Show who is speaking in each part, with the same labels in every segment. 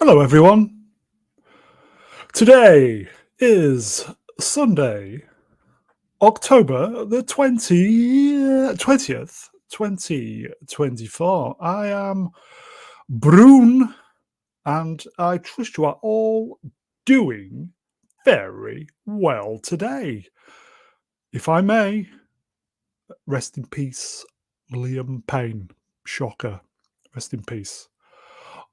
Speaker 1: Hello, everyone. Today is Sunday, October the 20th, 2024. I am Brune, and I trust you are all doing very well today. If I may, rest in peace, Liam Payne. Shocker. Rest in peace.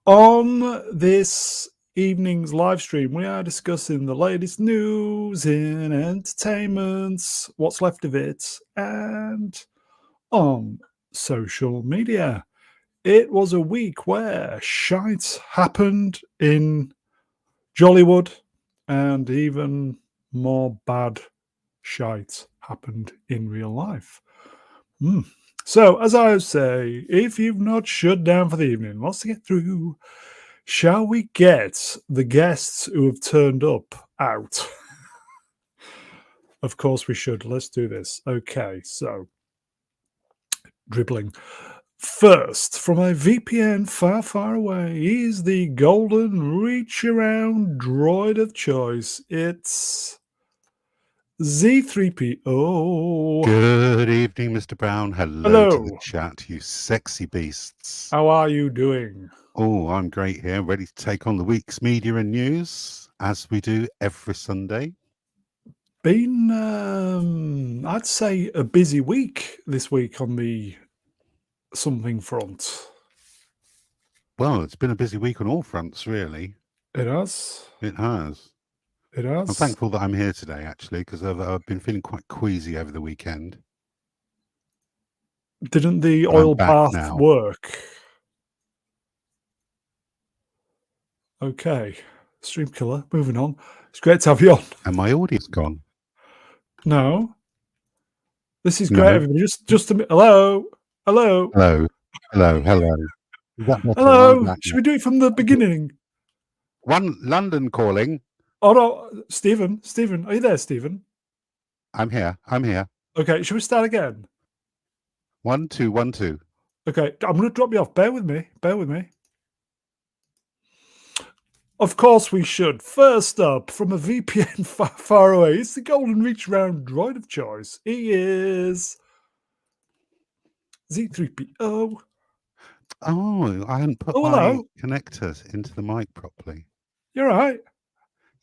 Speaker 1: On this evening's live stream, we are discussing the latest news in entertainment, what's left of it, and on social media. It was a week where shite happened in Jollywood, and even more bad shite happened in real life. So, as I say, if you've not shut down for the evening, lots to get through, shall we get the guests who have turned up out? Of course we should. Let's do this. Okay, so dribbling. First, from a VPN far, far away, is the golden reach-around droid of choice. It's Z3PO.
Speaker 2: Good evening, Mr. Brown. Hello to the chat, you sexy beasts.
Speaker 1: How are you doing?
Speaker 2: Oh, I'm great here, ready to take on the week's media and news, as we do every Sunday.
Speaker 1: Been, I'd say, a busy week this week on the something front.
Speaker 2: Well, it's been a busy week on all fronts, really.
Speaker 1: It has.
Speaker 2: It has.
Speaker 1: It has.
Speaker 2: I'm thankful that I'm here today, actually, because I've been feeling quite queasy over the weekend.
Speaker 1: Didn't the oil bath work? Okay. Stream killer, moving on. It's great to have you on.
Speaker 2: And my audio's gone.
Speaker 1: No. This is great, everybody. Just a minute. Hello.
Speaker 2: Hello.
Speaker 1: Hello. Should we do it from the beginning?
Speaker 2: One London calling.
Speaker 1: Oh no, Stephen, are you there, Stephen?
Speaker 2: I'm here.
Speaker 1: Okay, should we start again?
Speaker 2: 1 2 1 2.
Speaker 1: Okay, I'm going to drop you off. Bear with me. Of course we should. First up, from a VPN far away, it's the golden reach round droid of choice. He is Z3PO.
Speaker 2: Oh, I hadn't put my connector into the mic properly.
Speaker 1: You're right.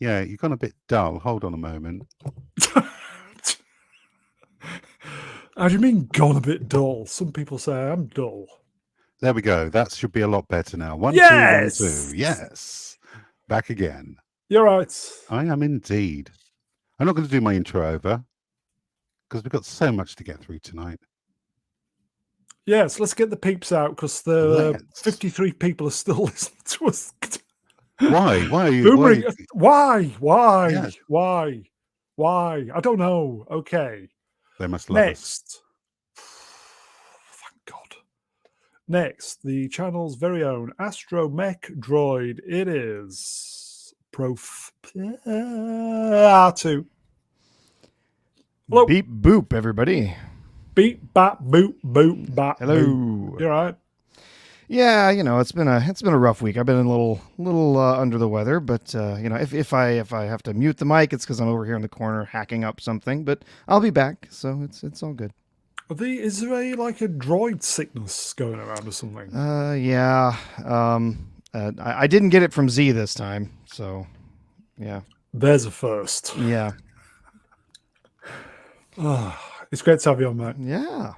Speaker 2: Yeah, you've gone a bit dull. Hold on a moment.
Speaker 1: How do you mean gone a bit dull? Some people say I'm dull.
Speaker 2: There we go. That should be a lot better now. 1
Speaker 1: yes!
Speaker 2: 2 1 2. Yes. Back again.
Speaker 1: You're right.
Speaker 2: I am indeed. I'm not going to do my intro over because we've got so much to get through tonight.
Speaker 1: Yes, let's get the peeps out because the 53 people are still listening to us.
Speaker 2: Why? Why are you?
Speaker 1: Why? Yes. Why? I don't know. Okay.
Speaker 2: They must love us.
Speaker 1: Thank God. Next, the channel's very own Astromech droid. It is Prof. R2.
Speaker 3: Hello. Beep boop, everybody.
Speaker 1: Beep bap boop boop bap.
Speaker 3: Hello.
Speaker 1: Boop. You all right?
Speaker 3: Yeah, it's been a rough week. I've been a little under the weather, but if I have to mute the mic, it's because I'm over here in the corner hacking up something. But I'll be back, so it's all good.
Speaker 1: Is there a droid sickness going around or something?
Speaker 3: Yeah. I didn't get it from Z this time, so yeah.
Speaker 1: There's a first.
Speaker 3: Yeah.
Speaker 1: It's great to have you on, mate.
Speaker 3: Yeah.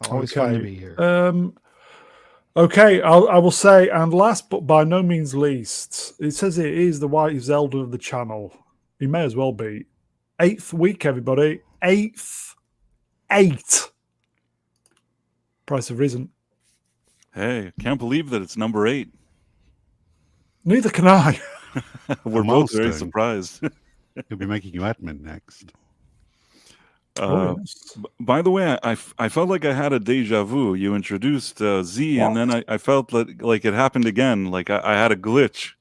Speaker 3: Always fun to be here.
Speaker 1: Okay, I will say, and last but by no means least, it says it is the White Zelda of the channel. He may as well be. 8th week, everybody. 8th. 8. Price of risen.
Speaker 4: Hey, can't believe that it's number 8.
Speaker 1: Neither can I.
Speaker 4: We're both very surprised.
Speaker 2: He'll be making you admin next.
Speaker 1: Yes.
Speaker 4: By the way, I felt like I had a deja vu. You introduced Z, and then I felt like it happened again. Like I had a glitch.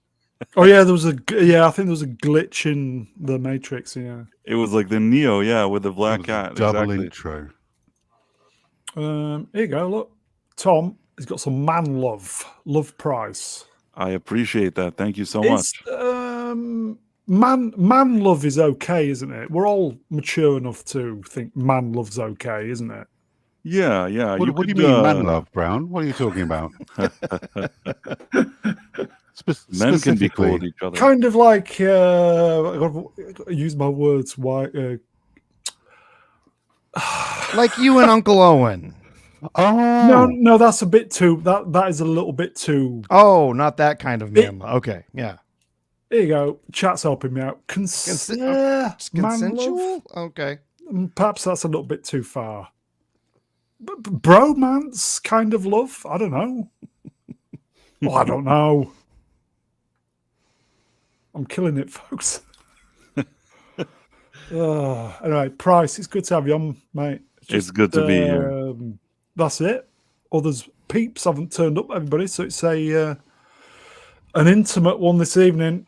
Speaker 1: Oh yeah, I think there was a glitch in the Matrix. Yeah,
Speaker 4: it was like the Neo, with the black cat.
Speaker 2: Double intro.
Speaker 1: Here you go. Look, Tom has got some man love price.
Speaker 4: I appreciate that. Thank you so
Speaker 1: It's,
Speaker 4: much.
Speaker 1: man love is okay, isn't it? We're all mature enough to think man love's okay, isn't it?
Speaker 4: Yeah, yeah.
Speaker 2: What,
Speaker 4: You
Speaker 2: what do you
Speaker 4: could,
Speaker 2: mean, man love, Brown? What are you talking about?
Speaker 4: Men can be cool
Speaker 2: Specifically.
Speaker 4: with each other.
Speaker 1: Kind of like I gotta use my words. Why?
Speaker 3: Like you and Uncle Owen.
Speaker 1: No,
Speaker 2: Oh,
Speaker 1: no, that's a bit too. That is a little bit too.
Speaker 3: Oh, not that kind of man. Okay, yeah.
Speaker 1: Here you go. Chat's helping me out.
Speaker 3: It's
Speaker 1: Man love.
Speaker 3: consensual? Okay.
Speaker 1: Perhaps that's a little bit too far. But bromance kind of love. I don't know. Well, I don't know. I'm killing it, folks. Anyway, Price, it's good to have you on, mate.
Speaker 4: It's good to be here.
Speaker 1: That's it. Others peeps haven't turned up, everybody. So it's an intimate one this evening.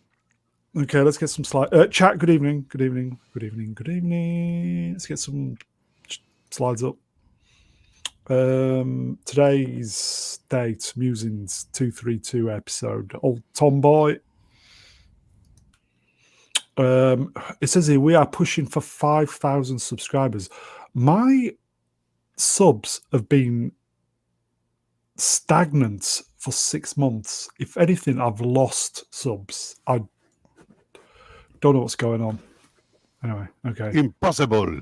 Speaker 1: Okay, let's get some chat. Good evening. Good evening. Good evening. Good evening. Let's get some slides up. Today's date, Musings 232 episode. Old Tomboy. It says here we are pushing for 5,000 subscribers. My subs have been stagnant for 6 months. If anything, I've lost subs. I don't know what's going on. Anyway, okay.
Speaker 2: impossible.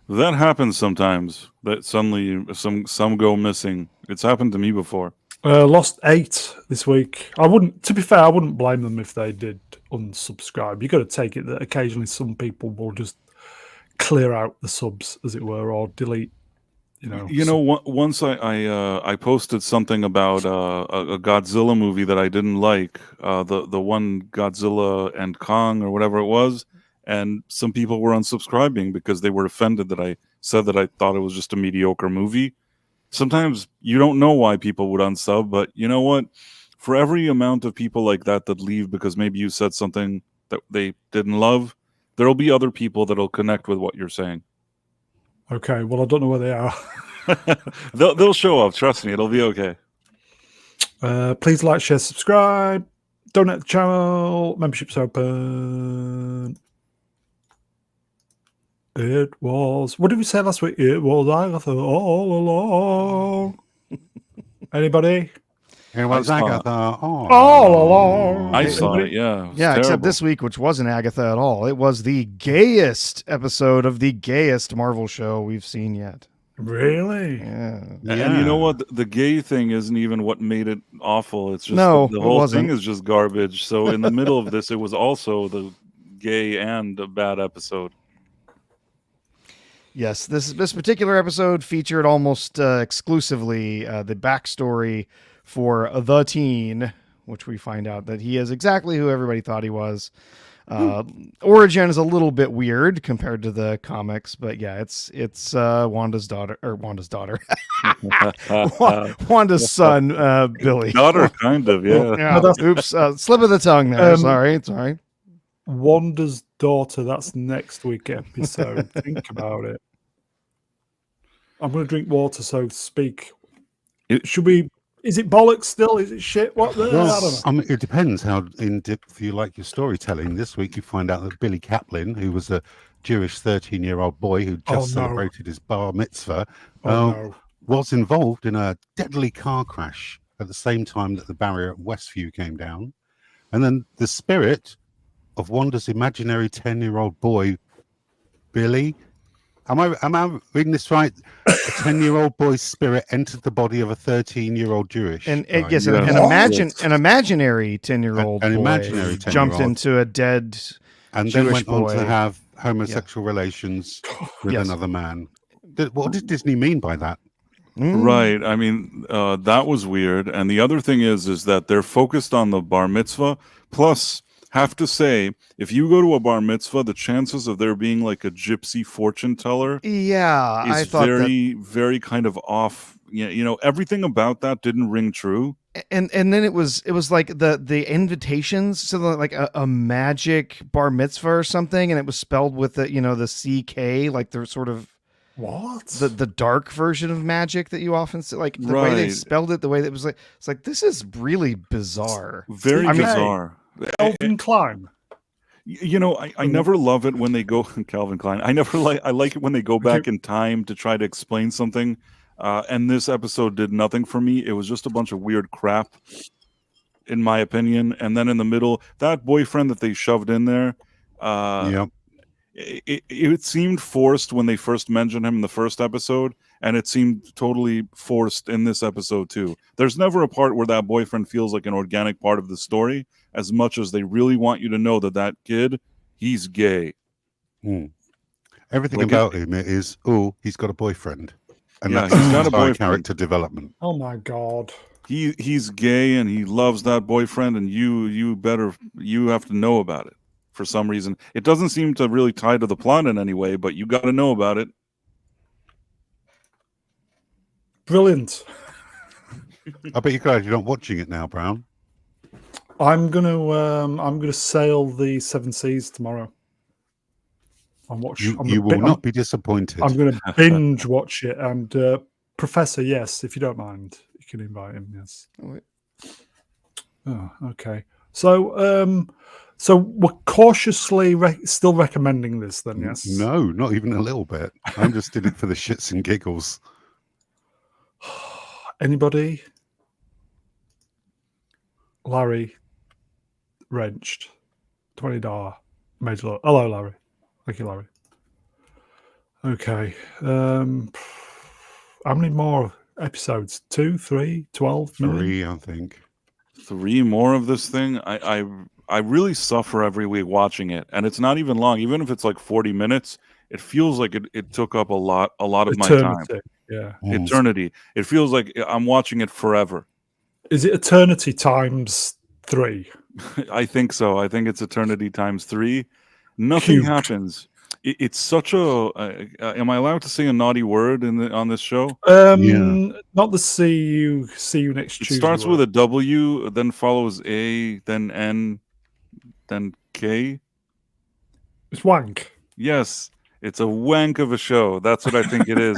Speaker 4: That happens sometimes. That suddenly some go missing. It's happened to me before.
Speaker 1: Lost 8 this week. To be fair, I wouldn't blame them if they did unsubscribe. You got to take it that occasionally some people will just clear out the subs, as it were, or delete.
Speaker 4: Once I posted something about a Godzilla movie that I didn't like, the one Godzilla and Kong or whatever it was, and some people were unsubscribing because they were offended that I said that I thought it was just a mediocre movie. Sometimes you don't know why people would unsub, but you know what? For every amount of people like that leave because maybe you said something that they didn't love, there'll be other people that'll connect with what you're saying.
Speaker 1: Okay, well, I don't know where they are.
Speaker 4: They'll show up. Trust me, it'll be okay.
Speaker 1: Please like, share, subscribe, donate the channel, membership's open. It was, what did we say last week? It was Agatha all along. Anybody?
Speaker 2: Anyone's
Speaker 4: I saw
Speaker 2: Agatha. Oh.
Speaker 1: All along.
Speaker 4: I
Speaker 1: Okay,
Speaker 4: saw
Speaker 1: anybody?
Speaker 4: it, yeah. It was
Speaker 3: Yeah, except
Speaker 4: terrible.
Speaker 3: this week, which wasn't Agatha at all. It was the gayest episode of the gayest Marvel show we've seen yet.
Speaker 1: Really?
Speaker 3: Yeah.
Speaker 4: And you know what? The gay thing isn't even what made it awful. It's just
Speaker 3: No,
Speaker 4: the
Speaker 3: it
Speaker 4: whole
Speaker 3: wasn't.
Speaker 4: thing is just garbage. So in the middle of this, it was also the gay and a bad episode.
Speaker 3: Yes, this particular episode featured almost exclusively the backstory for the teen, which we find out that he is exactly who everybody thought he was. Origin is a little bit weird compared to the comics, but yeah, it's Wanda's daughter, Wanda's son, Billy.
Speaker 4: Daughter, kind of, yeah.
Speaker 3: Yeah.
Speaker 1: No,
Speaker 3: Oops, slip of the tongue there.
Speaker 1: Um,
Speaker 3: Sorry.
Speaker 1: Wanda's daughter, that's next week episode. Think about it. I'm going to drink water, so to speak. Should we? Is it bollocks still? Is it shit? What? I don't know.
Speaker 2: I mean, it depends how in depth you like your storytelling. This week you find out that Billy Kaplan, who was a Jewish 13-year-old boy who just
Speaker 1: Oh, no.
Speaker 2: celebrated his bar mitzvah,
Speaker 1: Oh, no.
Speaker 2: was involved in a deadly car crash at the same time that the barrier at Westview came down. And then the spirit of Wanda's imaginary 10-year-old boy, Billy. Am I reading this right? A 10-year-old boy's spirit entered the body of a 13-year-old Jewish.
Speaker 3: And
Speaker 2: guy.
Speaker 3: yes,
Speaker 4: Yeah.
Speaker 3: an imaginary 10-year-old
Speaker 2: An
Speaker 3: boy
Speaker 2: imaginary
Speaker 3: jumped
Speaker 2: 10-year-old.
Speaker 3: into a dead
Speaker 2: And then
Speaker 3: Jewish
Speaker 2: went on
Speaker 3: boy.
Speaker 2: to have homosexual relations with
Speaker 3: Yes.
Speaker 2: another man. What did Disney mean by that?
Speaker 4: Right. I mean, that was weird. And the other thing is that they're focused on the bar mitzvah. Plus, have to say, if you go to a bar mitzvah, the chances of there being like a gypsy fortune teller
Speaker 3: Yeah, I
Speaker 4: is
Speaker 3: thought
Speaker 4: very, very kind of off. You know, everything about that didn't ring true.
Speaker 3: and then it was like the invitations, so like a magic bar mitzvah or something, and it was spelled with the CK, like the sort of
Speaker 1: What?
Speaker 3: the dark version of magic that you often see, like the way they
Speaker 4: Right.
Speaker 3: spelled it, the way that was like, it's like, this is really bizarre.
Speaker 4: Very
Speaker 1: I mean,
Speaker 4: bizarre.
Speaker 1: Calvin Klein.
Speaker 4: You know, I never love it when they go Calvin Klein. I like it when they go back in time to try to explain something. And this episode did nothing for me. It was just a bunch of weird crap, in my opinion. And then in the middle, that boyfriend that they shoved in there,
Speaker 2: Yep.
Speaker 4: it seemed forced when they first mentioned him in the first episode, and it seemed totally forced in this episode too. There's never a part where that boyfriend feels like an organic part of the story, as much as they really want you to know that kid, he's gay.
Speaker 2: Everything
Speaker 4: Like
Speaker 2: about him is, he's got a boyfriend. And
Speaker 4: Yeah,
Speaker 2: that's
Speaker 4: he's
Speaker 2: his
Speaker 4: got a
Speaker 2: entire
Speaker 4: boyfriend.
Speaker 2: character development.
Speaker 1: Oh my god.
Speaker 4: He's gay and he loves that boyfriend, and you have to know about it for some reason. It doesn't seem to really tie to the plot in any way, but you got to know about it.
Speaker 1: Brilliant.
Speaker 2: I bet you're glad you're not watching it now, Brown.
Speaker 1: I'm gonna sail the seven seas tomorrow. And watch.
Speaker 2: You will not be disappointed.
Speaker 1: I'm going to binge watch it. And Professor, yes, if you don't mind, you can invite him. Yes. Oh, okay. So, so we're cautiously still recommending this, then? Yes.
Speaker 2: No, not even a little bit. I'm just in it for the shits and giggles.
Speaker 1: Anybody? Larry, wrenched, $20 major. Hello, Larry. Thank you, Larry. Okay. How many more episodes? 2, 3, 12 million?
Speaker 2: 3, I think.
Speaker 4: 3 more of this thing. I really suffer every week watching it, and it's not even long. Even if it's like 40 minutes, it feels like it took up a lot of my time.
Speaker 1: Yeah.
Speaker 4: Eternity. It feels like I'm watching it forever.
Speaker 1: Is it eternity times 3?
Speaker 4: I think so. I think it's eternity times 3. Nothing
Speaker 1: Cubed.
Speaker 4: happens. It's such a. Am I allowed to say a naughty word on this show?
Speaker 1: Not the see you next Tuesday.
Speaker 4: It starts
Speaker 1: word.
Speaker 4: with a W, then follows A, then N, then K.
Speaker 1: It's wank.
Speaker 4: Yes, it's a wank of a show. That's what I think it is.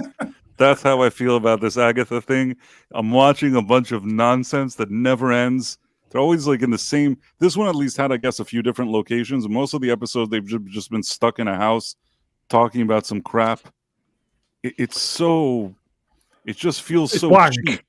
Speaker 4: That's how I feel about this Agatha thing. I'm watching a bunch of nonsense that never ends. They're always like in the same. This one at least had, I guess, a few different locations. Most of the episodes, they've just been stuck in a house talking about some crap. It's so. It just feels so
Speaker 1: wank.
Speaker 4: cheap.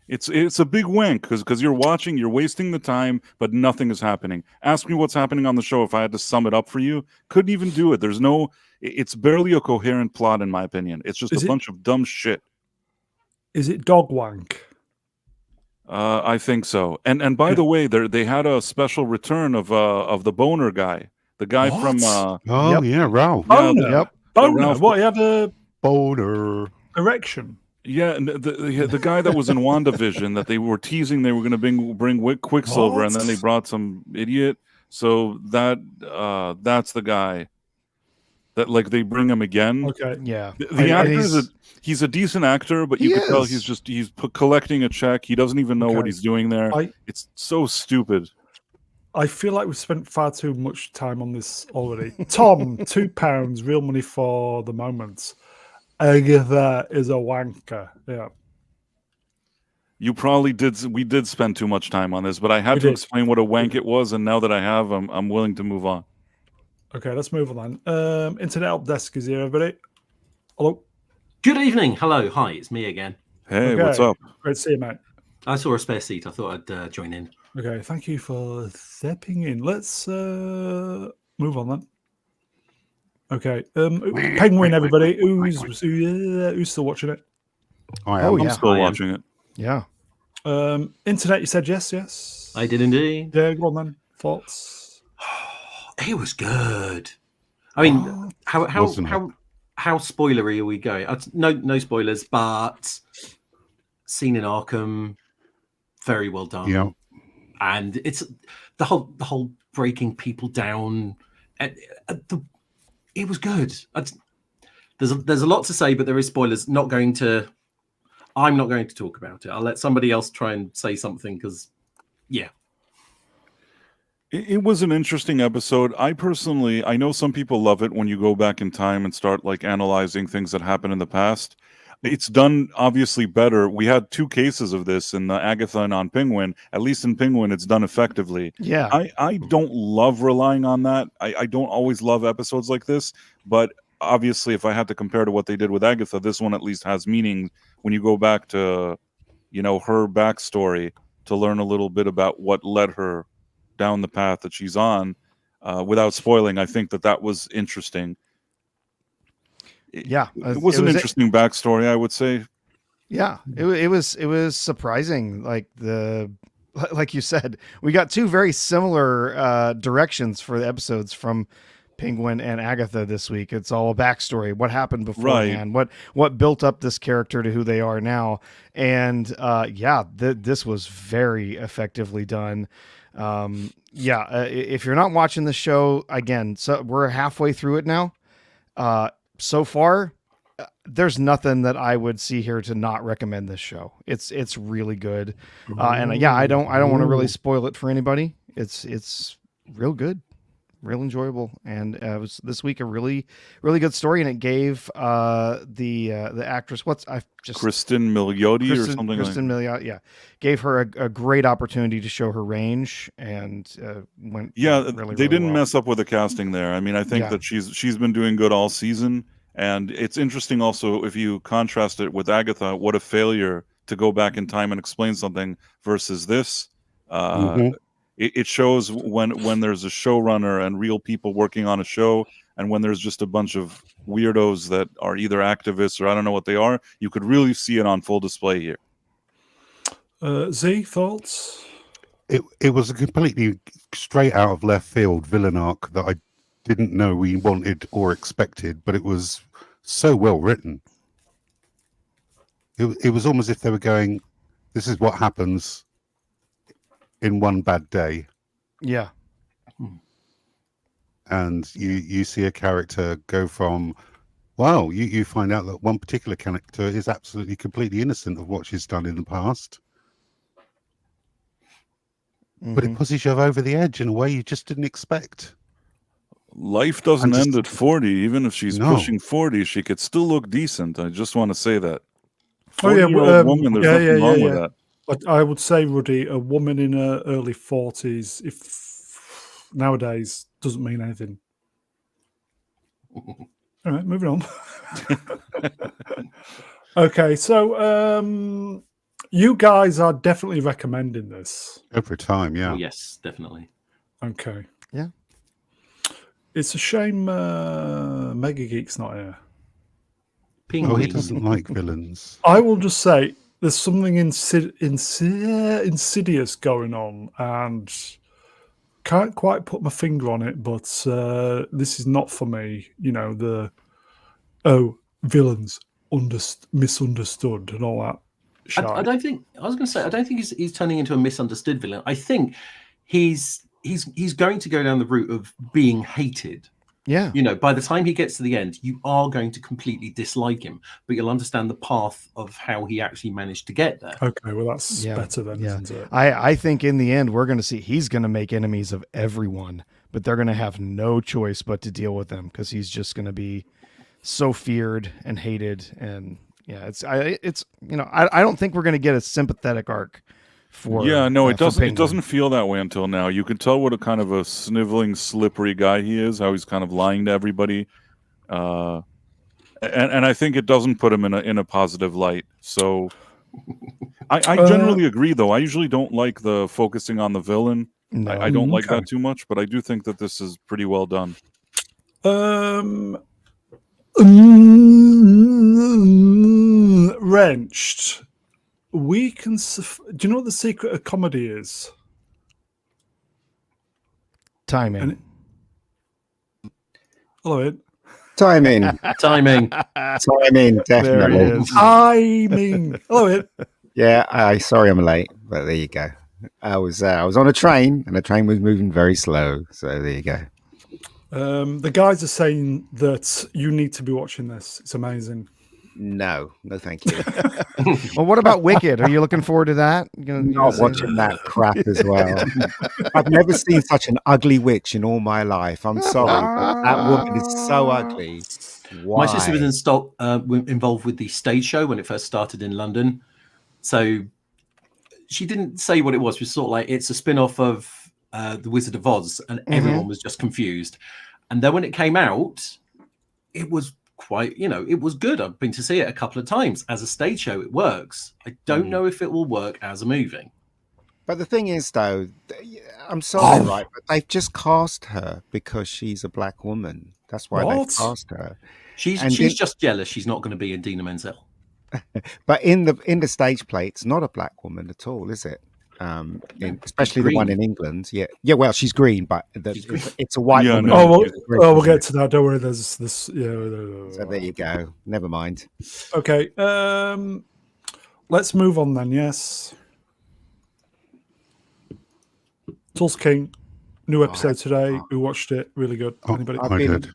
Speaker 4: It's a big wank because you're watching, you're wasting the time, but nothing is happening. Ask me what's happening on the show if I had to sum it up for you. Couldn't even do it. There's no. It's barely a coherent plot, in my opinion. It's just a bunch of dumb shit.
Speaker 1: Is it dog wank?
Speaker 4: I think so. And by the way, they had a special return of the boner guy, the guy from.
Speaker 2: Yeah, Ralph.
Speaker 1: Boner.
Speaker 3: Yep.
Speaker 1: Boner.
Speaker 4: Ralph-
Speaker 1: What, he had a
Speaker 2: Boner.
Speaker 1: erection?
Speaker 4: Yeah, and the guy that was in WandaVision that they were teasing they were going to bring Quicksilver, and then they brought some idiot. So that's the guy that like they bring him again.
Speaker 1: Okay.
Speaker 3: Yeah.
Speaker 4: The actor he's a decent actor, but you can tell he's collecting a check. He doesn't even know what he's doing there. It's so stupid.
Speaker 1: I feel like we've spent far too much time on this already. Tom, £2, real money for the moment. Agatha is a wanker. Yeah.
Speaker 4: You probably did. We did spend too much time on this, but I had to explain what a wank it was, and now that I have, I'm willing to move on.
Speaker 1: Okay, let's move on then. Internet help desk is here, everybody. Hello.
Speaker 5: Good evening. Hello. Hi, it's me again.
Speaker 4: Hey, what's up?
Speaker 1: Great to see you, mate.
Speaker 5: I saw a spare seat. I thought I'd join in.
Speaker 1: Okay, thank you for stepping in. Let's move on then. Okay, Penguin, everybody. Who's still watching it?
Speaker 4: I'm still watching it.
Speaker 3: Yeah.
Speaker 1: Internet, you said yes.
Speaker 5: I did indeed.
Speaker 1: Yeah, go on then. Thoughts?
Speaker 5: It was good. I mean, how spoilery are we going? No spoilers, but scene in Arkham, very well done.
Speaker 2: Yeah.
Speaker 5: And it's the whole breaking people down. It was good. There's a lot to say, but there is spoilers. I'm not going to talk about it. I'll let somebody else try and say something because, yeah.
Speaker 4: It was an interesting episode. I know some people love it when you go back in time and start like analyzing things that happened in the past. It's done obviously better. We had 2 cases of this in the Agatha and on Penguin. At least in Penguin, it's done effectively.
Speaker 3: Yeah.
Speaker 4: I don't love relying on that. I don't always love episodes like this, but obviously, if I had to compare to what they did with Agatha, this one at least has meaning when you go back to, her backstory to learn a little bit about what led her down the path that she's on. Without spoiling, I think that was interesting.
Speaker 3: Yeah,
Speaker 4: It was an interesting backstory, I would say.
Speaker 3: Yeah, it was surprising. Like you said, we got 2 very similar directions for the episodes from Penguin and Agatha this week. It's all a backstory, what happened beforehand, what built up this character to who they are now, and this was very effectively done. If you're not watching the show again, so we're halfway through it now. So far, there's nothing that I would see here to not recommend this show. It's really good, and I don't want to really spoil it for anybody. It's real good, real enjoyable, and it was this week a really good story, and it gave the actress
Speaker 4: Kristen Milioti or something.
Speaker 3: Kristen Milioti, gave her a great opportunity to show her range, and went really
Speaker 4: they didn't
Speaker 3: well.
Speaker 4: mess up with the casting there. I mean, I think that she's been doing good all season, and it's interesting also if you contrast it with Agatha, what a failure to go back in time and explain something versus this. It shows when there's a showrunner and real people working on a show, and when there's just a bunch of weirdos that are either activists or I don't know what they are. You could really see it on full display here.
Speaker 1: Z, thoughts?
Speaker 2: It was a completely straight out of left field villain arc that I didn't know we wanted or expected, but it was so well written. It was almost as if they were going, this is what happens in one bad day.
Speaker 3: Yeah.
Speaker 2: And you see a character go from, wow, you find out that one particular character is absolutely completely innocent of what she's done in the past. But it pushes you over the edge in a way you just didn't expect.
Speaker 4: Life doesn't end at 40. Even if she's pushing 40, she could still look decent. I just want to say that. 40-year-old woman, there's nothing wrong with that.
Speaker 1: But I would say, Ruddy, a woman in her early 40s, if nowadays, doesn't mean anything. All right, moving on. Okay, so you guys are definitely recommending this.
Speaker 2: Every time, yeah.
Speaker 5: Oh, yes, definitely.
Speaker 1: Okay.
Speaker 3: Yeah.
Speaker 1: It's a shame Mega Geek's not here.
Speaker 2: Oh, he doesn't like villains.
Speaker 1: I will just say there's something insidious going on, and can't quite put my finger on it, but this is not for me. Villains misunderstood and all that.
Speaker 5: I don't think he's turning into a misunderstood villain. I think he's going to go down the route of being hated.
Speaker 3: Yeah.
Speaker 5: By the time he gets to the end, you are going to completely dislike him, but you'll understand the path of how he actually managed to get there.
Speaker 1: Okay, well, that's better then, isn't it?
Speaker 3: I think in the end, we're going to see he's going to make enemies of everyone, but they're going to have no choice but to deal with them because he's just going to be so feared and hated. And I don't think we're going to get a sympathetic arc.
Speaker 4: It doesn't. It doesn't feel that way until now. You can tell what a kind of a sniveling, slippery guy he is. How he's kind of lying to everybody, and I think it doesn't put him in a positive light. So, I generally agree. Though I usually don't like the focusing on the villain. No, I don't like that too much. But I do think that this is pretty well done.
Speaker 1: Wrenched. We can. Do you know what the secret of comedy is?
Speaker 3: Timing.
Speaker 1: Hello, Ed.
Speaker 6: Timing.
Speaker 5: Timing.
Speaker 6: Definitely.
Speaker 1: Timing. Hello, Ed.
Speaker 6: Yeah. Sorry, I'm late, but there you go. I was on a train, and the train was moving very slow. So there you go.
Speaker 1: The guys are saying that you need to be watching this. It's amazing.
Speaker 6: No, thank you.
Speaker 3: Well, what about Wicked? Are you looking forward to that?
Speaker 6: Not watching that crap as well. I've never seen such an ugly witch in all my life. I'm sorry, but that woman is so ugly. Why?
Speaker 5: My sister was involved with the stage show when it first started in London. So she didn't say what it was. It was sort of like, it's a spin-off of The Wizard of Oz, and everyone was just confused. And then when it came out, it was quite, it was good. I've been to see it a couple of times. As a stage show, it works. I don't know if it will work as a movie.
Speaker 6: But the thing is, though, I'm sorry, right? But they've just cast her because she's a black woman. That's why they've cast her.
Speaker 5: She's just jealous she's not going to be Idina Menzel.
Speaker 6: But in the stage play, it's not a black woman at all, is it? Especially the one in England. Yeah. Well, she's green, but it's a white woman.
Speaker 1: No. We'll get to that. Don't worry. There's this. Yeah.
Speaker 6: So there you go. Never mind.
Speaker 1: Okay. Let's move on then. Yes. Tulsa King, new episode today. We watched it. Really good. Anybody?
Speaker 2: I did.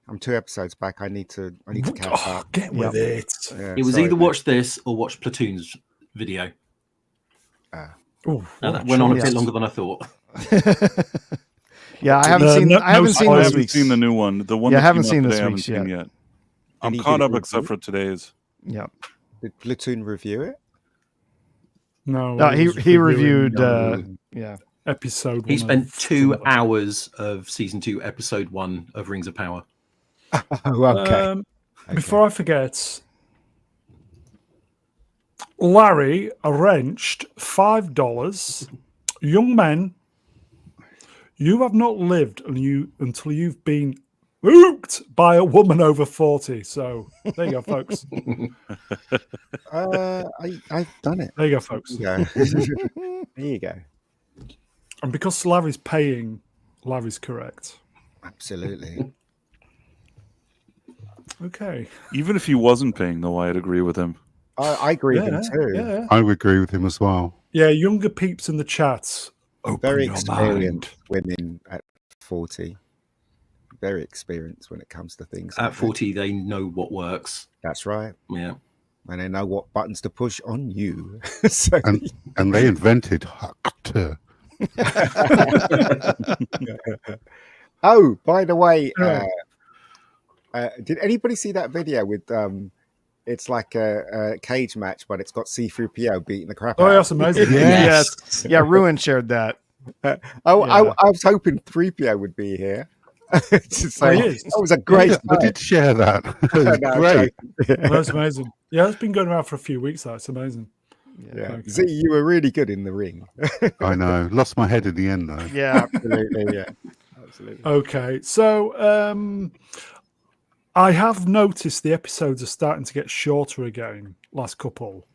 Speaker 6: I'm 2 episodes back. I need to catch up.
Speaker 1: Get with it.
Speaker 6: Yeah,
Speaker 5: it was either watch this or watch Platoon's video. That went on a bit longer than I thought.
Speaker 3: I haven't seen
Speaker 4: the new one. The one
Speaker 3: I
Speaker 4: that
Speaker 3: haven't
Speaker 4: came
Speaker 3: seen
Speaker 4: out
Speaker 3: this
Speaker 4: today, I haven't
Speaker 3: week's
Speaker 4: seen
Speaker 3: yet.
Speaker 4: yet. I'm caught up except for today's.
Speaker 3: Yeah.
Speaker 6: Did Platoon review it?
Speaker 1: No,
Speaker 3: he reviewed.
Speaker 1: Episode.
Speaker 5: He spent 2 hours of season 2, episode 1 of Rings of Power.
Speaker 6: Oh, okay.
Speaker 1: Before I forget, Larry wrenched $5. Young men, you have not lived until you've been hooked by a woman over 40. So there you go, folks.
Speaker 6: I've done it.
Speaker 1: There you go, folks.
Speaker 6: There you go.
Speaker 1: And because Larry's paying, Larry's correct.
Speaker 6: Absolutely.
Speaker 1: Okay.
Speaker 4: Even if he wasn't paying, though, I'd agree with him.
Speaker 6: I agree with him too.
Speaker 1: Yeah.
Speaker 2: I would agree with him as well.
Speaker 1: Yeah, younger peeps in the chat.
Speaker 6: Very experienced women at 40. Very experienced when it comes to things.
Speaker 5: At 40, they know what works.
Speaker 6: That's right.
Speaker 5: Yeah.
Speaker 6: And they know what buttons to push on you.
Speaker 2: And they invented Huckter.
Speaker 6: Oh, by the way, did anybody see that video with it's like a cage match, but it's got C-3PO beating the crap out?
Speaker 1: Oh, that's amazing.
Speaker 3: Yes. Yeah, Ruin shared that.
Speaker 6: I was hoping 3PO would be here. That was a great.
Speaker 2: I did share that. It was great.
Speaker 1: That's amazing. Yeah, it's been going around for a few weeks. That's amazing.
Speaker 6: Yeah. Okay. Z, you were really good in the ring.
Speaker 2: I know. Lost my head in the end, though.
Speaker 3: Yeah,
Speaker 6: absolutely. Yeah, absolutely.
Speaker 1: Okay, so I have noticed the episodes are starting to get shorter again. Last couple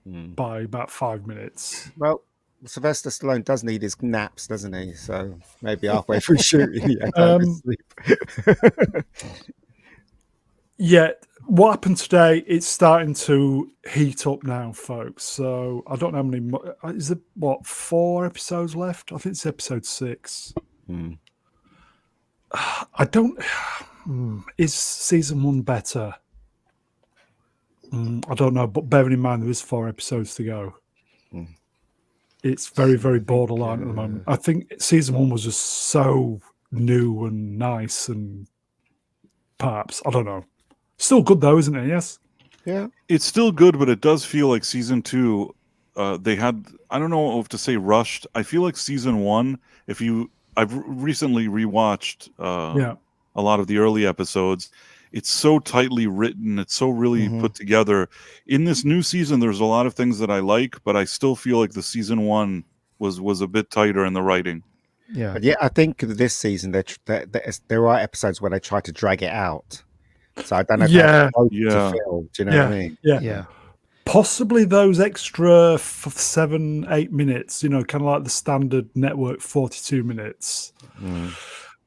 Speaker 1: by about 5 minutes.
Speaker 6: Well, Sylvester Stallone does need his naps, doesn't he? So maybe halfway through shooting, sleep.
Speaker 1: Yeah, what happened today? It's starting to heat up now, folks. So I don't know how many. Is there 4 episodes left? I think it's episode 6. I don't. Is season 1 better? I don't know, but bearing in mind there is 4 episodes to go. It's very, very borderline at the moment. I think season 1 was just so new and nice, and perhaps I don't know. Still good though, isn't it? Yes.
Speaker 6: Yeah,
Speaker 4: it's still good, but it does feel like season 2. They had, I don't know if to say rushed. I feel like season 1. I've recently rewatched a lot of the early episodes. It's so tightly written. It's so really put together. In this new season, there's a lot of things that I like, but I still feel like the season 1 was a bit tighter in the writing.
Speaker 3: Yeah,
Speaker 6: but yeah. I think this season there are episodes where they try to drag it out. So I don't know. To fill, do you know what I mean?
Speaker 1: Yeah. Possibly those extra 7-8 minutes. You know, kind of like the standard network 42 minutes.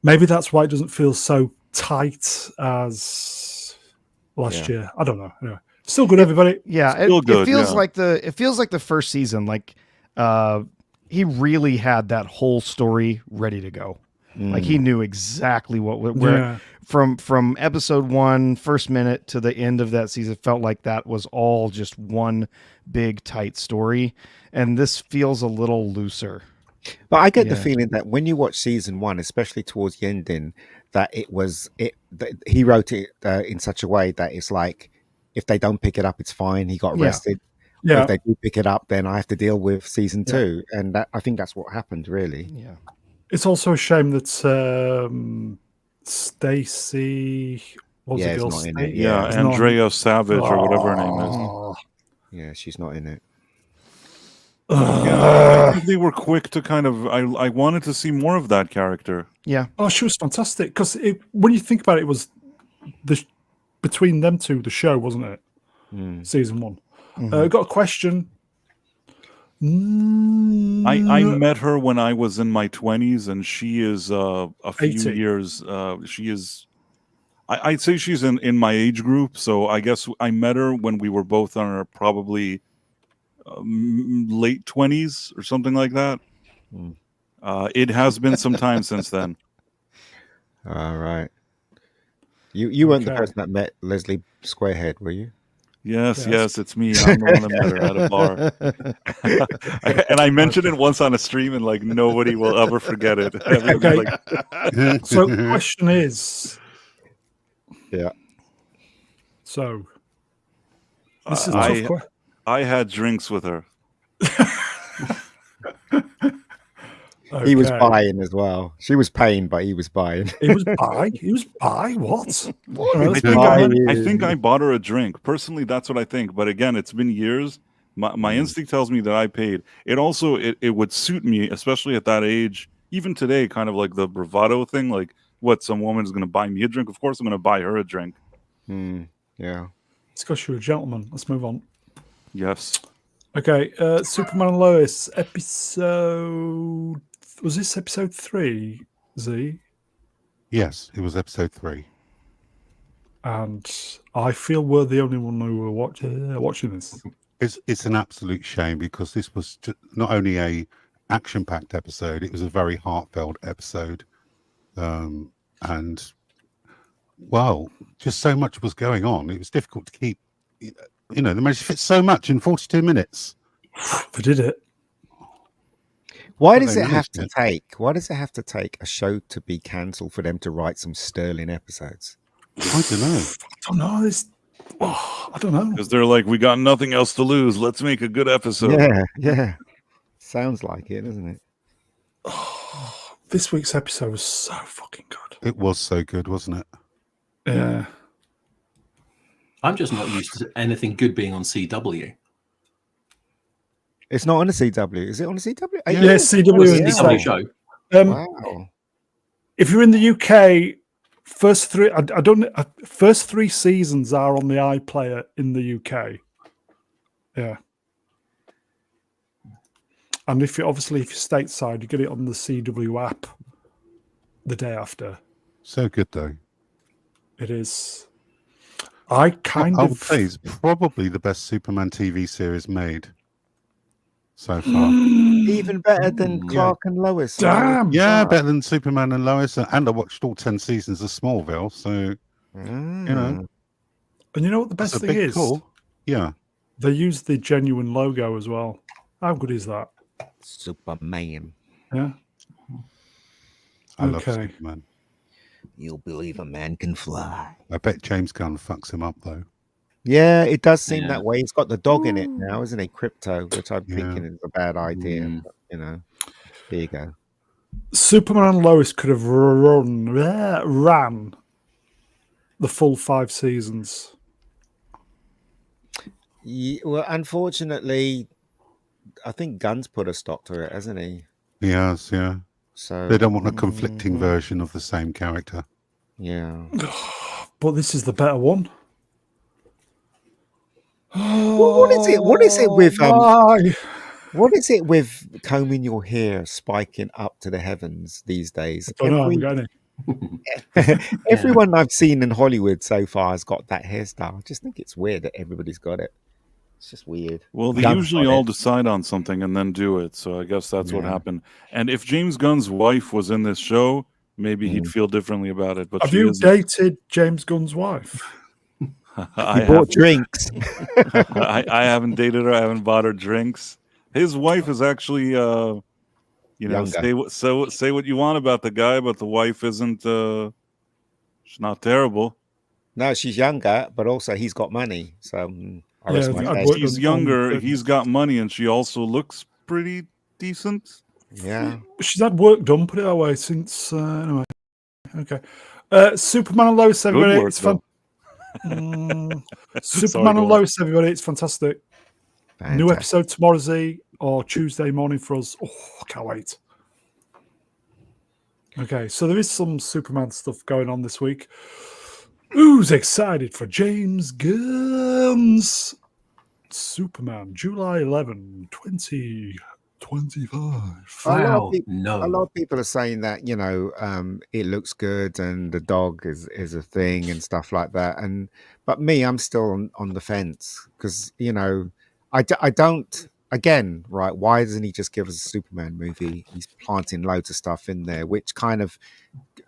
Speaker 1: Maybe that's why it doesn't feel so tight as last year. I don't know. Anyway, still good, everybody.
Speaker 3: Yeah, it feels like the first season. Like he really had that whole story ready to go. Like he knew exactly where from episode 1, first minute to the end of that season, felt like that was all just one big tight story. And this feels a little looser.
Speaker 6: But I get the feeling that when you watch season 1, especially towards the ending, that he wrote it in such a way that it's like, if they don't pick it up, it's fine. He got arrested.
Speaker 1: Yeah.
Speaker 6: If they do pick it up, then I have to deal with season 2, and I think that's what happened, really.
Speaker 3: Yeah.
Speaker 1: It's also a shame that Stacey, what was the girl's
Speaker 6: not in
Speaker 1: name?
Speaker 6: it.
Speaker 4: Yeah, Andrea Savage or whatever her name is.
Speaker 6: Yeah, she's not in it.
Speaker 4: I think they were quick to kind of. I wanted to see more of that character.
Speaker 3: Yeah.
Speaker 1: Oh, she was fantastic because when you think about it, it was between them two, the show, wasn't it? Season 1. Got a question.
Speaker 4: I met her when I was in my 20s, and she is a few
Speaker 1: 80.
Speaker 4: years. She is. I'd say she's in my age group, so I guess I met her when we were both on our probably late 20s or something like that. It has been some time since then.
Speaker 6: All right. You weren't the person that met Leslie Squarehead, were you?
Speaker 4: Yes, it's me. I'm the one that met her at a bar. And I mentioned it once on a stream, and like nobody will ever forget it.
Speaker 1: Okay. So the question is, so this is a tough question.
Speaker 4: I had drinks with her.
Speaker 6: He was buying as well. She was paying, but he was buying.
Speaker 1: He was buying? He was buying? What?
Speaker 4: I think I bought her a drink. Personally, that's what I think. But again, it's been years. My instinct tells me that I paid. It also, it would suit me, especially at that age. Even today, kind of like the bravado thing. Like, what, some woman is going to buy me a drink? Of course I'm going to buy her a drink.
Speaker 6: Yeah.
Speaker 1: It's because you're a gentleman. Let's move on.
Speaker 4: Yes.
Speaker 1: Okay. Superman and Lois, episode... Was this episode 3, Z?
Speaker 2: Yes, it was episode 3.
Speaker 1: And I feel we're the only one who were watching this.
Speaker 2: It's an absolute shame because this was not only a action-packed episode, it was a very heartfelt episode. And, well, just so much was going on. It was difficult to keep, they managed to fit so much in 42 minutes.
Speaker 1: They did it.
Speaker 6: Why does it have to take a show to be cancelled for them to write some sterling episodes?
Speaker 2: I don't know.
Speaker 1: I don't know.
Speaker 4: Because they're like, we got nothing else to lose. Let's make a good episode.
Speaker 6: Yeah. Sounds like it, doesn't it?
Speaker 1: This week's episode was so fucking good.
Speaker 2: It was so good, wasn't it?
Speaker 1: Yeah.
Speaker 5: I'm just not used to anything good being on CW.
Speaker 6: It's not on the CW. Is it on the CW?
Speaker 1: Yeah, CW
Speaker 5: is the CW show.
Speaker 6: Wow.
Speaker 1: If you're in the UK, first 3 seasons are on the iPlayer in the UK. Yeah. And if you're stateside, you get it on the CW app the day after.
Speaker 2: So good though.
Speaker 1: It is. I
Speaker 2: would say it's probably the best Superman TV series made so far.
Speaker 6: Even better than Clark and Lois.
Speaker 1: Damn.
Speaker 2: Yeah, better than Superman and Lois. And I watched all 10 seasons of Smallville. So,
Speaker 1: And you know what the best thing is?
Speaker 2: Call. Yeah.
Speaker 1: They use the genuine logo as well. How good is that?
Speaker 6: Superman.
Speaker 1: Yeah.
Speaker 2: I love Superman.
Speaker 6: You'll believe a man can fly.
Speaker 2: I bet James Gunn fucks him up though.
Speaker 6: Yeah, it does seem that way. He's got the dog in it now, isn't he? Crypto, which I'm thinking is a bad idea. But, there you go.
Speaker 1: Superman and Lois could have ran the full 5 seasons.
Speaker 6: Yeah, well, unfortunately, I think Gunn's put a stop to it, hasn't he?
Speaker 2: He has, yeah.
Speaker 6: So
Speaker 2: they don't want a conflicting version of the same character.
Speaker 6: Yeah.
Speaker 1: But this is the better one.
Speaker 6: Well, what is it? What is it with combing your hair spiking up to the heavens these days? Everyone I've seen in Hollywood so far has got that hairstyle. I just think it's weird that everybody's got it. It's just weird.
Speaker 4: Well, they usually all decide on something and then do it. So I guess that's what happened. And if James Gunn's wife was in this show, maybe he'd feel differently about it. But
Speaker 1: Have
Speaker 4: she
Speaker 1: you
Speaker 4: isn't.
Speaker 1: dated James Gunn's wife?
Speaker 6: He bought drinks.
Speaker 4: I haven't dated her. I haven't bought her drinks. His wife is actually,
Speaker 6: Younger.
Speaker 4: say what you want about the guy, but the wife isn't. She's not terrible.
Speaker 6: No, she's younger, but also he's got money. So I rest my case.
Speaker 4: He's younger. He's got money, and she also looks pretty decent.
Speaker 6: Yeah.
Speaker 1: She's had work done, put it that way, since anyway. Okay. Superman and Lois, everybody.
Speaker 4: Good work,
Speaker 1: It's fun. Superman and Lois, everybody. It's fantastic. New episode tomorrow, Z, or Tuesday morning for us. Oh, can't wait. Okay, so there is some Superman stuff going on this week. Who's excited for James Gunn's Superman, July 11, 2025?
Speaker 5: Wow,
Speaker 6: a lot of people are saying that, it looks good and the dog is a thing and stuff like that. But me, I'm still on the fence because, I don't, again, right, why doesn't he just give us a Superman movie? He's planting loads of stuff in there, which kind of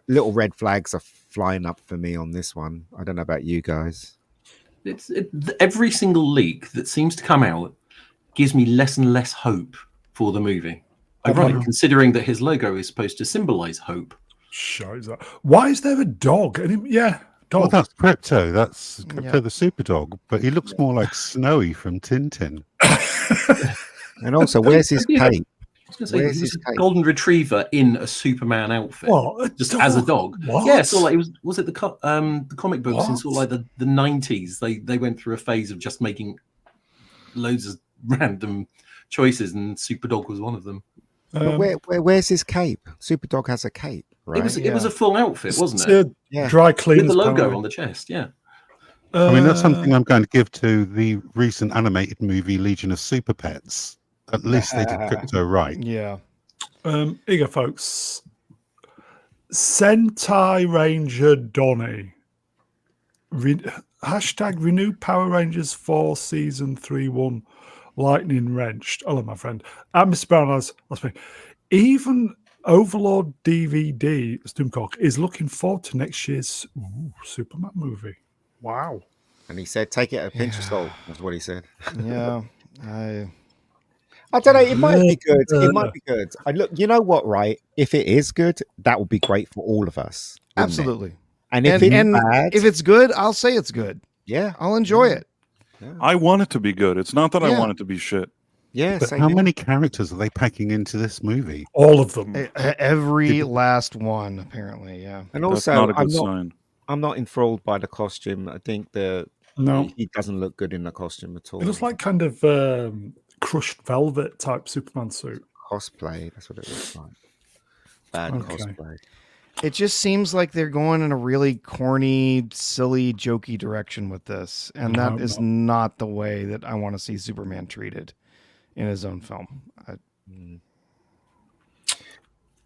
Speaker 6: little red flags are flying up for me on this one. I don't know about you guys.
Speaker 5: Every single leak that seems to come out gives me less and less hope for the movie. Ironic, considering that his logo is supposed to symbolize hope.
Speaker 1: Shows that. Why is there a dog? Dog.
Speaker 2: Well, that's Crypto. That's Crypto the super dog, but he looks more like Snowy from Tintin.
Speaker 6: And also, where's his cape?
Speaker 5: Where's his golden retriever in a Superman outfit?
Speaker 1: What?
Speaker 5: Just as a dog.
Speaker 1: What?
Speaker 5: Yeah, so like was it the comic books in sort of like the 90s? They went through a phase of just making loads of random choices, and Superdog was one of them.
Speaker 6: But where's his cape? Superdog has a cape, right?
Speaker 5: It was a full outfit, wasn't it?
Speaker 6: Yeah.
Speaker 1: Dry clean.
Speaker 5: With the logo on the chest, yeah.
Speaker 2: I mean, that's something I'm going to give to the recent animated movie Legion of Super Pets. At least they did Crypto right.
Speaker 3: Yeah.
Speaker 1: Here you go, folks. Sentai Ranger Donnie. Hashtag renew Power Rangers 4 Season 3-1 Lightning Wrenched. Hello, my friend. And Mr. Brown has me. Even Overlord DVD, Stoomcock, is looking forward to next year's Superman movie. Wow.
Speaker 6: And he said, take it at a pinch of salt. That's what he said.
Speaker 3: Yeah.
Speaker 6: I don't know. It might be good. It might be good. Look, you know what, right? If it is good, that would be great for all of us.
Speaker 3: Absolutely.
Speaker 6: And if it's bad,
Speaker 3: if it's good, I'll say it's good.
Speaker 6: Yeah.
Speaker 3: I'll enjoy it.
Speaker 6: Yeah.
Speaker 4: I want it to be good. It's not that I want it to be shit.
Speaker 6: Yeah.
Speaker 2: But how many characters are they packing into this movie?
Speaker 1: All of them.
Speaker 3: Every last one, apparently. Yeah.
Speaker 6: And
Speaker 4: That's
Speaker 6: also,
Speaker 4: not a good sign.
Speaker 6: I'm not enthralled by the costume. I think he doesn't look good in the costume at all.
Speaker 1: It looks like kind of crushed velvet type Superman suit.
Speaker 6: Cosplay. That's what it looks like. Bad cosplay.
Speaker 3: It just seems like they're going in a really corny, silly, jokey direction with this. And that is not the way that I want to see Superman treated in his own film.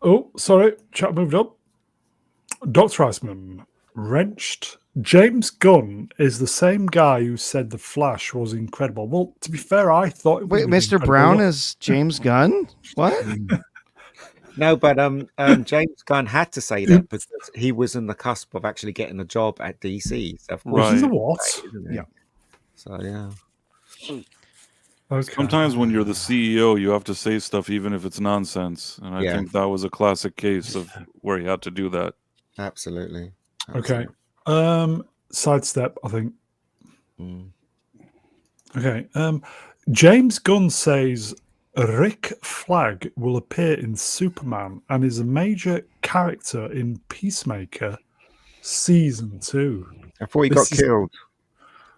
Speaker 1: Oh, sorry. Chat moved up. Dr. Iceman. Wrenched. James Gunn is the same guy who said The Flash was incredible. Well, to be fair, I thought it was
Speaker 3: Mr. Brown is James Gunn? What?
Speaker 6: No, but James Gunn had to say that because he was in the cusp of actually getting a job at DC. So of course,
Speaker 1: He's a what?
Speaker 6: Yeah. So yeah.
Speaker 1: Okay.
Speaker 4: Sometimes when you're the CEO, you have to say stuff even if it's nonsense, and I think that was a classic case of where he had to do that.
Speaker 6: Absolutely.
Speaker 1: Okay. Sidestep, I think. Okay. James Gunn says Rick Flag will appear in Superman and is a major character in Peacemaker Season 2.
Speaker 6: I thought he got killed.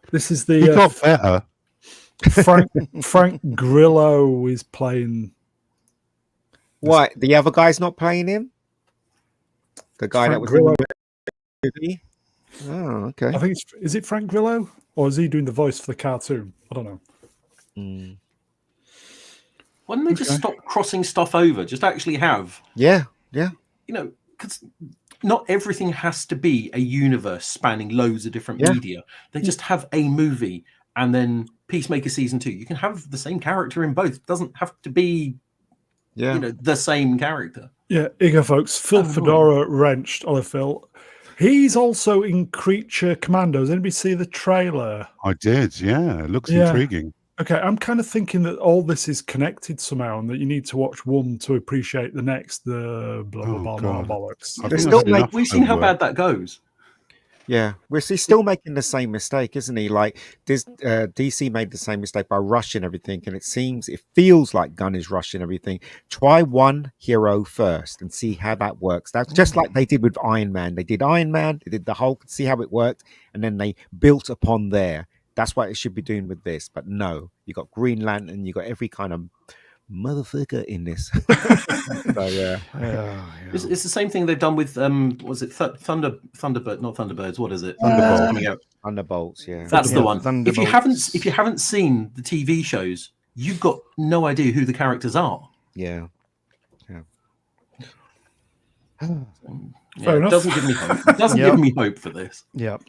Speaker 1: This is the
Speaker 2: He got better.
Speaker 1: Frank Grillo is playing.
Speaker 6: What? The other guy's not playing him? The guy that was
Speaker 1: Grillo.
Speaker 6: in the movie? Oh, okay.
Speaker 1: I think is it Frank Grillo or is he doing the voice for the cartoon? I don't know.
Speaker 5: Why don't they just stop crossing stuff over? Just actually have.
Speaker 6: Yeah.
Speaker 5: Because not everything has to be a universe spanning loads of different media. They just have a movie and then Peacemaker Season 2. You can have the same character in both. It doesn't have to be the same character.
Speaker 1: Yeah, here you go, folks. Phil
Speaker 5: Oh, annoying.
Speaker 1: Fedora wrenched Olive Phil. He's also in Creature Commandos. Anybody see the trailer?
Speaker 2: I did, yeah. It looks
Speaker 1: Yeah.
Speaker 2: intriguing.
Speaker 1: Okay, I'm kind of thinking that all this is connected somehow, and that you need to watch one to appreciate the next. The blah blah
Speaker 2: Oh,
Speaker 1: blah
Speaker 2: God.
Speaker 1: bollocks.
Speaker 2: I
Speaker 6: They're
Speaker 2: think
Speaker 6: still
Speaker 2: I've seen enough
Speaker 5: We've seen how
Speaker 2: homework.
Speaker 5: bad that goes.
Speaker 6: Yeah, he's still making the same mistake, isn't he? Like this, DC made the same mistake by rushing everything, and it feels like Gunn is rushing everything. Try one hero first and see how that works. That's just like they did with Iron Man. They did Iron Man, they did the Hulk, see how it worked, and then they built upon there. That's what it should be doing with this. But no, you got Green Lantern, you got every kind of motherfucker in this. So yeah.
Speaker 5: It's the same thing they've done with was it Thunderbird, not Thunderbirds? What is it?
Speaker 2: Thunderbolts.
Speaker 5: That's coming out.
Speaker 6: Thunderbolts, yeah.
Speaker 5: That's the
Speaker 3: Yeah,
Speaker 5: one. If you haven't seen the TV shows, you've got no idea who the characters are.
Speaker 6: Yeah.
Speaker 5: Yeah, it
Speaker 1: enough.
Speaker 5: doesn't give me hope. It doesn't
Speaker 3: Yep.
Speaker 5: give me hope for this.
Speaker 3: Yep.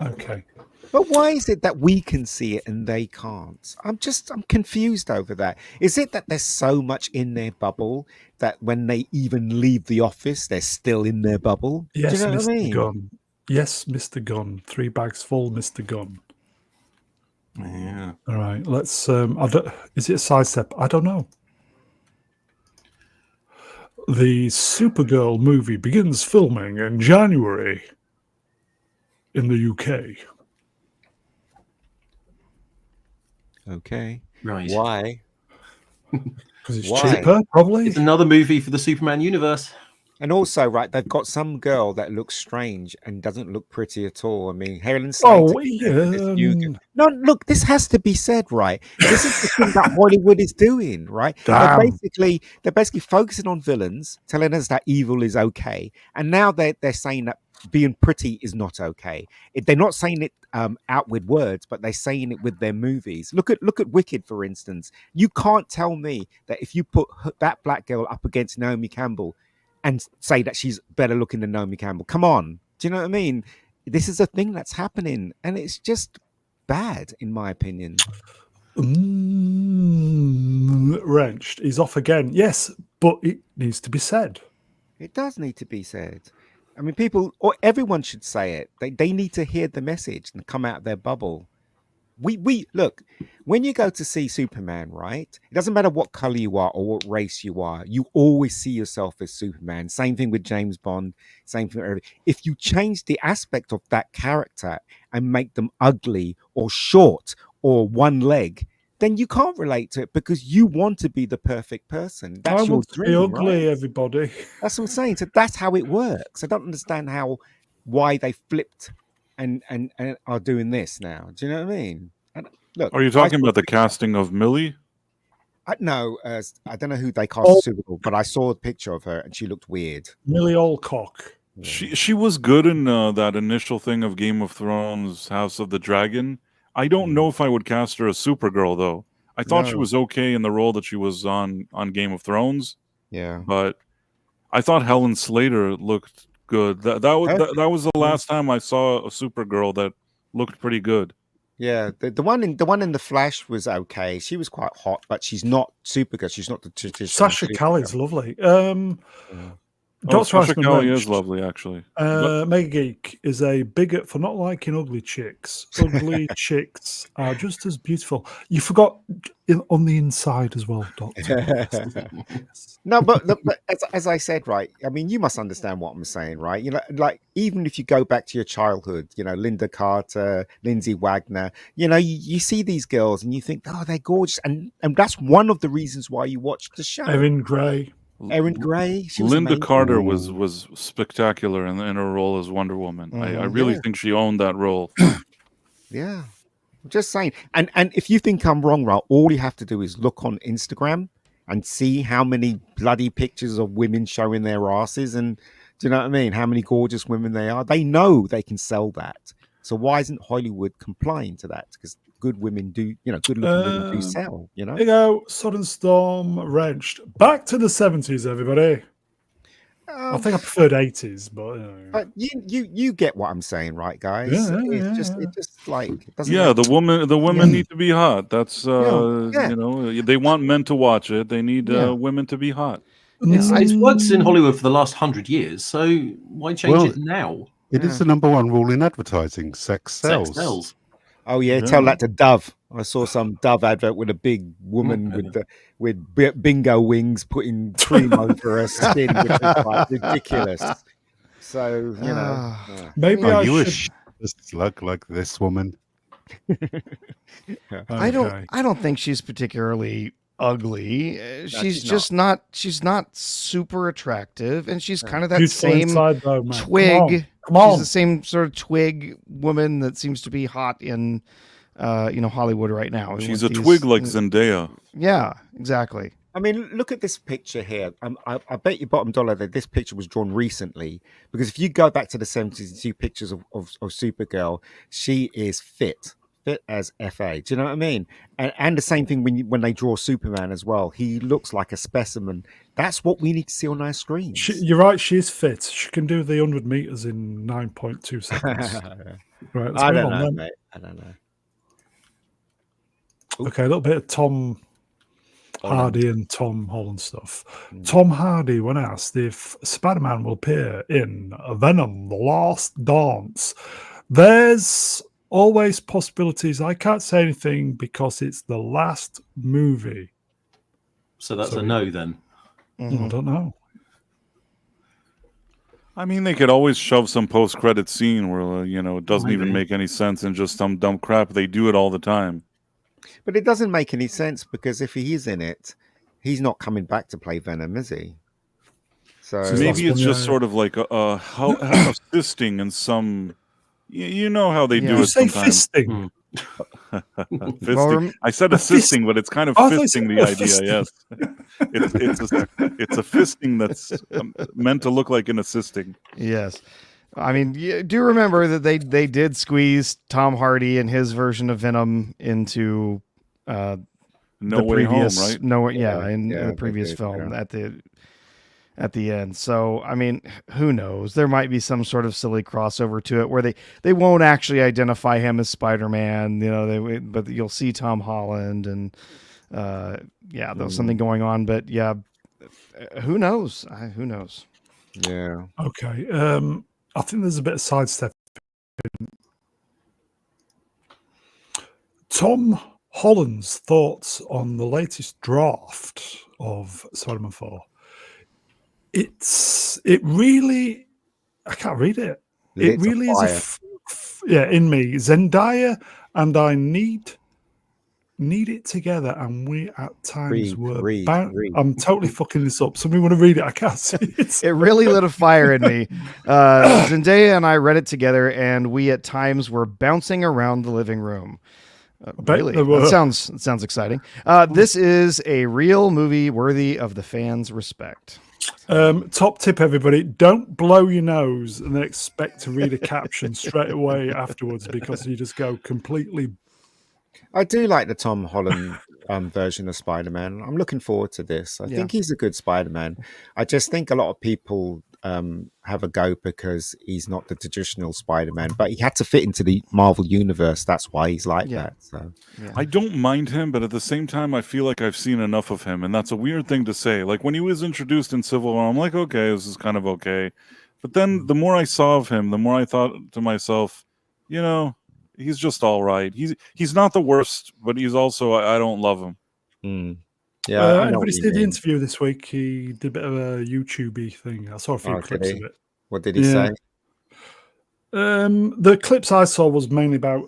Speaker 1: Okay.
Speaker 6: But why is it that we can see it and they can't? I'm confused over that. Is it that there's so much in their bubble that when they even leave the office, they're still in their bubble?
Speaker 1: Yes,
Speaker 6: Do you know
Speaker 1: Mr.
Speaker 6: what I mean?
Speaker 1: Gunn. Yes, Mr. Gunn. 3 bags full, Mr. Gunn.
Speaker 5: Yeah.
Speaker 1: All right, let's. Is it a sidestep? I don't know. The Supergirl movie begins filming in January in the UK.
Speaker 6: Okay.
Speaker 5: Right.
Speaker 6: Why?
Speaker 1: Because it's
Speaker 6: Why?
Speaker 1: cheaper, probably.
Speaker 5: It's another movie for the Superman universe.
Speaker 6: And also, right, they've got some girl that looks strange and doesn't look pretty at all. I mean, Helen Slater.
Speaker 1: Oh, yeah.
Speaker 6: No, look, this has to be said, right? This is the thing that Hollywood is doing, right?
Speaker 1: Damn.
Speaker 6: They're basically focusing on villains, telling us that evil is okay, and now they're saying that being pretty is not okay. They're not saying it out with words, but they're saying it with their movies. Look at Wicked, for instance. You can't tell me that if you put that black girl up against Naomi Campbell and say that she's better looking than Naomi Campbell. Come on. Do you know what I mean? This is a thing that's happening, and it's just bad, in my opinion.
Speaker 1: Wrenched. He's off again. Yes, but it needs to be said.
Speaker 6: It does need to be said. I mean, everyone should say it. They need to hear the message and come out of their bubble. We look, when you go to see Superman, right? It doesn't matter what color you are or what race you are. You always see yourself as Superman. Same thing with James Bond. Same thing with everything. If you change the aspect of that character and make them ugly or short or one leg, then you can't relate to it because you want to be the perfect person. That's
Speaker 1: I
Speaker 6: your
Speaker 1: want to
Speaker 6: dream,
Speaker 1: be ugly,
Speaker 6: right?
Speaker 1: everybody.
Speaker 6: That's what I'm saying. So that's how it works. I don't understand why they flipped and are doing this now. Do you know what I mean? And look,
Speaker 4: Are you talking about the casting of Millie?
Speaker 6: I don't know who they cast as Supergirl, but I saw a picture of her and she looked weird.
Speaker 1: Millie Alcock.
Speaker 4: She was good in that initial thing of Game of Thrones, House of the Dragon. I don't know if I would cast her as Supergirl though. I thought she was okay in the role that she was on Game of Thrones.
Speaker 6: Yeah,
Speaker 4: but I thought Helen Slater looked good. That was the last time I saw a Supergirl that looked pretty good.
Speaker 6: Yeah, the one in the Flash was okay. She was quite hot, but she's not Supergirl. She's not the traditional
Speaker 1: Sasha
Speaker 6: Supergirl.
Speaker 1: Call's lovely.
Speaker 4: Sasha Calle is lovely, actually.
Speaker 1: Mega Geek is a bigot for not liking ugly chicks. Ugly chicks are just as beautiful. You forgot on the inside as well, Doctor.
Speaker 6: No, but as I said, right? I mean, you must understand what I'm saying, right? You know, like even if you go back to your childhood, you know, Linda Carter, Lindsay Wagner, you know, you see these girls and you think, oh, they're gorgeous, and that's one of the reasons why you watch the show.
Speaker 1: Erin Gray.
Speaker 6: She was
Speaker 4: Linda
Speaker 6: amazing.
Speaker 4: Carter was spectacular in her role as Wonder Woman. I really think she owned that role.
Speaker 6: Yeah, I'm just saying. And if you think I'm wrong, right, all you have to do is look on Instagram and see how many bloody pictures of women showing their asses, and do you know what I mean? How many gorgeous women they are. They know they can sell that. So why isn't Hollywood complying to that? Because good women do, you know, good looking women do sell, you know?
Speaker 1: Here you go, Sudden Storm, Wrenched. Back to the 70s, everybody. I think I preferred 80s, but you know.
Speaker 6: But you get what I'm saying, right, guys? It just like it doesn't.
Speaker 4: Yeah, the women need to be hot. That's you know, they want men to watch it. They need women to be hot.
Speaker 5: It's worked in Hollywood for the last 100 years, so why change it now?
Speaker 2: It is the number one rule in advertising: sex sells.
Speaker 5: Sex sells.
Speaker 6: Oh yeah, tell that to Dove. I saw some Dove advert with a big woman with bingo wings putting cream over her skin, which is like ridiculous. So you know,
Speaker 1: maybe
Speaker 2: Are
Speaker 1: I
Speaker 2: you a
Speaker 1: should.
Speaker 2: slug like this woman?
Speaker 3: I don't think she's particularly ugly. She's just not. She's not super attractive, and she's kind of that
Speaker 1: Beautiful
Speaker 3: same
Speaker 1: inside, though, man.
Speaker 3: twig.
Speaker 1: Come on.
Speaker 3: She's the same sort of twig woman that seems to be hot in, Hollywood right now.
Speaker 4: She's
Speaker 3: With
Speaker 4: a twig like Zendaya.
Speaker 3: Yeah, exactly.
Speaker 6: I mean, look at this picture here. I bet you bottom dollar that this picture was drawn recently, because if you go back to the 70s and see pictures of Supergirl, she is fit as FA. Do you know what I mean? And the same thing when they draw Superman as well. He looks like a specimen. That's what we need to see on our screens.
Speaker 1: You're right. She is fit. She can do the 100 meters in 9.2 seconds. Right.
Speaker 6: I don't know, mate. I don't know.
Speaker 1: Okay, a little bit of Tom Hardy and Tom Holland stuff. Tom Hardy, when asked if Spider-Man will appear in Venom: The Last Dance, there's always possibilities. I can't say anything because it's the last movie.
Speaker 5: So that's a no then.
Speaker 1: I don't know.
Speaker 4: I mean, they could always shove some post-credit scene where it doesn't even make any sense and just some dumb crap. They do it all the time.
Speaker 6: But it doesn't make any sense, because if he is in it, he's not coming back to play Venom, is he? So
Speaker 4: maybe it's just sort of like how assisting in some. You know how they do
Speaker 1: You
Speaker 4: it
Speaker 1: say
Speaker 4: sometimes.
Speaker 1: fisting.
Speaker 4: Fisting. I said assisting, but it's kind of fisting the idea. Yes, it's a fisting that's meant to look like an assisting.
Speaker 3: Yes. I mean, do remember that they did squeeze Tom Hardy and his version of Venom into
Speaker 4: No
Speaker 3: the
Speaker 4: Way
Speaker 3: previous
Speaker 4: Home, right?
Speaker 3: in the previous film at the end. So I mean, who knows? There might be some sort of silly crossover to it where they won't actually identify him as Spider-Man. But you'll see Tom Holland and there's something going on. But yeah, who knows? Who knows?
Speaker 6: Yeah.
Speaker 1: Okay. I think there's a bit of sidestep. Tom Holland's thoughts on the latest draft of Spider-Man 4. It really, I can't read it. It really is in me. Zendaya and I need it together, and we at times
Speaker 6: read.
Speaker 1: I'm totally fucking this up. Somebody want to read it? I can't see it.
Speaker 3: It really lit a fire in me. Zendaya and I read it together, and we at times were bouncing around the living room. Really? That sounds exciting. This is a real movie worthy of the fans' respect.
Speaker 1: Top tip, everybody: don't blow your nose and then expect to read a caption straight away afterwards, because you just go completely.
Speaker 6: I do like the Tom Holland version of Spider-Man. I'm looking forward to this. I think he's a good Spider-Man. I just think a lot of people have a go because he's not the traditional Spider-Man, but he had to fit into the Marvel universe. That's why he's like that. So
Speaker 4: I don't mind him, but at the same time, I feel like I've seen enough of him, and that's a weird thing to say. Like when he was introduced in Civil War, I'm like, okay, this is kind of okay. But then the more I saw of him, the more I thought to myself, he's just all right. He's not the worst, but he's also I don't love him.
Speaker 6: Yeah,
Speaker 1: anybody see the interview this week? He did a bit of a YouTube-y thing. I saw a few clips of it.
Speaker 6: What did he say?
Speaker 1: The clips I saw was mainly about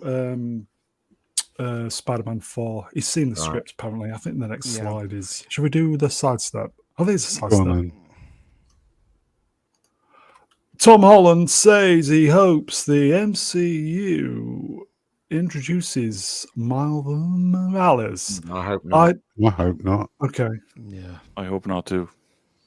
Speaker 1: Spider-Man 4. He's seen the script, apparently. I think the next slide is... Should we do the sidestep? I think it's a sidestep. Tom Holland says he hopes the MCU introduces Miles Morales.
Speaker 6: I hope not.
Speaker 2: I hope not.
Speaker 1: Okay.
Speaker 3: Yeah.
Speaker 4: I hope not too.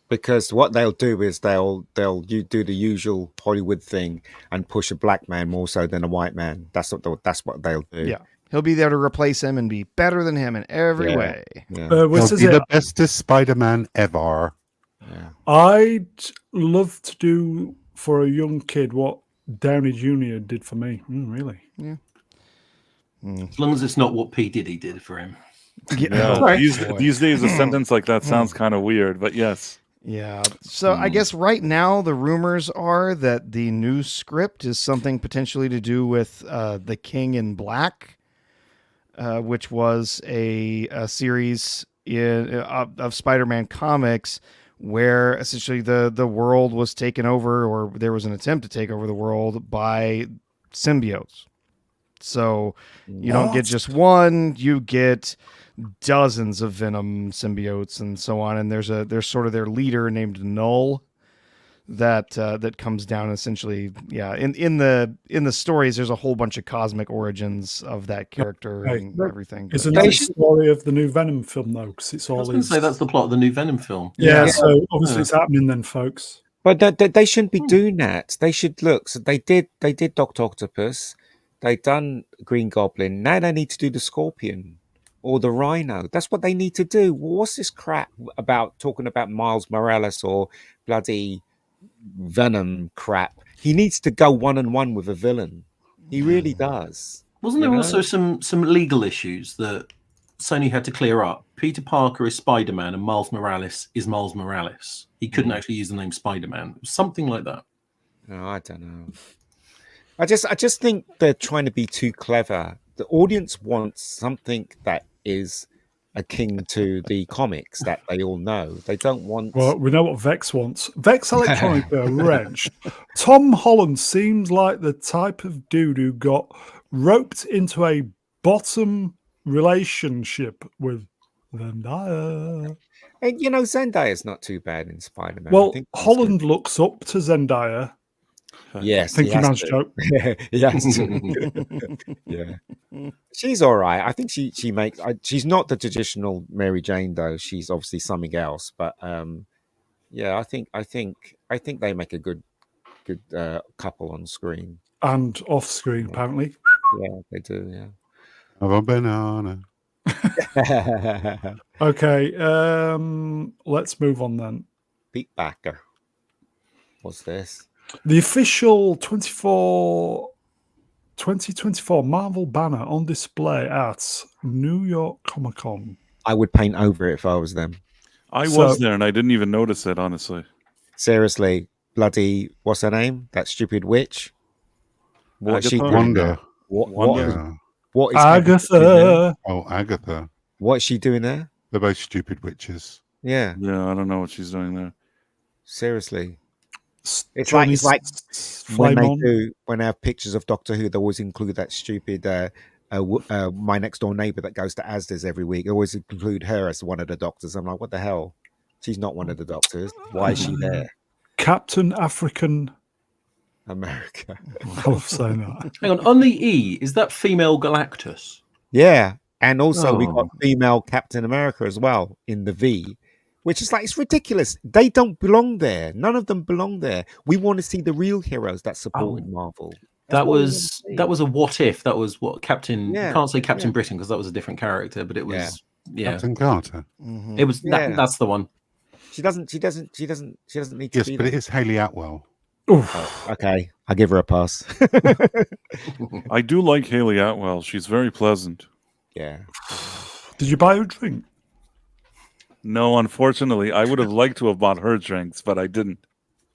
Speaker 6: Because what they'll do is they'll do the usual Hollywood thing and push a black man more so than a white man. That's what they'll do.
Speaker 3: Yeah. He'll be there to replace him and be better than him in every way.
Speaker 6: Yeah.
Speaker 2: He'll be the bestest Spider-Man ever.
Speaker 6: Yeah.
Speaker 1: I'd love to do for a young kid what Downey Jr. did for me. Really?
Speaker 3: Yeah.
Speaker 5: As long as it's not what P. Diddy did for him.
Speaker 4: Yeah. These days, a sentence like that sounds kind of weird, but yes.
Speaker 3: Yeah. So I guess right now the rumors are that the new script is something potentially to do with The King in Black, which was a series of Spider-Man comics where essentially the world was taken over, or there was an attempt to take over the world by symbiotes. So you don't get just one, you get dozens of Venom symbiotes and so on. And there's sort of their leader named Null that comes down essentially. Yeah. In the stories, there's a whole bunch of cosmic origins of that character and everything.
Speaker 1: Isn't that the story of the new Venom film though? Because it's all.
Speaker 5: I was going to say that's the plot of the new Venom film.
Speaker 1: Yeah. So obviously it's happening then, folks.
Speaker 6: But they shouldn't be doing that. They should look. So they did Doctor Octopus. They done Green Goblin. Now they need to do the Scorpion or the Rhino. That's what they need to do. What's this crap about talking about Miles Morales or bloody Venom crap? He needs to go 1-on-1 with a villain. He really does.
Speaker 5: Wasn't there also some legal issues that Sony had to clear up? Peter Parker is Spider-Man and Miles Morales is Miles Morales. He couldn't actually use the name Spider-Man. Something like that.
Speaker 6: No, I don't know. I just think they're trying to be too clever. The audience wants something that is akin to the comics that they all know. They don't want.
Speaker 1: Well, we know what Vex wants. Vex Electronics are wrenched. Tom Holland seems like the type of dude who got roped into a bottom relationship with Zendaya.
Speaker 6: And Zendaya's not too bad in Spider-Man.
Speaker 1: Well, Holland looks up to Zendaya.
Speaker 6: Yes,
Speaker 1: Thinking man's joke.
Speaker 6: He has to. Yeah, she's all right. I think she makes. She's not the traditional Mary Jane though. She's obviously something else. But yeah, I think they make a good couple on screen
Speaker 1: and off screen. Apparently,
Speaker 6: yeah, they do. Yeah,
Speaker 2: have a banana.
Speaker 1: Okay, let's move on then.
Speaker 6: Pete Backer. What's this?
Speaker 1: The official 2024 Marvel banner on display at New York Comic Con.
Speaker 6: I would paint over it if I was them.
Speaker 4: I was there and I didn't even notice it, honestly.
Speaker 6: Seriously, bloody, what's her name? That stupid witch. What's she doing?
Speaker 2: Wanda.
Speaker 6: What is
Speaker 1: Agatha?
Speaker 2: Oh, Agatha.
Speaker 6: What's she doing there?
Speaker 2: They're both stupid witches.
Speaker 6: Yeah.
Speaker 4: Yeah, I don't know what she's doing there.
Speaker 6: Seriously. It's
Speaker 1: Johnny
Speaker 6: like when
Speaker 1: Flame
Speaker 6: when they have pictures of Doctor Who, they always include that stupid my next door neighbor that goes to Asda's every week. They always include her as one of the doctors. I'm like, what the hell? She's not one of the doctors. Why is she there?
Speaker 1: Captain African
Speaker 6: America.
Speaker 1: I love saying that.
Speaker 5: Hang on the E, is that female Galactus?
Speaker 6: Yeah. And also we got female Captain America as well in the V. Which is like, it's ridiculous. They don't belong there. None of them belong there. We want to see the real heroes that supported Marvel.
Speaker 5: That was a what if. That was what Captain. You can't say Captain Britain because that was a different character, but it was
Speaker 2: Captain Carter.
Speaker 5: It was that's the one.
Speaker 6: She doesn't need to be
Speaker 2: Yes, but it is Hayley Atwell.
Speaker 6: Oh, okay, I give her a pass.
Speaker 4: I do like Hayley Atwell. She's very pleasant.
Speaker 6: Yeah.
Speaker 1: Did you buy her a drink?
Speaker 4: No, unfortunately, I would have liked to have bought her drinks, but I didn't.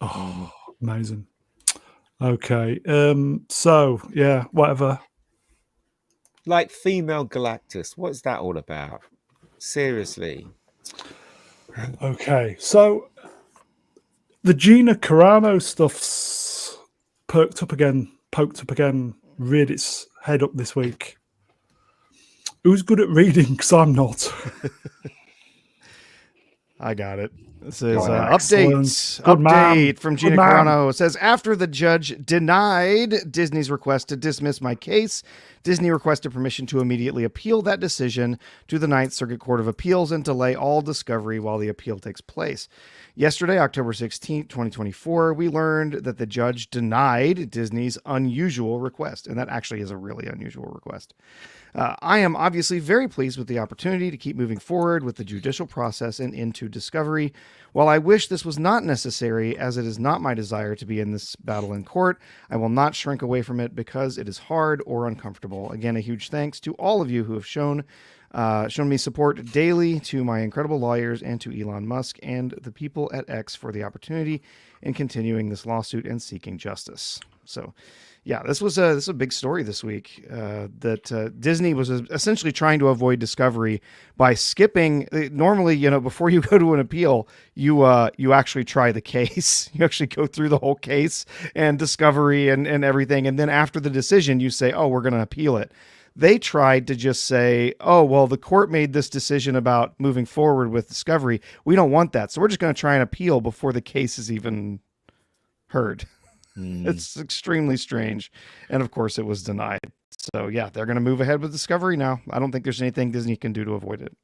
Speaker 1: Oh, amazing. Okay, so yeah, whatever.
Speaker 6: Like female Galactus, what's that all about? Seriously.
Speaker 1: Okay, so the Gina Carano stuff's poked up again, reared its head up this week. Who's good at reading? Because I'm not.
Speaker 3: I got it. This is
Speaker 1: Good
Speaker 3: update from Gina Carano. It says, after the judge denied Disney's request to dismiss my case, Disney requested permission to immediately appeal that decision to the Ninth Circuit Court of Appeals and delay all discovery while the appeal takes place. Yesterday, October 16th, 2024, we learned that the judge denied Disney's unusual request. And that actually is a really unusual request. I am obviously very pleased with the opportunity to keep moving forward with the judicial process and into discovery. While I wish this was not necessary, as it is not my desire to be in this battle in court, I will not shrink away from it because it is hard or uncomfortable. Again, a huge thanks to all of you who have shown Shown me support daily to my incredible lawyers and to Elon Musk and the people at X for the opportunity in continuing this lawsuit and seeking justice. So, yeah, this was a big story this week that Disney was essentially trying to avoid discovery by skipping. Normally, before you go to an appeal, you actually try the case. You actually go through the whole case and discovery and everything. And then after the decision, you say, oh, we're going to appeal it. They tried to just say, oh, well, the court made this decision about moving forward with discovery. We don't want that. So we're just going to try and appeal before the case is even heard. It's extremely strange. And of course, it was denied. So, yeah, they're going to move ahead with discovery now. I don't think there's anything Disney can do to avoid it.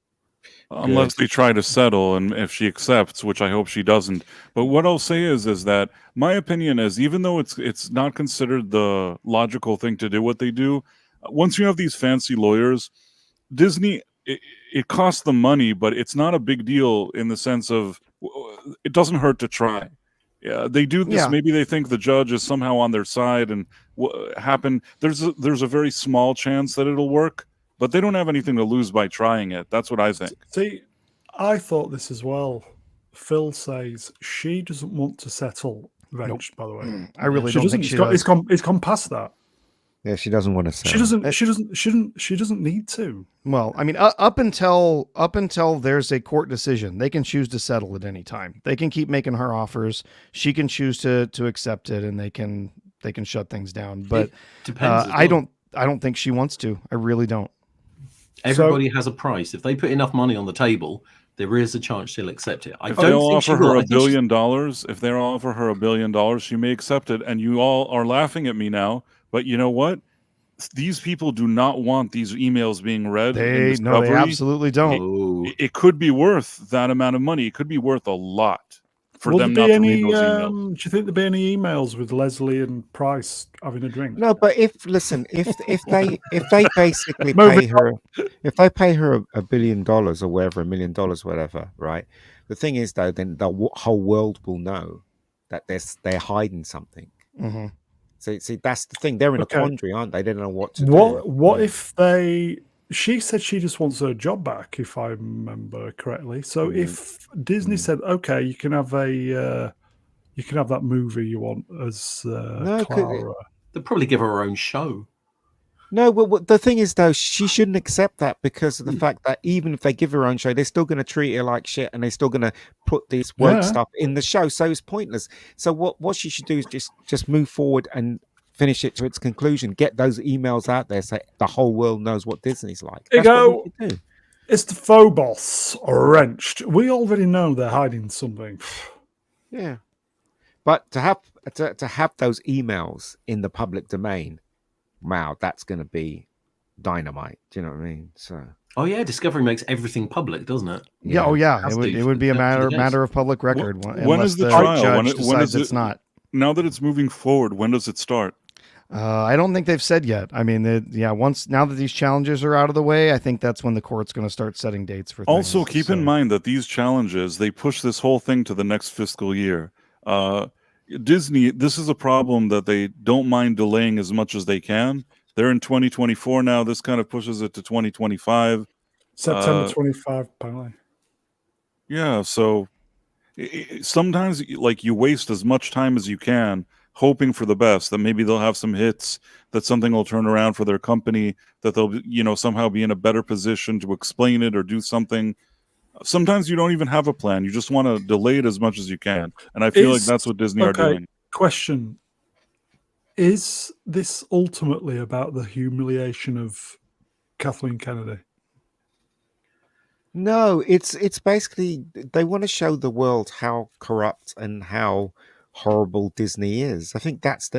Speaker 4: Unless they try to settle, and if she accepts, which I hope she doesn't. But what I'll say is that my opinion is, even though it's not considered the logical thing to do what they do, once you have these fancy lawyers, Disney, it costs them money, but it's not a big deal in the sense of it doesn't hurt to try. Yeah, they do this.
Speaker 3: Yeah.
Speaker 4: Maybe they think the judge is somehow on their side, and what happened? There's a very small chance that it'll work, but they don't have anything to lose by trying it. That's what I think.
Speaker 1: See, I thought this as well. Phil says she doesn't want to settle Wrench, by the way.
Speaker 3: I really don't think she does.
Speaker 1: It's gone past that.
Speaker 6: Yeah, she doesn't want to settle.
Speaker 1: She doesn't need to.
Speaker 3: Well, I mean, up until there's a court decision, they can choose to settle at any time. They can keep making her offers. She can choose to accept it, and they can shut things down. But
Speaker 5: depends.
Speaker 3: I don't think she wants to. I really don't.
Speaker 5: Everybody has a price. If they put enough money on the table, there is a chance she'll accept it.
Speaker 4: If they'll offer her $1 billion, if they offer her $1 billion, she may accept it. And you all are laughing at me now, but you know what? These people do not want these emails being read.
Speaker 3: They absolutely don't.
Speaker 4: It could be worth that amount of money. It could be worth a lot for them not to read those emails.
Speaker 1: Do you think there'd be any emails with Leslie and Price having a drink?
Speaker 6: No, but if they basically pay her, if they pay her $1 billion or whatever, $1 million, whatever, right? The thing is, though, then the whole world will know that they're hiding something.
Speaker 3: Mm-hmm.
Speaker 6: See, that's the thing. They're in a quandary, aren't they? They don't know what to do.
Speaker 1: What if they? She said she just wants her job back, if I remember correctly. So if Disney said, "Okay, you can have that movie you want as Clara,"
Speaker 5: they'll probably give her own show.
Speaker 6: No, well, the thing is, though, she shouldn't accept that because of the fact that even if they give her own show, they're still going to treat her like shit, and they're still going to put this work stuff in the show. So it's pointless. So what she should do is just move forward and finish it to its conclusion. Get those emails out there so the whole world knows what Disney's like. That's what we should do.
Speaker 1: It's the Phobos wrenched. We already know they're hiding something.
Speaker 6: Yeah, but to have those emails in the public domain. Wow, that's going to be dynamite. Do you know what I mean? So.
Speaker 5: Oh yeah, Discovery makes everything public, doesn't it?
Speaker 3: Yeah. Oh yeah. It would be a matter of public record.
Speaker 4: When is the trial? When is
Speaker 3: it's not?
Speaker 4: Now that it's moving forward, when does it start?
Speaker 3: I don't think they've said yet. I mean, now that these challenges are out of the way, I think that's when the court's going to start setting dates for things.
Speaker 4: Also, keep in mind that these challenges, they push this whole thing to the next fiscal year. Disney, this is a problem that they don't mind delaying as much as they can. They're in 2024 now. This kind of pushes it to 2025.
Speaker 1: September 25, apparently.
Speaker 4: Yeah, so sometimes like you waste as much time as you can hoping for the best, that maybe they'll have some hits, that something will turn around for their company, that they'll somehow be in a better position to explain it or do something. Sometimes you don't even have a plan. You just want to delay it as much as you can. And I feel like that's what Disney are doing.
Speaker 1: Question. Is this ultimately about the humiliation of Kathleen Kennedy?
Speaker 6: No, it's basically they want to show the world how corrupt and how horrible Disney is. I think that's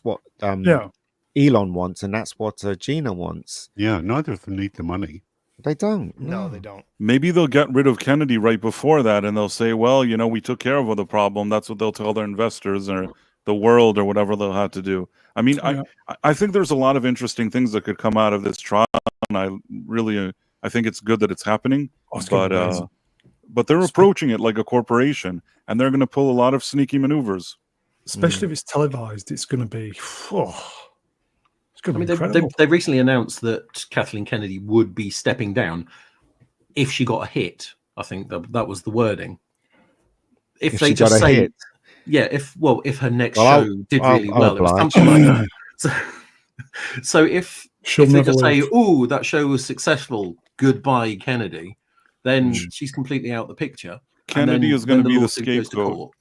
Speaker 6: what Elon wants, and that's what Gina wants.
Speaker 2: Yeah, neither of them need the money.
Speaker 6: They don't.
Speaker 3: No, they don't.
Speaker 4: Maybe they'll get rid of Kennedy right before that, and they'll say, well, we took care of the problem. That's what they'll tell their investors or the world or whatever they'll have to do. I mean, I think there's a lot of interesting things that could come out of this trial, and I think it's good that it's happening. But they're approaching it like a corporation, and they're going to pull a lot of sneaky maneuvers.
Speaker 1: Especially if it's televised, it's going to be... it's
Speaker 5: I mean, they recently announced that Kathleen Kennedy would be stepping down if she got a hit. I think that was the wording. If they just say, hit. Yeah, if her next show did really well, it was something like that. So if they just say, "Oh, that show was successful, goodbye, Kennedy," then she's completely out the picture.
Speaker 4: Kennedy is going to be the scapegoat.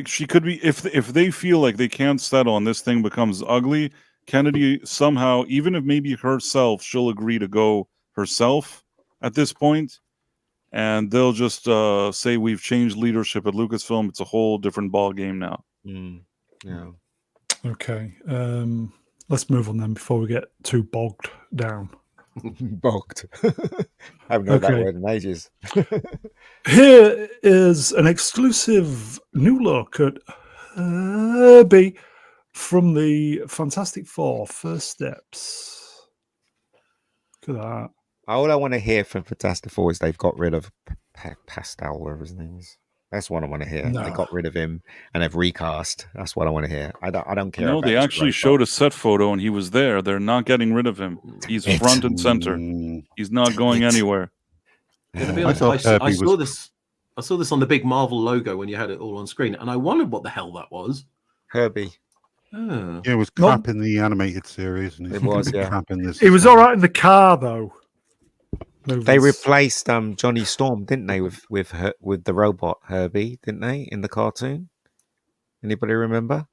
Speaker 4: She could be if they feel like they can't settle and this thing becomes ugly. Kennedy somehow, even if maybe herself, she'll agree to go herself at this point, and they'll just say we've changed leadership at Lucasfilm. It's a whole different ball game now.
Speaker 6: Yeah.
Speaker 1: Okay. Let's move on then before we get too bogged down.
Speaker 6: Bogged. I haven't heard that word in ages.
Speaker 1: Here is an exclusive new look at Herbie from the Fantastic Four First Steps. Look at that.
Speaker 6: All I want to hear from Fantastic Four is they've got rid of Pascal, whatever his name is. That's what I want to hear. No. They got rid of him and they've recast. That's what I want to hear. I don't care.
Speaker 4: No, they actually showed a set photo and he was there. They're not getting rid of him. He's front and center. He's not going anywhere.
Speaker 5: Yeah, to be honest, I saw this on the big Marvel logo when you had it all on screen, and I wondered what the hell that was.
Speaker 6: Herbie.
Speaker 2: Yeah, it was crap in the animated series, and
Speaker 6: it was
Speaker 2: crap in this.
Speaker 1: It was all right in the car though.
Speaker 6: They replaced Johnny Storm, didn't they, with the robot Herbie, didn't they, in the cartoon? Anybody remember?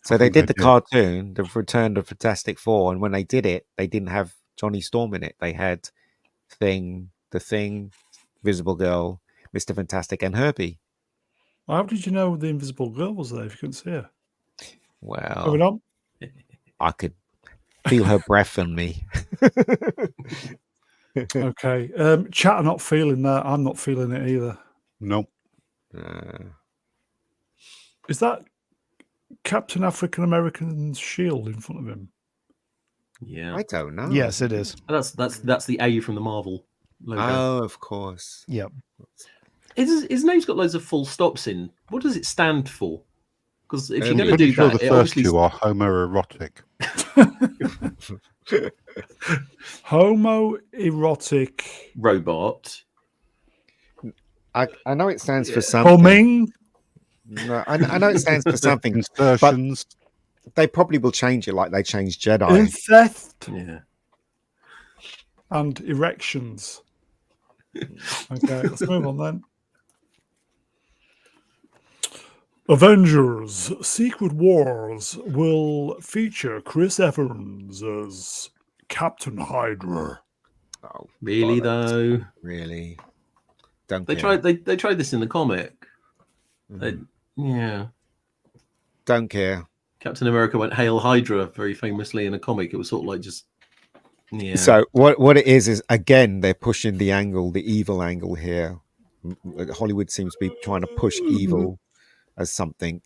Speaker 6: So they did the cartoon, the Return of Fantastic Four, and when they did it, they didn't have Johnny Storm in it. They had the Thing, Invisible Girl, Mr. Fantastic, and Herbie.
Speaker 1: How did you know the Invisible Girl was there if you couldn't see her?
Speaker 6: Well, I could feel her breath on me.
Speaker 1: Okay. Chat are not feeling that. I'm not feeling it either.
Speaker 2: Nope.
Speaker 1: Is that Captain African American's shield in front of him?
Speaker 5: Yeah.
Speaker 6: I don't know.
Speaker 3: Yes, it is.
Speaker 5: That's the A from the Marvel logo.
Speaker 6: Oh, of course.
Speaker 3: Yep.
Speaker 5: His name's got loads of full stops in. What does it stand for? Because if you're going to
Speaker 2: do
Speaker 5: that,
Speaker 2: the first two are homoerotic.
Speaker 1: Homoerotic
Speaker 5: robot.
Speaker 6: I know it stands for something.
Speaker 1: Humming.
Speaker 6: No, I know it stands for something.
Speaker 2: Insertions.
Speaker 6: But they probably will change it like they changed Jedi.
Speaker 1: Incest.
Speaker 5: Yeah.
Speaker 1: And erections. Okay, let's move on then. Avengers Secret Wars will feature Chris Evans as Captain Hydra.
Speaker 6: Oh,
Speaker 5: really though?
Speaker 6: Really?
Speaker 5: They tried this in the comic. Yeah.
Speaker 6: Don't care.
Speaker 5: Captain America went Hail Hydra very famously in a comic. It was sort of like just
Speaker 6: So what it is again they're pushing the evil angle here. Hollywood seems to be trying to push evil as something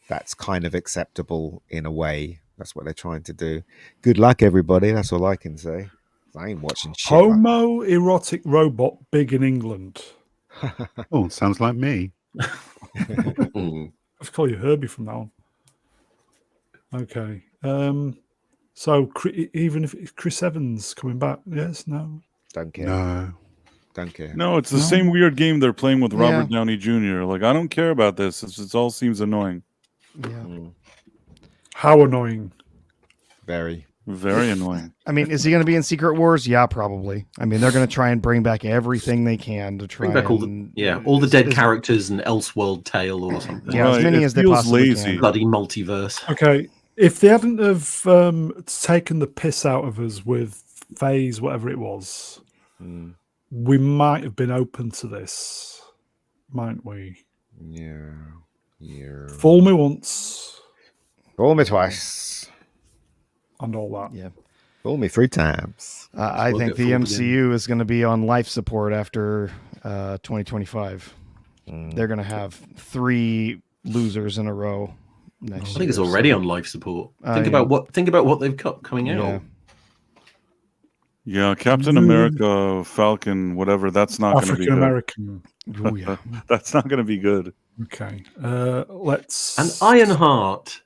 Speaker 6: that's kind of acceptable in a way. That's what they're trying to do. Good luck, everybody. That's all I can say. I ain't watching shit.
Speaker 1: Homoerotic robot big in England.
Speaker 2: Oh, sounds like me.
Speaker 1: Let's call you Herbie from now on. Okay. So even if it's Chris Evans coming back, yes, no?
Speaker 6: Don't care.
Speaker 2: No.
Speaker 6: Don't care.
Speaker 4: No, it's the same weird game they're playing with Robert Downey Jr. Like, I don't care about this. It all seems annoying.
Speaker 3: Yeah.
Speaker 1: How annoying.
Speaker 6: Very.
Speaker 4: Very annoying.
Speaker 3: I mean, is he going to be in Secret Wars? Yeah, probably. I mean, they're going to try and bring back everything they can to try
Speaker 5: all the dead characters and Elseworld tale or something.
Speaker 3: Yeah, as many as they possibly can.
Speaker 5: Bloody multiverse.
Speaker 1: Okay. If they hadn't have taken the piss out of us with Phase, whatever it was, we might have been open to this, mightn't we?
Speaker 6: Yeah.
Speaker 1: Fool me once.
Speaker 6: Fool me twice.
Speaker 1: And all that.
Speaker 3: Yeah.
Speaker 6: Fool me 3 times.
Speaker 3: I think the MCU is going to be on life support after 2025. They're going to have 3 losers in a row. I
Speaker 5: think it's already on life support. Think about what they've got coming out.
Speaker 4: Yeah, Captain America, Falcon, whatever. That's not going to be good.
Speaker 1: African American.
Speaker 3: Oh, yeah.
Speaker 4: That's not going to be good.
Speaker 1: Okay. Let's.
Speaker 5: And Ironheart.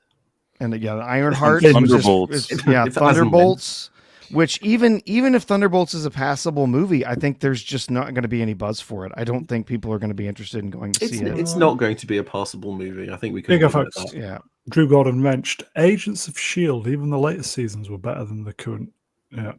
Speaker 3: And Ironheart
Speaker 4: Thunderbolts.
Speaker 3: Thunderbolts. Which even if Thunderbolts is a passable movie, I think there's just not going to be any buzz for it. I don't think people are going to be interested in going to see it.
Speaker 5: It's not going to be a passable movie. I think we can
Speaker 1: Big
Speaker 5: admit
Speaker 1: effects.
Speaker 5: that.
Speaker 3: Yeah.
Speaker 1: Drew Gordon mentioned Agents of S.H.I.E.L.D. Even the latest seasons were better than the current. Yeah.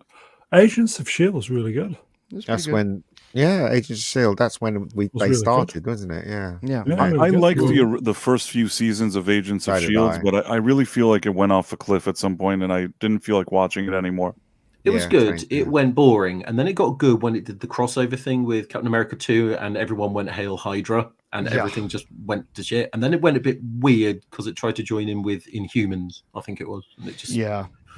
Speaker 1: Agents of S.H.I.E.L.D. was really good.
Speaker 6: That's when, Agents of S.H.I.E.L.D., that's when they
Speaker 1: really
Speaker 6: started, wasn't it? Yeah.
Speaker 3: Yeah.
Speaker 4: I liked the first few seasons of Agents of S.H.I.E.L.D., but I really feel like it went off a cliff at some point, and I didn't feel like watching it anymore.
Speaker 5: It was good. It went boring, and then it got good when it did the crossover thing with Captain America 2, and everyone went Hail Hydra, and everything just went to shit. And then it went a bit weird because it tried to join in with Inhumans, I think it was. And it just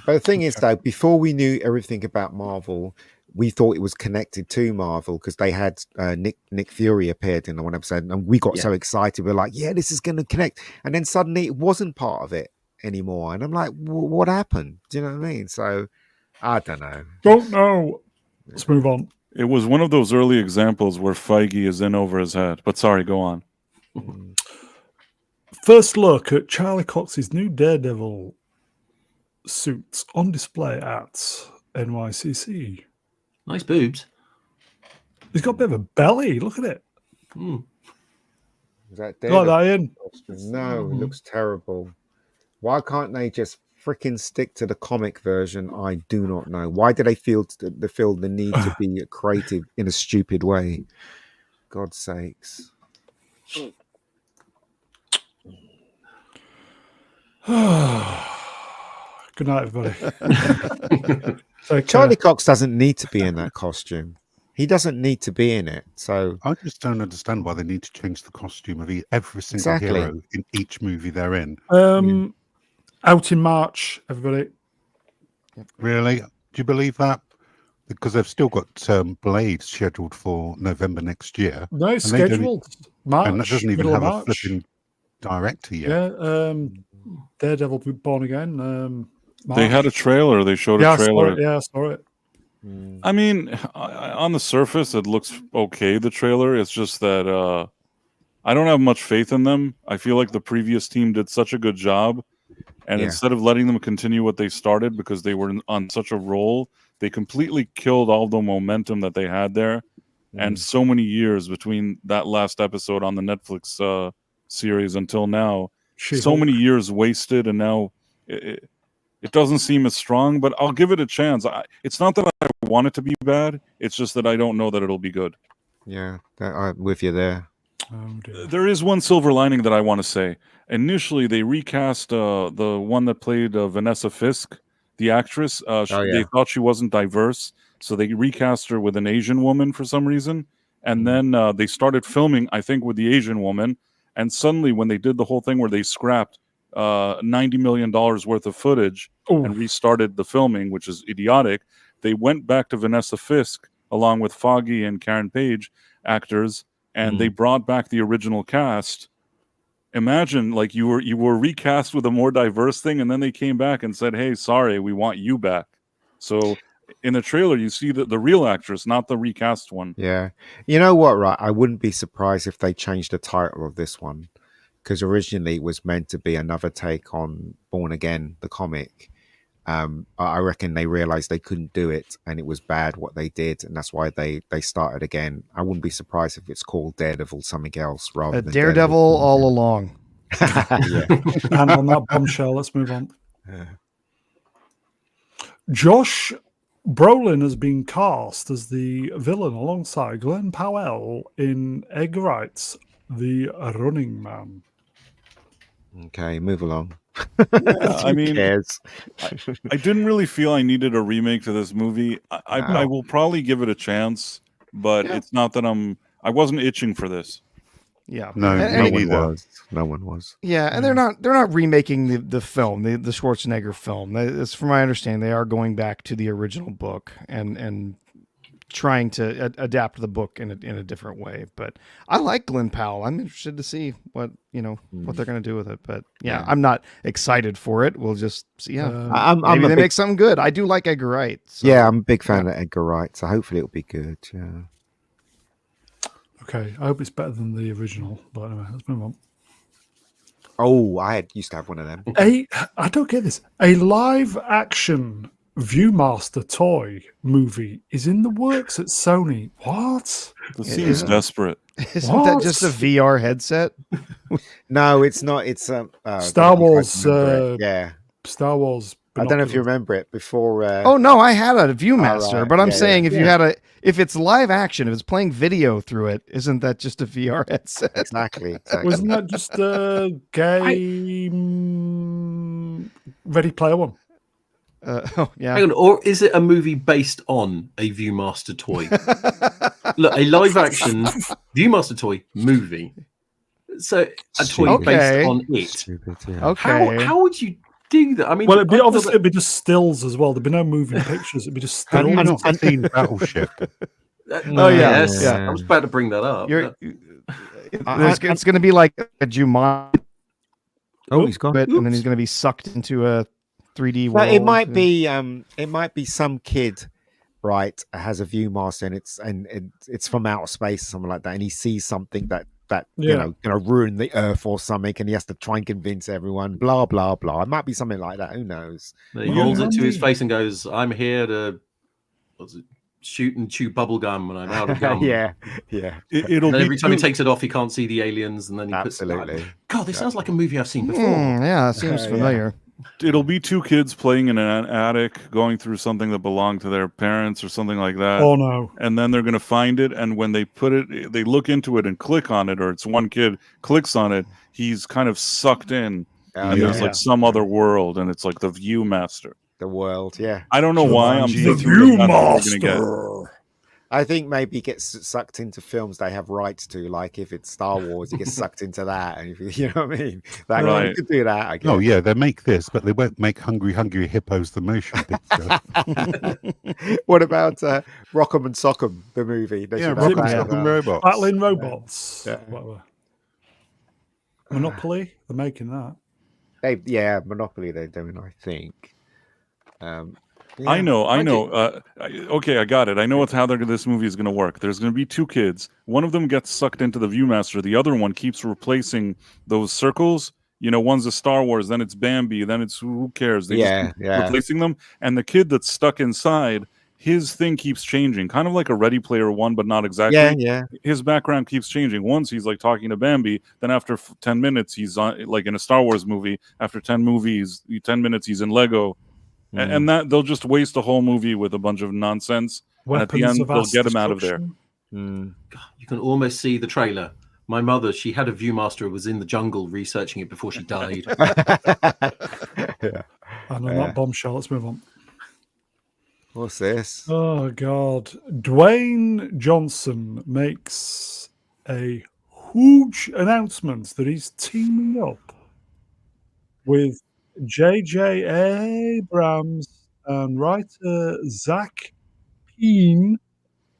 Speaker 6: But the thing is, though, before we knew everything about Marvel, we thought it was connected to Marvel because they had Nick Fury appeared in the one episode, and we got so excited. We're like, yeah, this is going to connect. And then suddenly it wasn't part of it anymore. And I'm like, what happened? Do you know what I mean? So I don't know.
Speaker 1: Don't know. Let's move on.
Speaker 4: It was one of those early examples where Feige is in over his head. But sorry, go on.
Speaker 1: First look at Charlie Cox's new Daredevil suits on display at NYCC.
Speaker 5: Nice boobs.
Speaker 1: He's got a bit of a belly. Look at it.
Speaker 6: Is that
Speaker 1: Like that, Ian?
Speaker 6: No, it looks terrible. Why can't they just freaking stick to the comic version? I do not know. Why do they feel the need to be creative in a stupid way? God's sakes.
Speaker 1: Good night, everybody.
Speaker 6: Charlie Cox doesn't need to be in that costume. He doesn't need to be in it. So
Speaker 2: I just don't understand why they need to change the costume of every single hero in each movie they're in.
Speaker 1: Out in March, everybody.
Speaker 2: Really? Do you believe that? Because they've still got Blade scheduled for November next year.
Speaker 1: No, it's scheduled March.
Speaker 2: And that doesn't even have a flipping director yet.
Speaker 1: Yeah, Daredevil Born Again. March.
Speaker 4: They had a trailer. They showed a trailer.
Speaker 1: I saw it.
Speaker 4: I mean, on the surface, it looks okay, the trailer. It's just that I don't have much faith in them. I feel like the previous team did such a good job. And instead of letting them continue what they started because they were on such a roll, they completely killed all the momentum that they had there. And so many years between that last episode on the Netflix series until now, so many years wasted, and now it doesn't seem as strong, but I'll give it a chance. It's not that I want it to be bad. It's just that I don't know that it'll be good.
Speaker 6: Yeah, I'm with you there.
Speaker 4: There is one silver lining that I want to say. Initially, they recast the one that played Vanessa Fisk, the actress. They thought she wasn't diverse, so they recast her with an Asian woman for some reason. And then they started filming, I think, with the Asian woman. And suddenly, when they did the whole thing where they scrapped $90 million worth of footage and restarted the filming, which is idiotic, they went back to Vanessa Fisk along with Foggy and Karen Page actors, and they brought back the original cast. Imagine, like, you were recast with a more diverse thing, and then they came back and said, hey, sorry, we want you back. So in the trailer, you see the real actress, not the recast one.
Speaker 6: Yeah. You know what, right? I wouldn't be surprised if they changed the title of this one, because originally it was meant to be another take on Born Again, the comic. I reckon they realized they couldn't do it and it was bad what they did, and that's why they started again. I wouldn't be surprised if it's called Daredevil something else rather than
Speaker 3: Daredevil all along.
Speaker 1: And on that bombshell, let's move on. Josh Brolin has been cast as the villain alongside Glenn Powell in Egg Wright's The Running Man.
Speaker 6: Okay, move along.
Speaker 4: I mean, I didn't really feel I needed a remake to this movie. I will probably give it a chance, but it's not that I wasn't itching for this.
Speaker 3: Yeah,
Speaker 2: no
Speaker 6: one was.
Speaker 3: Yeah, and they're not remaking the film, the Schwarzenegger film. It's, from my understanding, they are going back to the original book and trying to adapt the book in a different way. But I like Glenn Powell. I'm interested to see what they're going to do with it. But I'm not excited for it. We'll just see. Maybe they make something good. I do like Edgar Wright. So,
Speaker 6: yeah, I'm a big fan of Edgar Wright, so hopefully it'll be good. Yeah.
Speaker 1: Okay, I hope it's better than the original. But anyway, let's move on.
Speaker 6: Oh, used to have one of them.
Speaker 1: I don't get this. A live action Viewmaster toy movie is in the works at Sony. What?
Speaker 4: This seems desperate.
Speaker 3: Isn't that just a VR headset?
Speaker 6: No, it's not. It's
Speaker 1: Star
Speaker 6: God, you
Speaker 1: Wars.
Speaker 6: guys remember it. Yeah,
Speaker 1: Star Wars.
Speaker 6: I don't know if you remember it before.
Speaker 3: Oh no, I had a Viewmaster,
Speaker 6: right.
Speaker 3: but I'm
Speaker 6: Yeah,
Speaker 3: saying
Speaker 6: yeah.
Speaker 3: if it's live action, if it's playing video through it, isn't that just a VR headset?
Speaker 6: Exactly.
Speaker 1: Wasn't that just a game Ready Player One?
Speaker 3: Oh yeah.
Speaker 5: Hang on, or is it a movie based on a Viewmaster toy? Look, a live action Viewmaster toy movie. So a toy
Speaker 3: Okay.
Speaker 5: based on it.
Speaker 6: Stupid, yeah.
Speaker 3: Okay.
Speaker 5: How would you do that? I mean,
Speaker 1: Well,
Speaker 5: I
Speaker 1: obviously
Speaker 5: feel
Speaker 1: it'd be just stills as well. There'd be no moving pictures. It'd be just
Speaker 2: Have
Speaker 1: stills.
Speaker 2: you not seen Battleship?
Speaker 3: Oh, yeah,
Speaker 5: yes,
Speaker 3: yeah.
Speaker 5: I was about to bring that up.
Speaker 3: It's going to be like a Jumanji,
Speaker 6: Oh, he's gone.
Speaker 3: and then he's going to be sucked into a 3D
Speaker 6: Well,
Speaker 3: world.
Speaker 6: it might be some kid, right, has a Viewmaster and it's from outer space or something like that, and he sees something that you know going to ruin the Earth or something, and he has to try and convince everyone. Blah blah blah. It might be something like that. Who knows?
Speaker 5: He holds it to his face and goes, "I'm here to shoot and chew bubble gum when I'm out of gum."
Speaker 6: yeah.
Speaker 4: It'll
Speaker 5: And
Speaker 4: be
Speaker 5: every time he
Speaker 4: two-
Speaker 5: takes it off, he can't see the aliens, and then he
Speaker 6: Absolutely.
Speaker 5: puts. God, this sounds like a movie I've seen before.
Speaker 3: Yeah, seems familiar.
Speaker 4: It'll be two kids playing in an attic, going through something that belonged to their parents or something like that.
Speaker 1: Oh no!
Speaker 4: And then they're going to find it, and when they put it, they look into it and click on it, or it's one kid clicks on it, he's kind of sucked in, and there's like some other world, and it's like the Viewmaster.
Speaker 6: The world, yeah.
Speaker 4: I don't know why I'm
Speaker 1: The
Speaker 4: thinking that's what we're gonna
Speaker 1: Viewmaster.
Speaker 6: I think maybe he gets sucked into films they have rights to, like if it's Star Wars, he gets sucked into that, and you know what I mean. That
Speaker 4: Right.
Speaker 6: you could do that. I guess.
Speaker 2: Oh yeah, they make this, but they won't make Hungry Hungry Hippos the motion picture.
Speaker 6: What about Rock'em and Sock'em, the movie? They
Speaker 2: Yeah,
Speaker 6: should have
Speaker 2: Rock and
Speaker 6: that.
Speaker 2: Sock and Robots.
Speaker 1: Battling robots.
Speaker 6: Yeah.
Speaker 1: Whatever. Monopoly. They're making that.
Speaker 6: Monopoly they're doing, I think.
Speaker 4: I know. Okay, I got it. I know how this movie is going to work. There's going to be two kids. One of them gets sucked into the Viewmaster. The other one keeps replacing those circles. You know, one's a Star Wars, then it's Bambi, then it's who cares? They just keep replacing them. And the kid that's stuck inside, his thing keeps changing, kind of like a Ready Player One, but not exactly.
Speaker 6: Yeah.
Speaker 4: His background keeps changing. Once he's like talking to Bambi, then after 10 minutes he's on, like in a Star Wars movie. After 10 minutes he's in Lego. And that they'll just waste a whole movie with a bunch of nonsense. And at the end, they'll get him out of there.
Speaker 5: God, you can almost see the trailer. My mother, she had a Viewmaster, was in the jungle researching it before she died.
Speaker 1: And on that bombshell, let's move on.
Speaker 6: What's this?
Speaker 1: Oh God! Dwayne Johnson makes a huge announcement that he's teaming up with J.J. Abrams and writer Zach Penn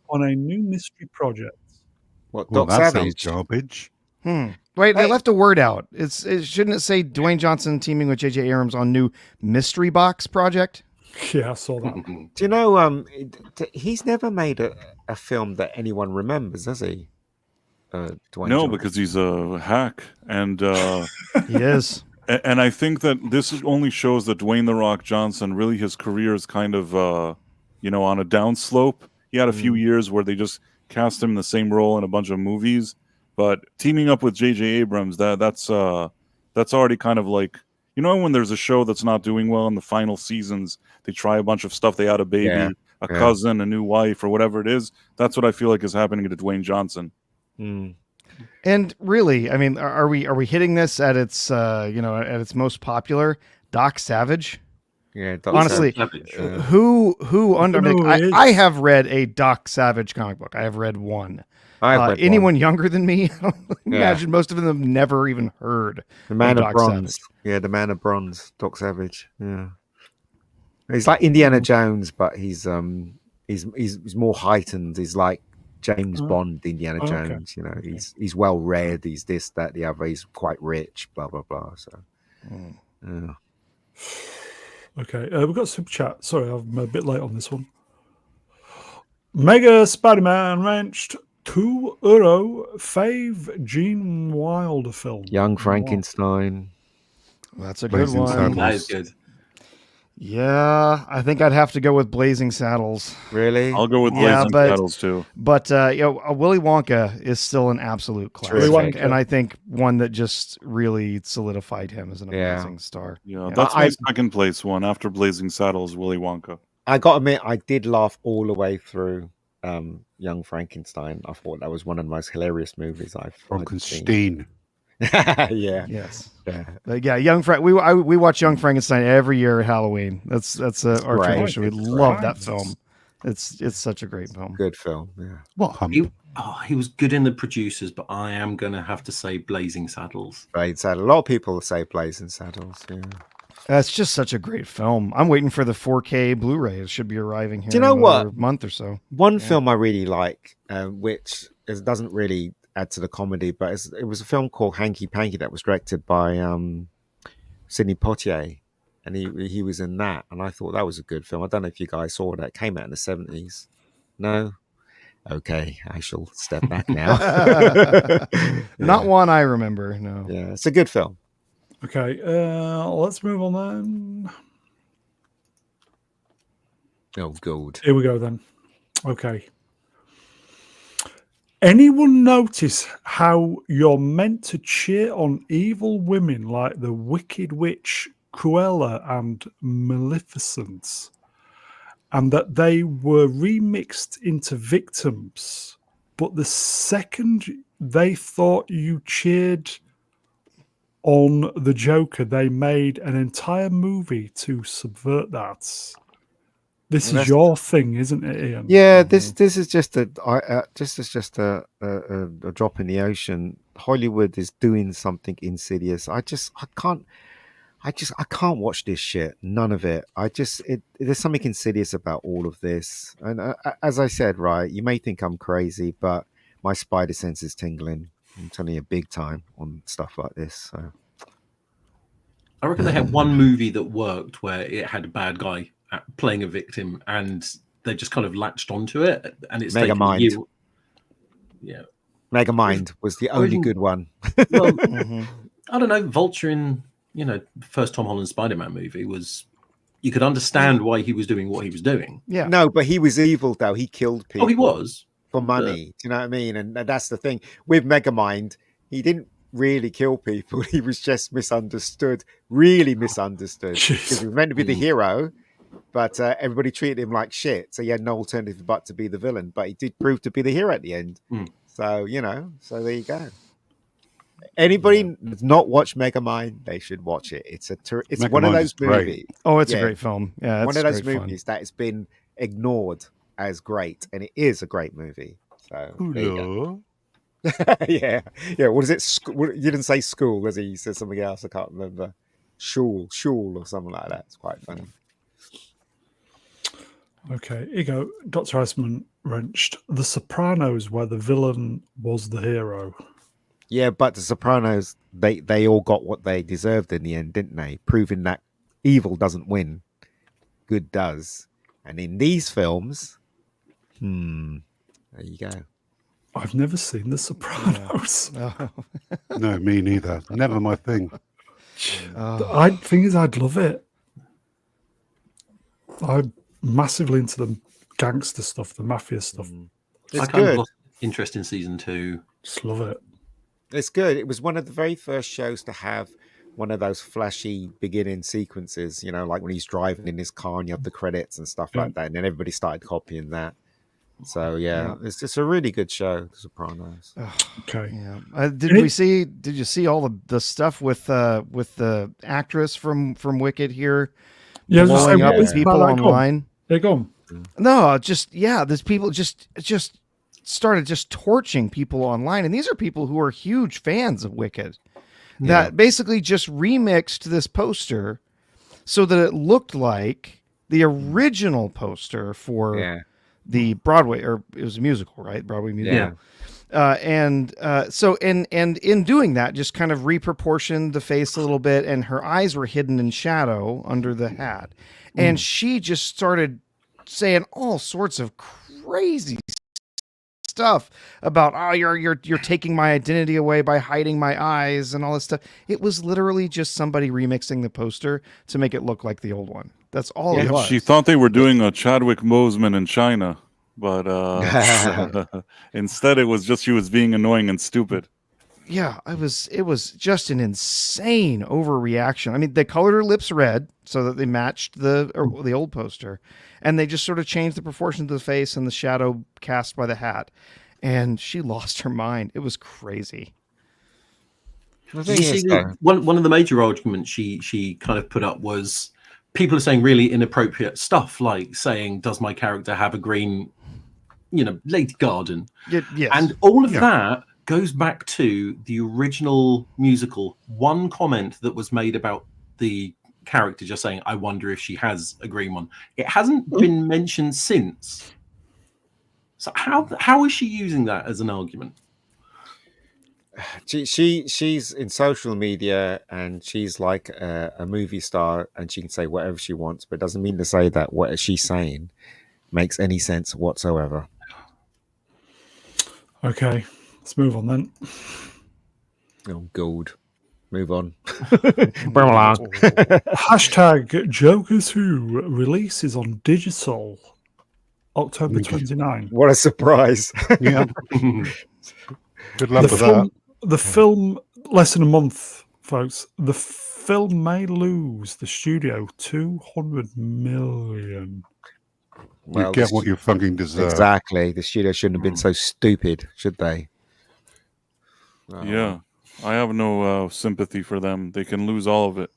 Speaker 1: on a new mystery project.
Speaker 6: What?
Speaker 2: Well,
Speaker 6: Doc
Speaker 2: that
Speaker 6: Savage?
Speaker 2: sounds garbage.
Speaker 3: Wait, they left a word out. Shouldn't it say Dwayne Johnson teaming with J.J. Abrams on new mystery box project?
Speaker 1: Yeah, I saw that.
Speaker 6: Do you know? He's never made a film that anyone remembers, has he? Dwayne Johnson?
Speaker 4: Because he's a hack, and
Speaker 3: He is.
Speaker 4: and I think that this only shows that Dwayne "The Rock" Johnson, really his career is kind of on a downslope. He had a few years where they just cast him in the same role in a bunch of movies, but teaming up with J.J. Abrams, that's already kind of like, when there's a show that's not doing well in the final seasons, they try a bunch of stuff. They add a baby, cousin, a new wife, or whatever it is. That's what I feel like is happening to Dwayne Johnson.
Speaker 3: And really, I mean, are we hitting this at its at its most popular? Doc Savage.
Speaker 6: Yeah. Doc
Speaker 3: Honestly,
Speaker 5: Savage.
Speaker 3: who under?
Speaker 1: know who he is.
Speaker 3: I have read a Doc Savage comic book. I have read one.
Speaker 6: I've read
Speaker 3: Anyone
Speaker 6: one.
Speaker 3: younger than me? I don't imagine most of them have never even heard.
Speaker 6: The Man of
Speaker 3: Doc
Speaker 6: Bronze.
Speaker 3: Savage.
Speaker 6: Yeah, the Man of Bronze, Doc Savage. Yeah. He's like Indiana Jones, but he's more heightened. He's like James Bond, Indiana
Speaker 1: okay.
Speaker 6: Jones. He's well read. He's this, that, the other. He's quite rich. Blah blah blah. So. Yeah.
Speaker 1: Okay, we've got super chat. Sorry, I'm a bit late on this one. Mega Spider-Man wrenched Cool Uro, fave Gene Wilder film.
Speaker 6: Young Frankenstein.
Speaker 3: That's a
Speaker 2: Blazing
Speaker 3: good one.
Speaker 2: Saddles.
Speaker 5: That is good.
Speaker 3: Yeah, I think I'd have to go with Blazing Saddles.
Speaker 6: Really?
Speaker 4: I'll go with
Speaker 3: Yeah,
Speaker 4: Blazing
Speaker 3: but-
Speaker 4: Saddles too.
Speaker 3: But Willy Wonka is still an absolute classic,
Speaker 6: Terrific.
Speaker 3: and I think one that just really solidified him as an
Speaker 6: Yeah.
Speaker 3: amazing star.
Speaker 4: Yeah, that's
Speaker 6: I-
Speaker 4: my second place one after Blazing Saddles, Willy Wonka.
Speaker 6: I got to admit, I did laugh all the way through Young Frankenstein. I thought that was one of the most hilarious movies I've seen.
Speaker 2: Frankenstein.
Speaker 6: Yeah.
Speaker 3: Yes,
Speaker 6: Yeah.
Speaker 3: but yeah, we watch Young Frankenstein every year at Halloween. That's our
Speaker 6: Right.
Speaker 3: tradition. We
Speaker 6: It's
Speaker 3: love
Speaker 1: right.
Speaker 3: that film. It's such a great film.
Speaker 6: Good film. Yeah.
Speaker 2: What hump?
Speaker 5: He was good in The Producers, but I am going to have to say Blazing Saddles.
Speaker 6: Blazing Saddles. A lot of people say Blazing Saddles. Yeah.
Speaker 3: That's just such a great film. I'm waiting for the 4K Blu-ray. It should be arriving here.
Speaker 6: Do you know
Speaker 3: in
Speaker 6: what?
Speaker 3: another month or so.
Speaker 6: One film I really like, which doesn't really add to the comedy, but it was a film called Hanky Panky that was directed by Sidney Poitier, and he was in that, and I thought that was a good film. I don't know if you guys saw that. It came out in the 70s. No? Okay, I shall step back now.
Speaker 3: Not one I remember. No.
Speaker 6: Yeah, it's a good film.
Speaker 1: Okay, let's move on then.
Speaker 6: Oh, good.
Speaker 1: Here we go then. Okay. Anyone notice how you're meant to cheer on evil women like the Wicked Witch, Cruella, and Maleficent, and that they were remixed into victims, but the second they thought you cheered on the Joker, they made an entire movie to subvert that? This is your thing, isn't it, Ian?
Speaker 6: Yeah, this is just a drop in the ocean. Hollywood is doing something insidious. I can't watch this shit. None of it. There's something insidious about all of this. And as I said, right, you may think I'm crazy, but my spider sense is tingling. I'm telling you, big time on stuff like this. So.
Speaker 5: I reckon they had one movie that worked where it had a bad guy playing a victim, and they just kind of latched onto it. And it's taken a year. Yeah,
Speaker 6: Megamind was the only good one.
Speaker 5: Well, I don't know. Vulture in the first Tom Holland Spider-Man movie was. You could understand why he was doing what he was doing.
Speaker 3: Yeah.
Speaker 6: No, but he was evil though. He killed people.
Speaker 5: Oh, he was.
Speaker 6: For money. Do you know what I mean? And that's the thing. With Megamind, he didn't really kill people. He was just misunderstood. Really misunderstood. Because he was meant to be the hero, but everybody treated him like shit. So he had no alternative but to be the villain. But he did prove to be the hero at the end. So, so there you go. Anybody that's not watched Megamind, they should watch it. It's one of those movies.
Speaker 3: Oh, it's a great film. Yeah,
Speaker 6: one of those movies that has been ignored as great, and it is a great movie. So there you go. yeah. What is it? You didn't say school, as he said something else. I can't remember. Shul, or something like that. It's quite funny.
Speaker 1: Okay, here you go. Dr. Iceman wrenched The Sopranos, where the villain was the hero.
Speaker 6: Yeah, but The Sopranos, they all got what they deserved in the end, didn't they? Proving that evil doesn't win, good does. And in these films, there you go.
Speaker 1: I've never seen The Sopranos.
Speaker 3: Yeah.
Speaker 2: No, me neither. Never my thing.
Speaker 1: The thing is, I'd love it. I'm massively into the gangster stuff, the mafia stuff.
Speaker 6: It's
Speaker 5: I kind
Speaker 6: good.
Speaker 5: of lost interest in season 2.
Speaker 1: Just love it.
Speaker 6: It's good. It was one of the very first shows to have one of those flashy beginning sequences, like when he's driving in his car and you have the credits and stuff like that. And then everybody started copying that. So it's just a really good show, The Sopranos.
Speaker 1: Okay.
Speaker 3: Yeah. Did you see all the stuff with the actress from Wicked here?
Speaker 1: Yeah,
Speaker 3: blowing up
Speaker 1: it's
Speaker 3: people online.
Speaker 1: They're gone.
Speaker 3: No, there's people just started just torching people online, and these are people who are huge fans of Wicked that basically just remixed this poster so that it looked like the original poster for the Broadway, or it was a musical, right? Broadway musical. So in doing that, just kind of reproportioned the face a little bit, and her eyes were hidden in shadow under the hat, and she just started saying all sorts of crazy stuff about, oh, you're taking my identity away by hiding my eyes and all this stuff. It was literally just somebody remixing the poster to make it look like the old one. That's all it was.
Speaker 4: She thought they were doing a Chadwick Boseman in China, but instead it was just she was being annoying and stupid.
Speaker 3: Yeah, it was just an insane overreaction. I mean, they colored her lips red so that they matched the old poster, and they just sort of changed the proportions of the face and the shadow cast by the hat, and she lost her mind. It was crazy.
Speaker 5: Did you see one of the major arguments she kind of put up was people are saying really inappropriate stuff, like saying, "Does my character have a green, Lady Garden?"
Speaker 3: Yes.
Speaker 5: And all of that goes back to the original musical. One comment that was made about the character just saying, "I wonder if she has a green one." It hasn't been mentioned since. So how is she using that as an argument?
Speaker 6: She's in social media and she's like a movie star and she can say whatever she wants, but it doesn't mean to say that what she's saying makes any sense whatsoever.
Speaker 1: Okay, let's move on then.
Speaker 6: Oh, gold. Move on.
Speaker 1: Hashtag Joker 2 releases on digital October 29.
Speaker 6: What a surprise.
Speaker 2: Yeah. Good luck with that.
Speaker 1: The film, less than a month, folks. The film may lose the studio $200 million.
Speaker 2: Well, you get what you fucking deserve.
Speaker 6: Exactly. The studio shouldn't have been so stupid, should they?
Speaker 4: Yeah. I have no sympathy for them. They can lose all of it.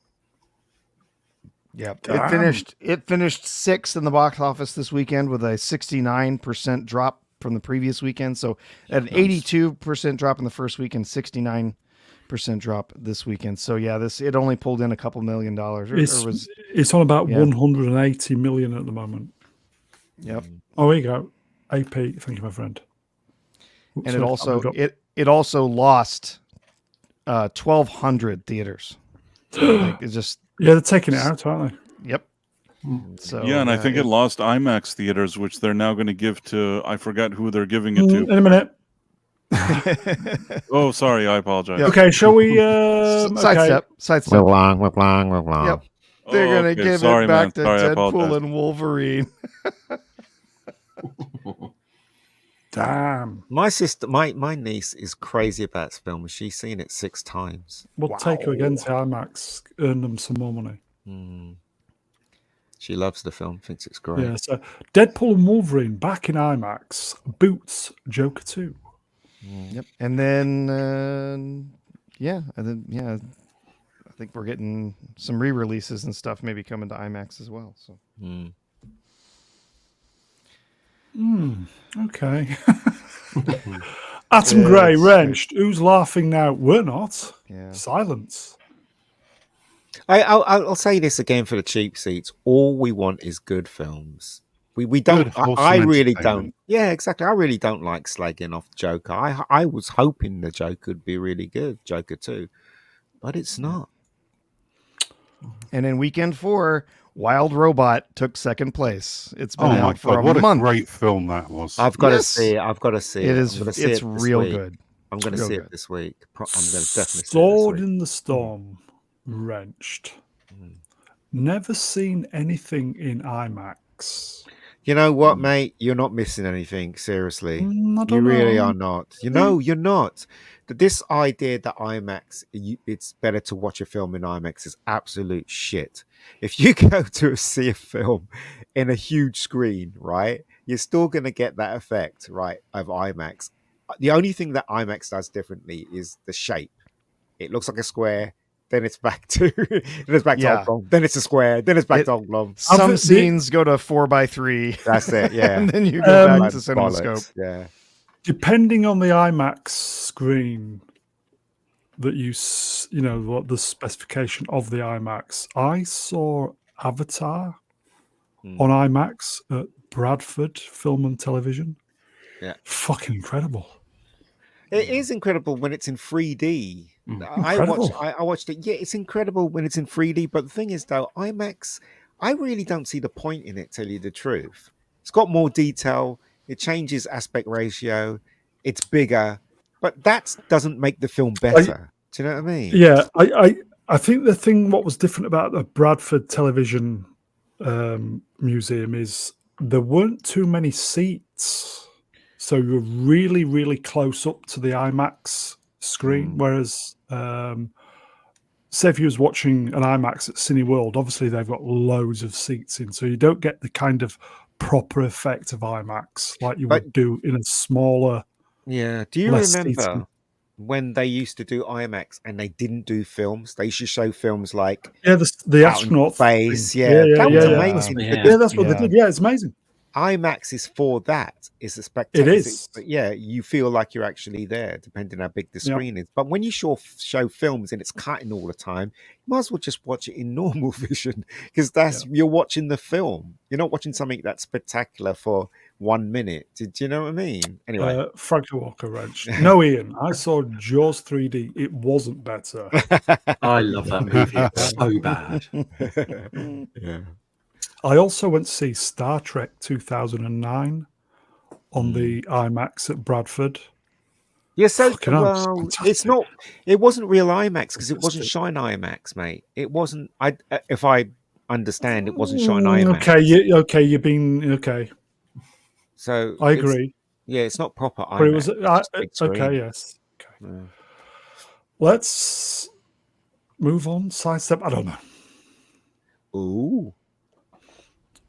Speaker 3: Yeah, it finished sixth in the box office this weekend with a 69% drop from the previous weekend. So an 82% drop in the first weekend, 69% drop this weekend. So yeah, it only pulled in a couple $1 million.
Speaker 1: It's on about 180 million at the moment.
Speaker 3: Yep.
Speaker 1: Oh, here you go. AP, thank you, my friend.
Speaker 3: Oops, and it also lost 1,200 theaters. So it's just
Speaker 1: they're taking it out, aren't they?
Speaker 3: Yep. So
Speaker 4: and I think it lost IMAX theaters, which they're now going to give to, I forgot who they're giving it to.
Speaker 1: In a minute.
Speaker 4: Oh, sorry, I apologize.
Speaker 1: Yep. Okay, shall we
Speaker 3: sidestep?
Speaker 6: We're long.
Speaker 3: Yep. They're gonna give it back to Deadpool and Wolverine.
Speaker 1: Damn.
Speaker 6: My sister, my niece is crazy about this film. She's seen it 6 times.
Speaker 1: We'll take her again to IMAX, earn them some more money.
Speaker 6: She loves the film, thinks it's great.
Speaker 1: Yeah, so Deadpool and Wolverine back in IMAX boots Joker 2.
Speaker 3: Yep. And then I think we're getting some re-releases and stuff maybe coming to IMAX as well. So
Speaker 1: okay. Atom Gray wrenched. Who's laughing now? We're not.
Speaker 3: Yeah.
Speaker 1: Silence.
Speaker 6: I'll say this again for the cheap seats. All we want is good films. We don't. I really don't. Yeah, exactly. I really don't like slagging off Joker. I was hoping the Joker would be really good, Joker 2, but it's not.
Speaker 3: And in weekend 4, Wild Robot took second place. It's been out for a
Speaker 2: month.
Speaker 3: What a
Speaker 2: great film that was.
Speaker 6: I've got to see it. I've got to see it.
Speaker 3: It's real good.
Speaker 6: I'm going to see it this week. I'm going to definitely
Speaker 1: Sword in the Storm, wrenched. Never seen anything in IMAX.
Speaker 6: You know what, mate? You're not missing anything. Seriously,
Speaker 1: you
Speaker 6: really are not. You're not. This idea that IMAX, it's better to watch a film in IMAX is absolute shit. If you go to see a film in a huge screen, right, you're still going to get that effect, right, of IMAX. The only thing that IMAX does differently is the shape. It looks like a square. Then it's back to oblong. Then it's a square. Then it's back to oblong.
Speaker 3: Some scenes go to 4:3.
Speaker 6: That's it. Yeah,
Speaker 3: and then you go back to CinemaScope.
Speaker 6: Yeah.
Speaker 1: Depending on the IMAX screen that what the specification of the IMAX. I saw Avatar on IMAX at Bradford Film and Television.
Speaker 6: Yeah,
Speaker 1: fucking incredible.
Speaker 6: It is incredible when it's in 3D. I watched it. Yeah, it's incredible when it's in 3D. But the thing is, though, IMAX, I really don't see the point in it, tell you the truth. It's got more detail. It changes aspect ratio. it's bigger, but that doesn't make the film better. Do you know what I mean?
Speaker 1: Yeah, I think the thing what was different about the Bradford Television Museum is there weren't too many seats, so you're really, really close up to the IMAX screen. Whereas, say if you was watching an IMAX at Cineworld, obviously they've got loads of seats in, so you don't get the kind of proper effect of IMAX like you would do in a smaller.
Speaker 6: Yeah. Do you
Speaker 1: less
Speaker 6: remember
Speaker 1: seating.
Speaker 6: when they used to do IMAX and they didn't do films? They used to show films like
Speaker 1: Yeah, the
Speaker 6: Out in
Speaker 1: astronaut
Speaker 6: Space.
Speaker 1: thing.
Speaker 6: Yeah, that was
Speaker 1: Yeah.
Speaker 6: amazing.
Speaker 5: Yeah.
Speaker 6: Because
Speaker 1: That's what they did. Yeah, it's amazing.
Speaker 6: IMAX is for that. It's a
Speaker 1: It
Speaker 6: spectacular.
Speaker 1: is.
Speaker 6: But yeah, you feel like you're actually there, depending how big the
Speaker 1: Yeah.
Speaker 6: screen is. But when you show films and it's cutting all the time, you might as well just watch it in normal vision because you're watching the film. You're not watching something that's spectacular for 1 minute. Do you know what I mean? Anyway,
Speaker 1: Frankie Walker Wrench. No, Ian. I saw Jaws 3D. It wasn't better.
Speaker 5: I love that movie. It's so bad.
Speaker 6: yeah.
Speaker 1: I also went to see Star Trek 2009 on the IMAX at Bradford.
Speaker 6: Yeah, so
Speaker 1: Fucking hell, it's
Speaker 6: well, it's
Speaker 1: fantastic.
Speaker 6: not. It wasn't real IMAX because it wasn't
Speaker 1: Fantastic.
Speaker 6: Shine IMAX, mate. It wasn't. If I understand, it wasn't Shine IMAX.
Speaker 1: Okay, you've been okay.
Speaker 6: So
Speaker 1: I agree.
Speaker 6: Yeah, it's not proper IMAX.
Speaker 1: But it was
Speaker 6: it's just big screen.
Speaker 1: okay. Yes. Okay.
Speaker 6: Yeah.
Speaker 1: Let's move on. Sidestep. I don't know.
Speaker 6: Ooh.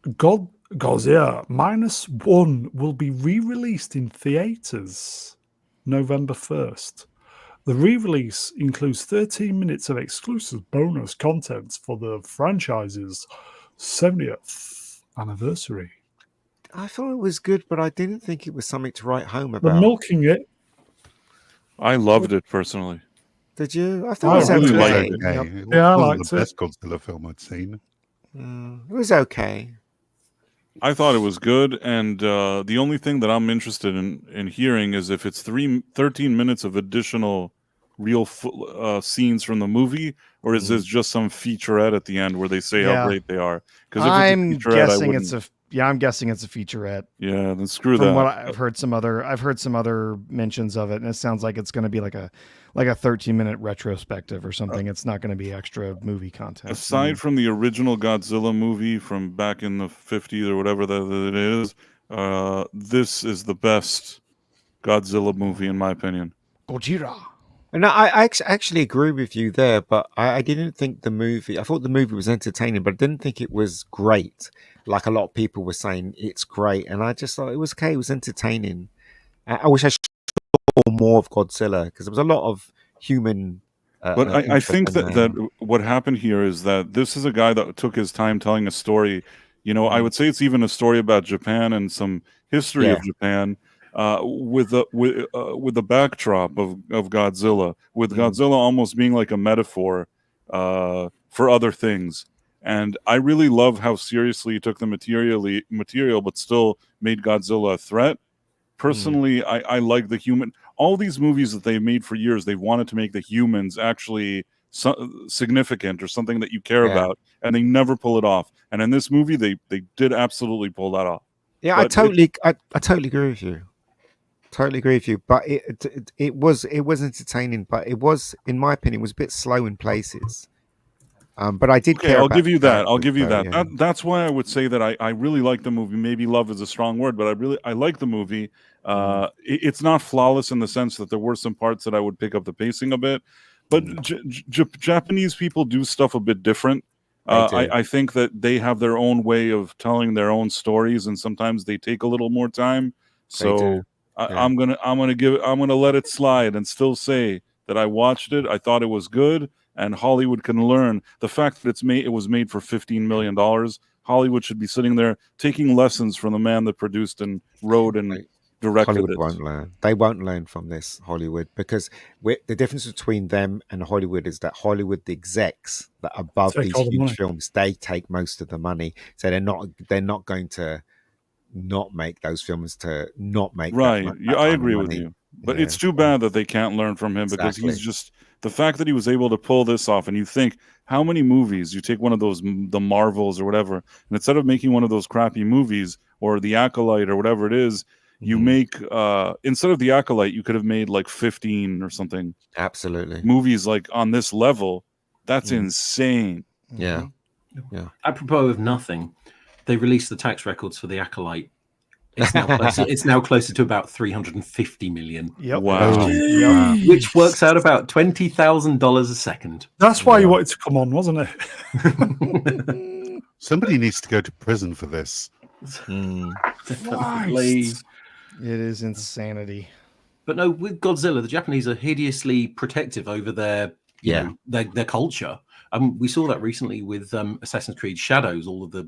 Speaker 1: Godzilla -1 will be re-released in theaters November 1st. The re-release includes 13 minutes of exclusive bonus content for the franchise's 70th anniversary.
Speaker 6: I thought it was good, but I didn't think it was something to write home
Speaker 1: They're
Speaker 6: about.
Speaker 1: milking it.
Speaker 4: I loved it personally.
Speaker 6: Did you? I thought it was
Speaker 1: I really
Speaker 6: okay.
Speaker 1: liked
Speaker 2: Okay.
Speaker 1: Yep.
Speaker 2: It
Speaker 1: Yeah, I
Speaker 2: wasn't
Speaker 1: liked
Speaker 2: the
Speaker 1: it.
Speaker 2: best Godzilla film I'd seen.
Speaker 6: It was okay.
Speaker 4: I thought it was good, and the only thing that I'm interested in hearing is if it's 13 minutes of additional real scenes from the movie, or is this just some featurette at the end where they say how
Speaker 3: Yeah.
Speaker 4: great they are? Because
Speaker 3: I'm
Speaker 4: if it's a featurette, I
Speaker 3: guessing
Speaker 4: wouldn't.
Speaker 3: I'm guessing it's a featurette.
Speaker 4: Yeah, then screw
Speaker 3: From
Speaker 4: that.
Speaker 3: what I've heard some other mentions of it, and it sounds like it's going to be like a 13-minute retrospective or something. It's not going to be extra movie content.
Speaker 4: Aside from the original Godzilla movie from back in the 50s or whatever that it is, this is the best Godzilla movie in my opinion.
Speaker 3: Gojira.
Speaker 6: And I actually agree with you there, but I didn't think the movie. I thought the movie was entertaining, but I didn't think it was great. Like a lot of people were saying, it's great, and I just thought it was okay. It was entertaining. I wish I saw more of Godzilla because there was a lot of human.
Speaker 4: But I think
Speaker 6: interest in
Speaker 4: that what happened here is that this is a guy that took his time telling a story. You know, I would say it's even a story about Japan and some history of Japan, with the backdrop of Godzilla, with Godzilla almost being like a metaphor for other things. And I really love how seriously he took the material, but still made Godzilla a threat. Personally, I like the human. All these movies that they've made for years, they've wanted to make the humans actually significant or something that you care about, and they never pull it off. And in this movie, they did absolutely pull that off.
Speaker 6: Yeah,
Speaker 4: But
Speaker 6: I totally agree with you. Totally agree with you. But it was entertaining, but it was, in my opinion, it was a bit slow in places. But I did care.
Speaker 4: I'll
Speaker 6: about
Speaker 4: give you that. I'll
Speaker 6: characters,
Speaker 4: give you
Speaker 6: though,
Speaker 4: that.
Speaker 6: yeah.
Speaker 4: That's why I would say that I really like the movie. Maybe love is a strong word, but I like the movie. It's not flawless in the sense that there were some parts that I would pick up the pacing a bit. But Japanese people do stuff a bit different. I think that they have their own way of telling their own stories, and sometimes they take a little more time. So I'm gonna let it slide and still say that I watched it. I thought it was good. And Hollywood can learn the fact that it was made for $15 million. Hollywood should be sitting there taking lessons from the man that produced and wrote and directed
Speaker 6: Hollywood
Speaker 4: it.
Speaker 6: won't learn. They won't learn from this, Hollywood, because the difference between them and Hollywood is that Hollywood, the execs that are above these huge films, they take most of the money. So they're not going to not make those films to not make
Speaker 4: right.
Speaker 6: that
Speaker 4: I agree with
Speaker 6: money.
Speaker 4: you. But it's too bad that they can't learn from him because he's just the fact that he was able to pull this off. And you think how many movies you take one of those, the Marvels or whatever, and instead of making one of those crappy movies or The Acolyte or whatever it is, You make instead of the Acolyte, you could have made like 15 or something.
Speaker 6: Absolutely.
Speaker 4: Movies like on this level. That's insane.
Speaker 6: Yeah. Yeah.
Speaker 5: Apropos of nothing, they released the tax records for the Acolyte. It's now closer to about 350 million.
Speaker 3: Yep.
Speaker 4: Wow.
Speaker 5: Which works out about $20,000 a second.
Speaker 1: That's why you wanted to come on, wasn't it?
Speaker 2: Somebody needs to go to prison for this.
Speaker 5: Definitely.
Speaker 3: It is insanity.
Speaker 5: But no, with Godzilla, the Japanese are hideously protective over their their culture. We saw that recently with Assassin's Creed Shadows, all of the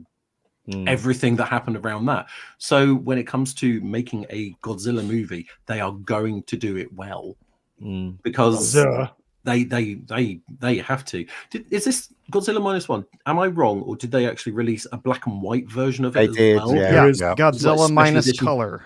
Speaker 5: everything that happened around that. So when it comes to making a Godzilla movie, they are going to do it well because they have to. Is this Godzilla -1? Am I wrong, or did they actually release a black and white version of it?
Speaker 6: They did.
Speaker 5: Well?
Speaker 6: Yeah.
Speaker 3: There is
Speaker 5: Like
Speaker 3: Godzilla
Speaker 5: special
Speaker 3: minus
Speaker 5: edition.
Speaker 3: color.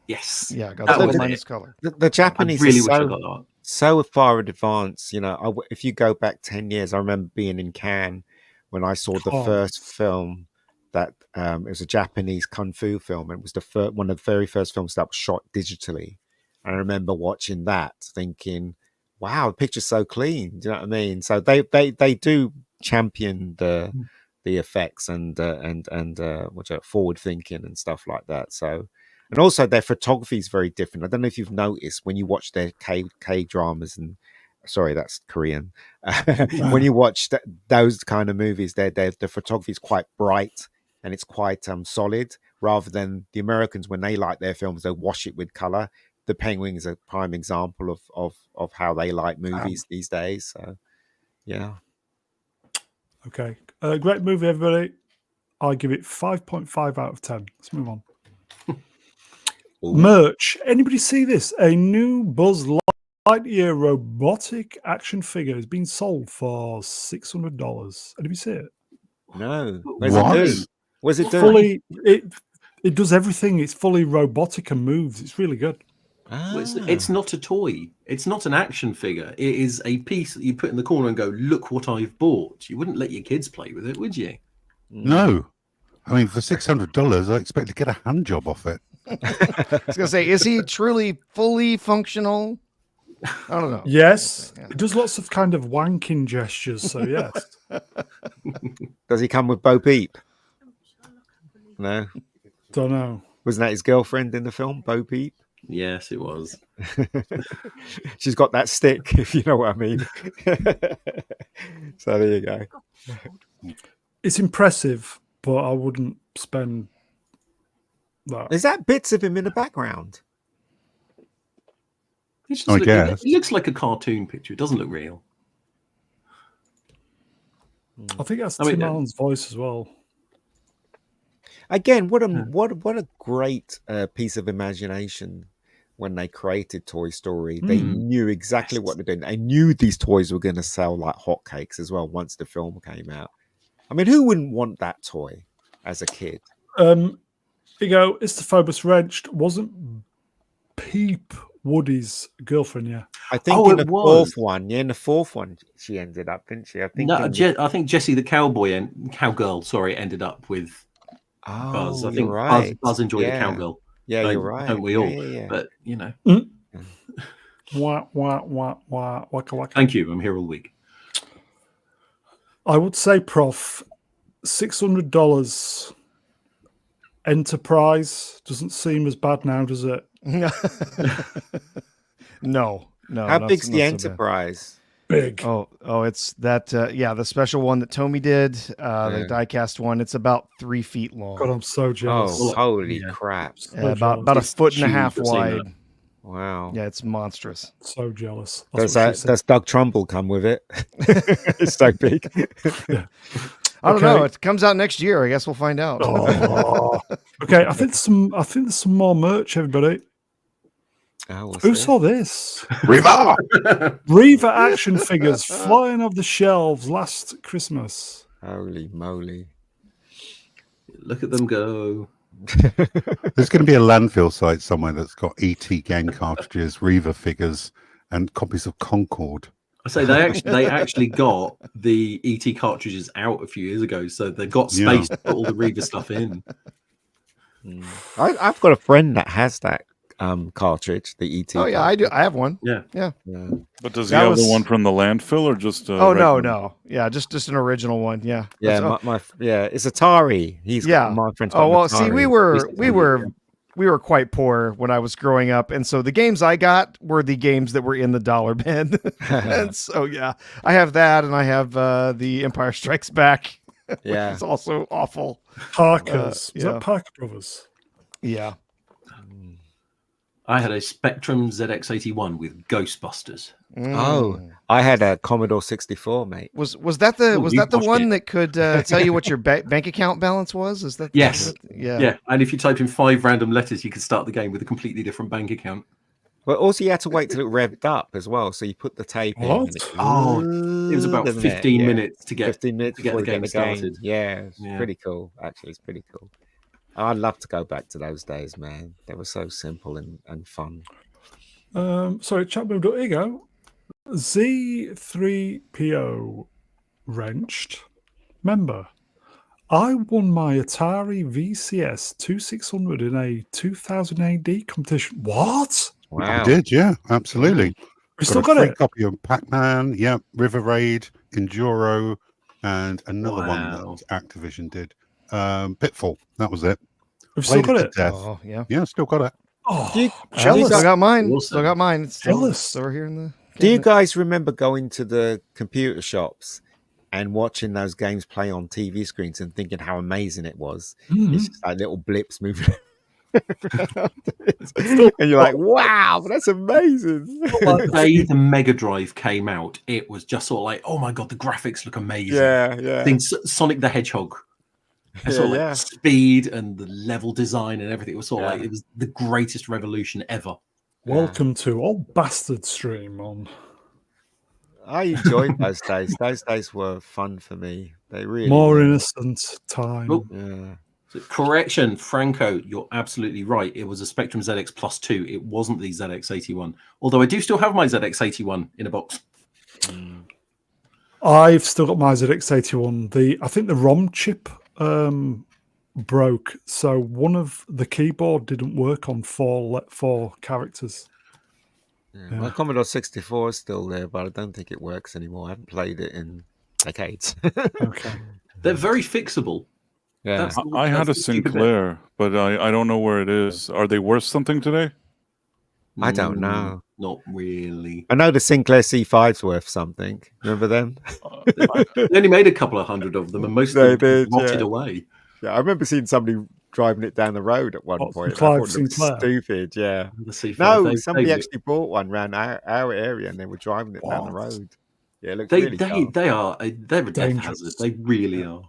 Speaker 5: Yes.
Speaker 3: Yeah,
Speaker 5: That
Speaker 3: Godzilla
Speaker 5: was
Speaker 3: minus
Speaker 5: it.
Speaker 3: color.
Speaker 6: The Japanese
Speaker 5: I really
Speaker 6: are
Speaker 5: wish I got that.
Speaker 6: so far in advance. You know, if you go back 10 years, I remember being in Cannes when I saw the first film that it was a Japanese kung fu film. And it was one of the very first films that was shot digitally. And I remember watching that, thinking, "Wow, the picture's so clean." Do you know what I mean? So they do champion the effects and forward thinking and stuff like that. So. And also their photography is very different. I don't know if you've noticed when you watch their K dramas and sorry, that's Korean. When you watch those kind of movies, the photography is quite bright and it's quite solid, rather than the Americans when they like their films, they wash it with color. The Penguin is a prime example of how they like movies these days. So yeah.
Speaker 1: Okay. Great movie, everybody. I give it 5.5 out of 10. Let's move on. Merch. Anybody see this? A new Buzz Lightyear robotic action figure is being sold for $600. Anybody see it?
Speaker 6: No.
Speaker 2: What?
Speaker 6: What's it doing?
Speaker 1: Fully, it does everything. It's fully robotic and moves. It's really good.
Speaker 5: Well, it's not a toy. It's not an action figure. It is a piece that you put in the corner and go, "Look what I've bought." You wouldn't let your kids play with it, would you?
Speaker 2: No. I mean, for $600, I expect to get a hand job off it.
Speaker 3: I was gonna say, is he truly fully functional? I don't know.
Speaker 1: Yes.
Speaker 3: Yeah.
Speaker 1: It does lots of kind of wanking gestures. So yes.
Speaker 6: Does he come with Bo Peep? No.
Speaker 1: Don't know.
Speaker 6: Wasn't that his girlfriend in the film, Bo Peep?
Speaker 5: Yes, it was.
Speaker 6: She's got that stick, if you know what I mean. So there you go.
Speaker 1: It's impressive, but I wouldn't spend that.
Speaker 6: Is that bits of him in the background?
Speaker 5: It looks like a cartoon picture. It doesn't look real.
Speaker 1: I think that's Tim Allen's voice as well.
Speaker 6: Again, what a great piece of imagination when they created Toy Story. They knew exactly what they're doing. They knew these toys were going to sell like hotcakes as well once the film came out. I mean, who wouldn't want that toy as a kid?
Speaker 1: You go, Istophobus Wrenched wasn't Peep Woody's girlfriend, yeah.
Speaker 6: I think in the fourth one, in the fourth one, she ended up, didn't she? I think.
Speaker 5: No, I think Jessie the cowgirl, ended up with Buzz. I think Buzz enjoyed the cowgirl.
Speaker 6: Yeah, you're right.
Speaker 5: Don't we all? Yeah. But you know.
Speaker 1: Wah, wah, wah, wah, waka, waka.
Speaker 5: Thank you. I'm here all week.
Speaker 1: I would say, Prof, $600 Enterprise doesn't seem as bad now, does it?
Speaker 3: No.
Speaker 6: How big's the Enterprise?
Speaker 1: Big.
Speaker 3: Oh, it's that. The special one that Tommy did, the diecast one. It's about 3 feet long.
Speaker 1: God, I'm so jealous.
Speaker 6: Oh, holy crap!
Speaker 3: About a foot and a half wide.
Speaker 6: Wow.
Speaker 3: Yeah, it's monstrous.
Speaker 6: So
Speaker 1: jealous.
Speaker 6: Does Doug Trumbull come with it? It's so big.
Speaker 1: Yeah.
Speaker 3: I don't know. It comes out next year. I guess we'll find out.
Speaker 1: Okay, I think there's some more merch, everybody. Who saw this?
Speaker 2: Reva!
Speaker 1: Reva action figures flying off the shelves last Christmas.
Speaker 6: Holy moly.
Speaker 5: Look at them go.
Speaker 2: There's going to be a landfill site somewhere that's got ET game cartridges, Reva figures, and copies of Concorde.
Speaker 5: I say they actually got the ET cartridges out a few years ago, so they've got space to put all the Reva stuff in.
Speaker 6: I've got a friend that has that cartridge, the ET.
Speaker 3: Oh yeah, I do. I have one.
Speaker 5: Yeah.
Speaker 3: Yeah.
Speaker 6: Yeah.
Speaker 4: But does he
Speaker 3: That
Speaker 4: have
Speaker 3: was-
Speaker 4: the one from the landfill or just?
Speaker 3: Oh no,
Speaker 4: regular?
Speaker 3: no. Yeah, just an original one. Yeah.
Speaker 6: Yeah,
Speaker 3: That's-
Speaker 6: it's Atari.
Speaker 3: yeah.
Speaker 6: My friend's
Speaker 3: Oh
Speaker 6: got
Speaker 3: well,
Speaker 6: an
Speaker 3: see,
Speaker 6: Atari.
Speaker 3: we were quite poor when I was growing up, and so the games I got were the games that were in the dollar bin. And so yeah, I have that, and I have the Empire Strikes Back.
Speaker 6: Yeah.
Speaker 3: It's also awful.
Speaker 1: Parker's. Was
Speaker 3: yeah.
Speaker 1: that Parker Brothers?
Speaker 3: Yeah.
Speaker 5: I had a Spectrum ZX81 with Ghostbusters.
Speaker 6: Oh, I had a Commodore 64, mate.
Speaker 3: Was that the
Speaker 5: Oh,
Speaker 3: was
Speaker 5: you
Speaker 3: that the
Speaker 5: watched
Speaker 3: one
Speaker 5: it.
Speaker 3: that could tell you what your bank account balance was? Is that
Speaker 5: Yes.
Speaker 3: yeah.
Speaker 5: Yeah, and if you typed in 5 random letters, you could start the game with a completely different bank account.
Speaker 6: But also, you had to wait till it revved up as well. So you put the tape in.
Speaker 1: What?
Speaker 6: And
Speaker 5: It was about
Speaker 6: doesn't it?
Speaker 5: 15
Speaker 6: Yeah.
Speaker 5: minutes to get
Speaker 6: 15 minutes
Speaker 5: to get
Speaker 6: before
Speaker 5: the
Speaker 6: you
Speaker 5: game started.
Speaker 6: Yeah, it's
Speaker 5: Yeah.
Speaker 6: pretty cool. Actually, it's pretty cool. I'd love to go back to those days, man. They were so simple and fun.
Speaker 1: Sorry, chat moved up. Here you go. Z3PO Wrenched. Member. I won my Atari VCS 2600 in a 2000 AD competition. What?
Speaker 6: Wow.
Speaker 2: I did, yeah, absolutely.
Speaker 1: We still
Speaker 2: a
Speaker 1: got
Speaker 2: free
Speaker 1: it.
Speaker 2: copy of Pac-Man, yeah, River Raid, Enduro, and another one that
Speaker 5: Wow.
Speaker 2: was Activision did. Pitfall, that was it.
Speaker 1: We've still
Speaker 2: Played
Speaker 1: got
Speaker 2: to
Speaker 1: it.
Speaker 2: death.
Speaker 3: Oh yeah.
Speaker 2: Yeah, still got it.
Speaker 1: Oh,
Speaker 6: Do you,
Speaker 3: Still
Speaker 1: jealous.
Speaker 3: got mine.
Speaker 5: Awesome.
Speaker 3: Still got mine. It's still
Speaker 1: Jealous.
Speaker 3: over here in the.
Speaker 6: do you
Speaker 3: cabinet.
Speaker 6: guys remember going to the computer shops and watching those games play on TV screens and thinking how amazing it was?
Speaker 1: Mhm.
Speaker 6: It's just like little blips moving. And you're like, wow, that's amazing.
Speaker 5: The day the Mega Drive came out, it was just sort of like, oh my god, the graphics look amazing.
Speaker 6: yeah.
Speaker 5: Think Sonic the Hedgehog. And sort of like
Speaker 6: Yeah.
Speaker 5: speed and the level design and everything. It was sort of
Speaker 6: Yeah.
Speaker 5: like it was the greatest revolution ever.
Speaker 1: Welcome to Old Bastard Stream on.
Speaker 6: I enjoyed those days. Those days were fun for me. They really
Speaker 1: More
Speaker 6: were.
Speaker 1: innocent time.
Speaker 5: Oh.
Speaker 6: Yeah.
Speaker 5: So, correction, Franco, you're absolutely right. It was a Spectrum ZX Plus 2. It wasn't the ZX81. Although I do still have my ZX81 in a box.
Speaker 1: I've still got my ZX81. I think the ROM chip broke, so one of the keyboard didn't work on four characters.
Speaker 6: Yeah.
Speaker 1: Yeah.
Speaker 6: My Commodore 64 is still there, but I don't think it works anymore. I haven't played it in decades.
Speaker 1: Okay.
Speaker 5: They're very fixable.
Speaker 6: Yeah.
Speaker 5: That's the-
Speaker 4: I had a
Speaker 5: that's the stupid bit.
Speaker 4: Sinclair, but I don't know where it is. Are they worth something today?
Speaker 6: I don't know.
Speaker 5: Not really.
Speaker 6: I know the Sinclair C5's worth something. Remember them?
Speaker 5: They only made a couple of hundred of them, and most
Speaker 6: They
Speaker 5: of them
Speaker 6: did,
Speaker 5: rotted
Speaker 6: yeah.
Speaker 5: away.
Speaker 6: Yeah, I remember seeing somebody driving it down the road at one
Speaker 1: What,
Speaker 6: point.
Speaker 1: from
Speaker 6: and I
Speaker 1: Clive
Speaker 6: thought it was
Speaker 1: Sinclair?
Speaker 6: stupid, yeah.
Speaker 5: The C5,
Speaker 6: No, somebody actually bought one around our area and they were driving it down the
Speaker 1: What?
Speaker 6: road. Yeah, it looked
Speaker 5: They
Speaker 6: really cool.
Speaker 5: they're a death
Speaker 1: Dangerous.
Speaker 5: hazard. They really are.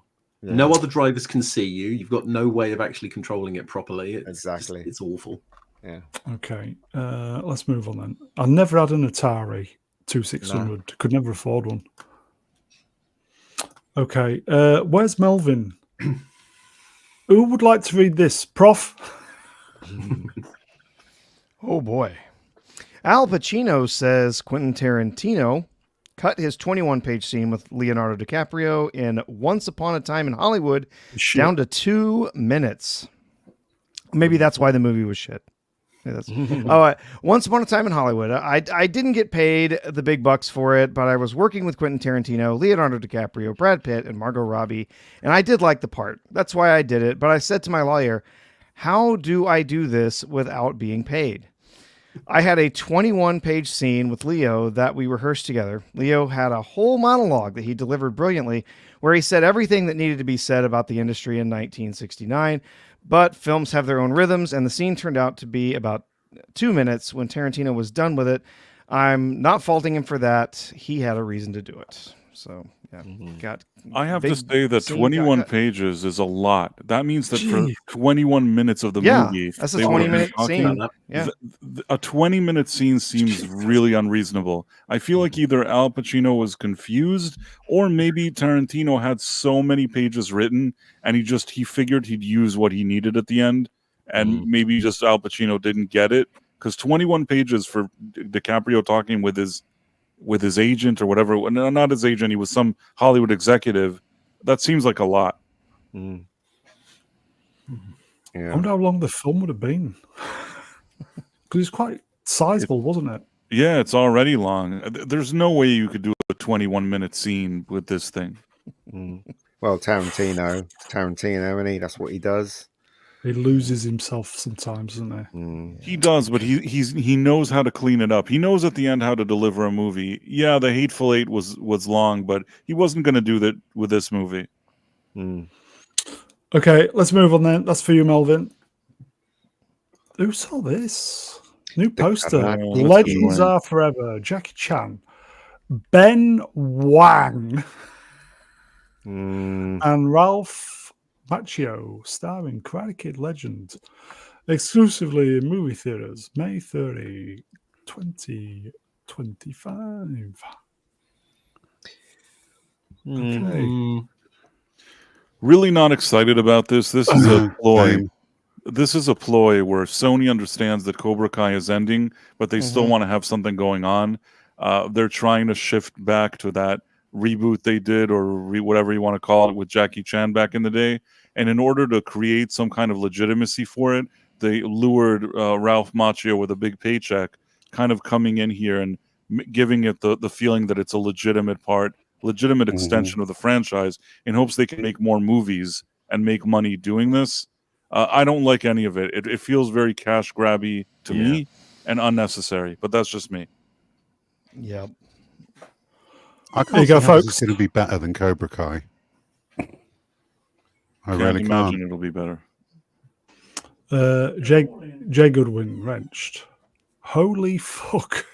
Speaker 6: Yeah.
Speaker 5: No other drivers can see you. You've got no way of actually controlling it properly. It's
Speaker 6: Exactly.
Speaker 5: it's awful.
Speaker 6: Yeah.
Speaker 1: Okay. Let's move on then. I never had an Atari 2600. Could never afford one. Okay. Where's Melvin? Who would like to read this? Prof?
Speaker 3: Oh boy. Al Pacino says Quentin Tarantino cut his 21-page scene with Leonardo DiCaprio in Once Upon a Time in Hollywood
Speaker 1: Shit.
Speaker 3: down to 2 minutes. Maybe that's why the movie was shit. Yeah, that's, Once Upon a Time in Hollywood. I didn't get paid the big bucks for it, but I was working with Quentin Tarantino, Leonardo DiCaprio, Brad Pitt, and Margot Robbie, and I did like the part. That's why I did it. But I said to my lawyer, how do I do this without being paid? I had a 21-page scene with Leo that we rehearsed together. Leo had a whole monologue that he delivered brilliantly, where he said everything that needed to be said about the industry in 1969. But films have their own rhythms, and the scene turned out to be about 2 minutes. When Tarantino was done with it, I'm not faulting him for that. He had a reason to do it. So, yeah, got.
Speaker 4: I have
Speaker 3: big
Speaker 4: to say that
Speaker 3: scene
Speaker 4: 21
Speaker 3: got cut.
Speaker 4: pages is a lot. That means that for
Speaker 1: Gee.
Speaker 4: 21 minutes of the
Speaker 3: Yeah,
Speaker 4: movie,
Speaker 3: that's a
Speaker 4: they would have been
Speaker 3: 20-minute
Speaker 4: talking-
Speaker 3: scene.
Speaker 5: That-
Speaker 3: Yeah.
Speaker 4: A 20-minute scene seems really unreasonable. I feel like either Al Pacino was confused or maybe Tarantino had so many pages written and he figured he'd use what he needed at the end, and maybe just Al Pacino didn't get it, because 21 pages for DiCaprio talking with his agent or whatever. No, not his agent. He was some Hollywood executive. That seems like a lot.
Speaker 6: Mm.
Speaker 1: I
Speaker 6: Yeah.
Speaker 1: wonder how long the film would have been. Because it's quite sizable, wasn't it?
Speaker 4: Yeah, it's already long. There's no way you could do a 21-minute scene with this thing.
Speaker 6: Well, Tarantino, and that's what he does.
Speaker 1: He loses himself sometimes, doesn't he?
Speaker 4: He does, but he knows how to clean it up. He knows at the end how to deliver a movie. Yeah, The Hateful Eight was long, but he wasn't going to do that with this movie.
Speaker 1: Okay, let's move on then. That's for you, Melvin. Who saw this? New poster. Legends Are Forever. Jackie Chan. Ben Wang. And Ralph Macchio, starring Karate Kid legend. Exclusively in movie theaters, May 30, 2025. Okay.
Speaker 4: Really not excited about this. This is a ploy. This is a ploy where Sony understands that Cobra Kai is ending, but they still want to have something going on. They're trying to shift back to that reboot they did, or whatever you want to call it, with Jackie Chan back in the day. And in order to create some kind of legitimacy for it, they lured Ralph Macchio with a big paycheck, kind of coming in here and giving it the feeling that it's a legitimate extension of the franchise, in hopes they can make more movies and make money doing this. I don't like any of it. It feels very cash grabby to me and unnecessary, but that's just me.
Speaker 3: Yep.
Speaker 2: I can't see how it's going to be better than Cobra Kai. I really
Speaker 4: imagine
Speaker 2: can't.
Speaker 4: It'll be better.
Speaker 1: Jay Goodwin, Wrenched. Holy fuck.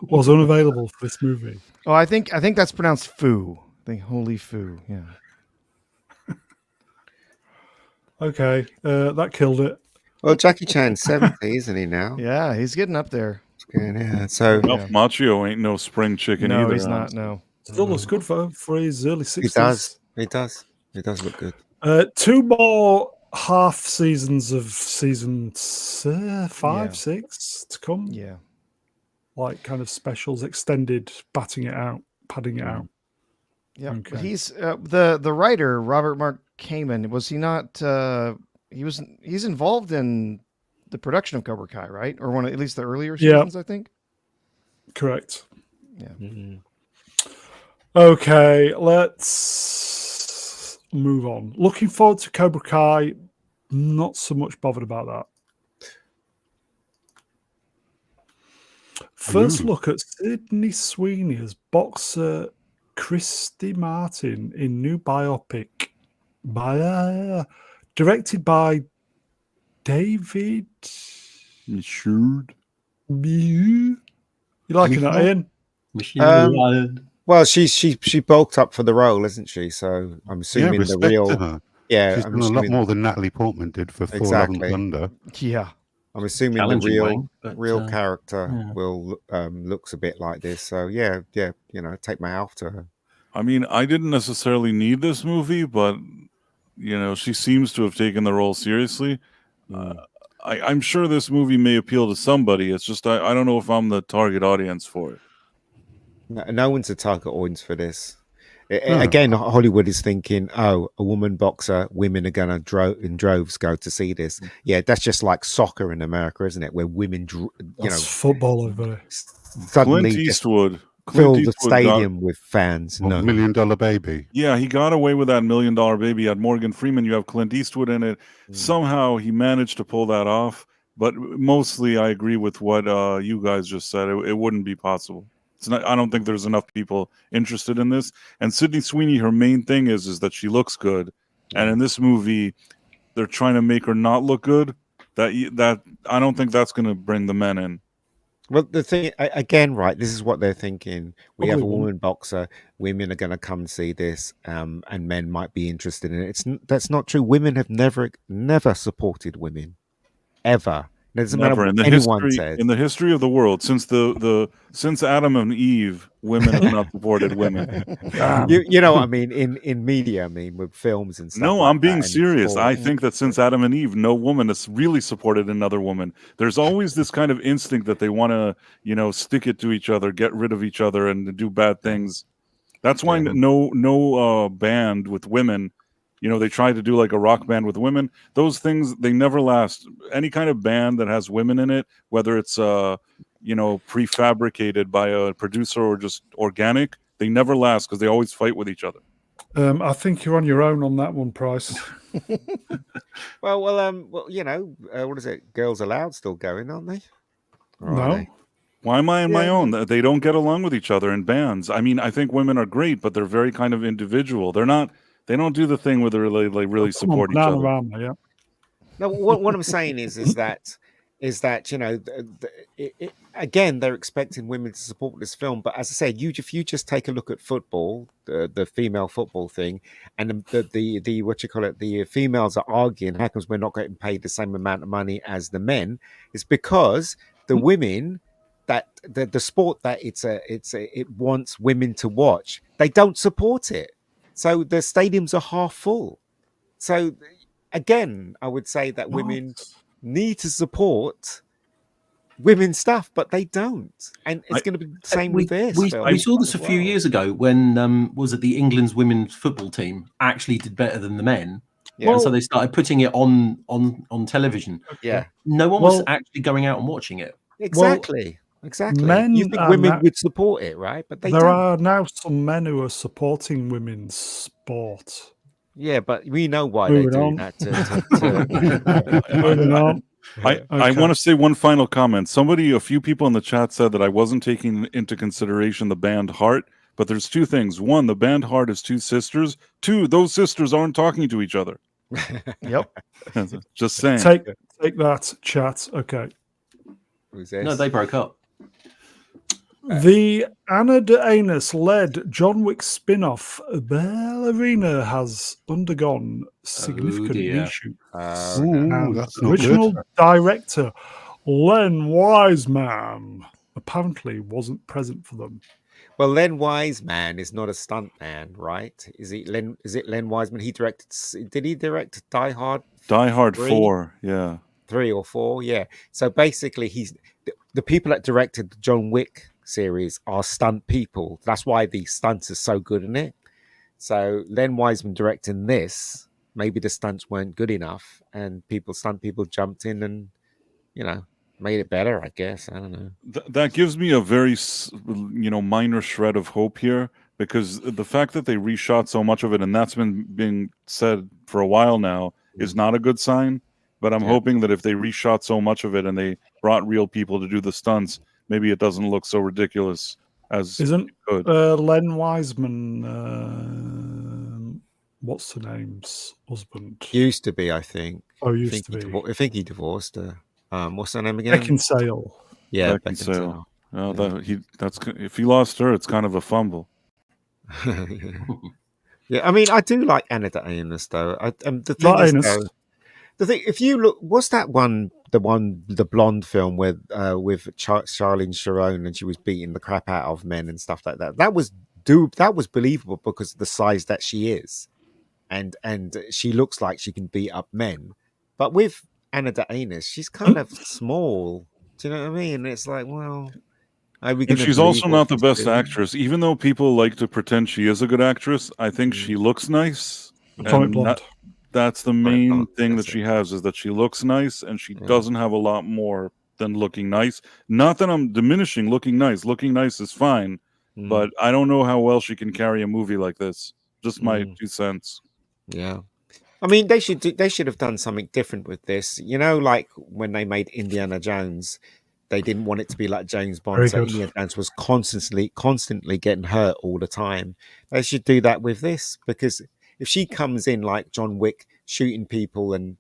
Speaker 1: Was unavailable for this movie.
Speaker 3: Oh, I think that's pronounced foo. I think holy foo. Yeah.
Speaker 1: Okay, that killed it.
Speaker 6: Well, Jackie Chan's 70, isn't he now?
Speaker 3: Yeah, he's getting up there.
Speaker 6: Yeah, so
Speaker 4: Ralph Macchio ain't no spring chicken either.
Speaker 3: No, he's not. No.
Speaker 1: Still looks good for his early 60s.
Speaker 6: He does look good.
Speaker 1: 2 more half seasons of season 5, 6 to come.
Speaker 3: Yeah.
Speaker 1: Like kind of specials, extended, padding it out.
Speaker 3: Yeah.
Speaker 1: Okay.
Speaker 3: He's the writer, Robert Mark Kamen. Was he not? He's involved in the production of Cobra Kai, right? Or at least the earlier seasons, I think.
Speaker 1: Correct.
Speaker 3: Yeah.
Speaker 1: Okay, let's move on. Looking forward to Cobra Kai. Not so much bothered about that. First look at Sydney Sweeney as boxer Christy Martin in new biopic directed by David.
Speaker 4: Sure.
Speaker 1: You liking that, Ian?
Speaker 6: Well, she bulked up for the role, isn't she? So I'm assuming the real.
Speaker 2: To her.
Speaker 6: Yeah,
Speaker 2: she's done a lot more than Natalie Portman did for Thor: Love and Thunder.
Speaker 3: Yeah,
Speaker 6: I'm assuming the real character will looks a bit like this. So yeah, take my hat off to her.
Speaker 4: I mean, I didn't necessarily need this movie, but she seems to have taken the role seriously. I'm sure this movie may appeal to somebody. It's just I don't know if I'm the target audience for it.
Speaker 6: No one's a target audience for this. Again, Hollywood is thinking, oh, a woman boxer, women are going to in droves go to see this. Yeah, that's just like soccer in America, isn't it? Where women,
Speaker 1: football over
Speaker 6: suddenly
Speaker 4: Clint Eastwood
Speaker 6: fill the stadium with fans.
Speaker 2: No. $1 Million Baby.
Speaker 4: Yeah, he got away with that $1 Million Baby. You had Morgan Freeman. You have Clint Eastwood in it. Somehow he managed to pull that off. But mostly, I agree with what you guys just said. It wouldn't be possible. I don't think there's enough people interested in this. And Sydney Sweeney, her main thing is that she looks good. And in this movie, they're trying to make her not look good. That I don't think that's going to bring the men in.
Speaker 6: Well, the thing again, right? This is what they're thinking. We have a woman boxer. Women are going to come see this, and men might be interested in it. That's not true. Women have never supported women, ever. It doesn't matter what anyone says.
Speaker 4: In the history of the world, since Adam and Eve, women have not supported women.
Speaker 6: You know what I mean? In media, I mean, with films and stuff.
Speaker 4: No,
Speaker 6: like
Speaker 4: I'm being
Speaker 6: that,
Speaker 4: serious. I think that since Adam and Eve, no woman has really supported another woman. There's always this kind of instinct that they want to, stick it to each other, get rid of each other, and do bad things. That's why no band with women, they try to do like a rock band with women. Those things, they never last. Any kind of band that has women in it, whether it's prefabricated by a producer or just organic, they never last because they always fight with each other.
Speaker 1: I think you're on your own on that one, Price.
Speaker 6: Well, what is it? Girls Aloud still going, aren't they? Or are
Speaker 1: No.
Speaker 6: they?
Speaker 4: Why am I on my
Speaker 6: Yeah.
Speaker 4: own? They don't get along with each other in bands. I mean, I think women are great, but they're very kind of individual. They don't do the thing where they really support each other.
Speaker 1: Bananarama, yeah.
Speaker 6: No, what I'm saying is that again, they're expecting women to support this film, but as I said, if you just take a look at football, the female football thing, and the what you call it, the females are arguing how comes we're not getting paid the same amount of money as the men. It's because the women that the sport that it wants women to watch, they don't support it, so the stadiums are half full. So again, I would say that women need to support women's stuff, but they don't, and it's going to be the same with this.
Speaker 5: We saw this a few years ago when was it the England's women's football team actually did better than the men, and so they started putting it on television.
Speaker 6: Yeah,
Speaker 5: no one was actually going out and watching it.
Speaker 6: Exactly.
Speaker 1: Men
Speaker 6: you think women would support it, right? But
Speaker 1: there are now some men who are supporting women's sport.
Speaker 6: Yeah, but we know why they do that.
Speaker 1: Moving on.
Speaker 4: I want to say one final comment. A few people in the chat said that I wasn't taking into consideration the band Heart, but there's two things. One, the band Heart is two sisters. Two, those sisters aren't talking to each other.
Speaker 3: Yep.
Speaker 4: Just saying.
Speaker 1: Take that, chat. Okay.
Speaker 6: Who's this?
Speaker 5: No, they broke up.
Speaker 1: The Anna de Armas-led John Wick spin-off Ballerina has undergone significant reshoot.
Speaker 2: That's not
Speaker 1: Original
Speaker 2: good.
Speaker 1: director Len Wiseman apparently wasn't present for them.
Speaker 6: Well, Len Wiseman is not a stunt man, right? Is it Len Wiseman? Did he direct Die Hard?
Speaker 4: Die Hard
Speaker 6: 3?
Speaker 4: 4, yeah.
Speaker 6: 3 or 4, yeah. So basically, the people that directed the John Wick series are stunt people. That's why the stunts are so good in it. So Len Wiseman directing this, maybe the stunts weren't good enough, and stunt people jumped in and made it better. I guess I don't know.
Speaker 4: That gives me a very minor shred of hope here, because the fact that they reshot so much of it, and that's been being said for a while now, is not a good sign. But I'm hoping that if they reshot so much of it and they brought real people to do the stunts, maybe it doesn't look so ridiculous as
Speaker 1: Isn't
Speaker 4: it could.
Speaker 1: Len Wiseman, what's the name's husband?
Speaker 6: Used to be, I think.
Speaker 1: I
Speaker 6: think he divorced her. What's her name again?
Speaker 1: Beckinsale.
Speaker 6: Yeah,
Speaker 4: Beckinsale. If he lost her, it's kind of a fumble.
Speaker 6: Yeah, I mean, I do like Anna de Armas, though. The thing is, though, if you look, what's that one? The blonde film with Charlize Theron, and she was beating the crap out of men and stuff like that. That was believable because of the size that she is, and she looks like she can beat up men. But with Anna de Armas, she's kind of small. Do you know what I mean? It's like, well,
Speaker 4: and she's also not the best actress, even though people like to pretend she is a good actress. I think she looks nice. That's the main thing that she has, is that she looks nice, and she doesn't have a lot more than looking nice. Not that I'm diminishing looking nice. Looking nice is fine, but I don't know how well she can carry a movie like this. Just my 2 cents.
Speaker 6: Yeah. I mean, they should have done something different with this. Like when they made Indiana Jones, they didn't want it to be like James Bond. So Indiana Jones was constantly getting hurt all the time. They should do that with this, because if she comes in like John Wick, shooting people and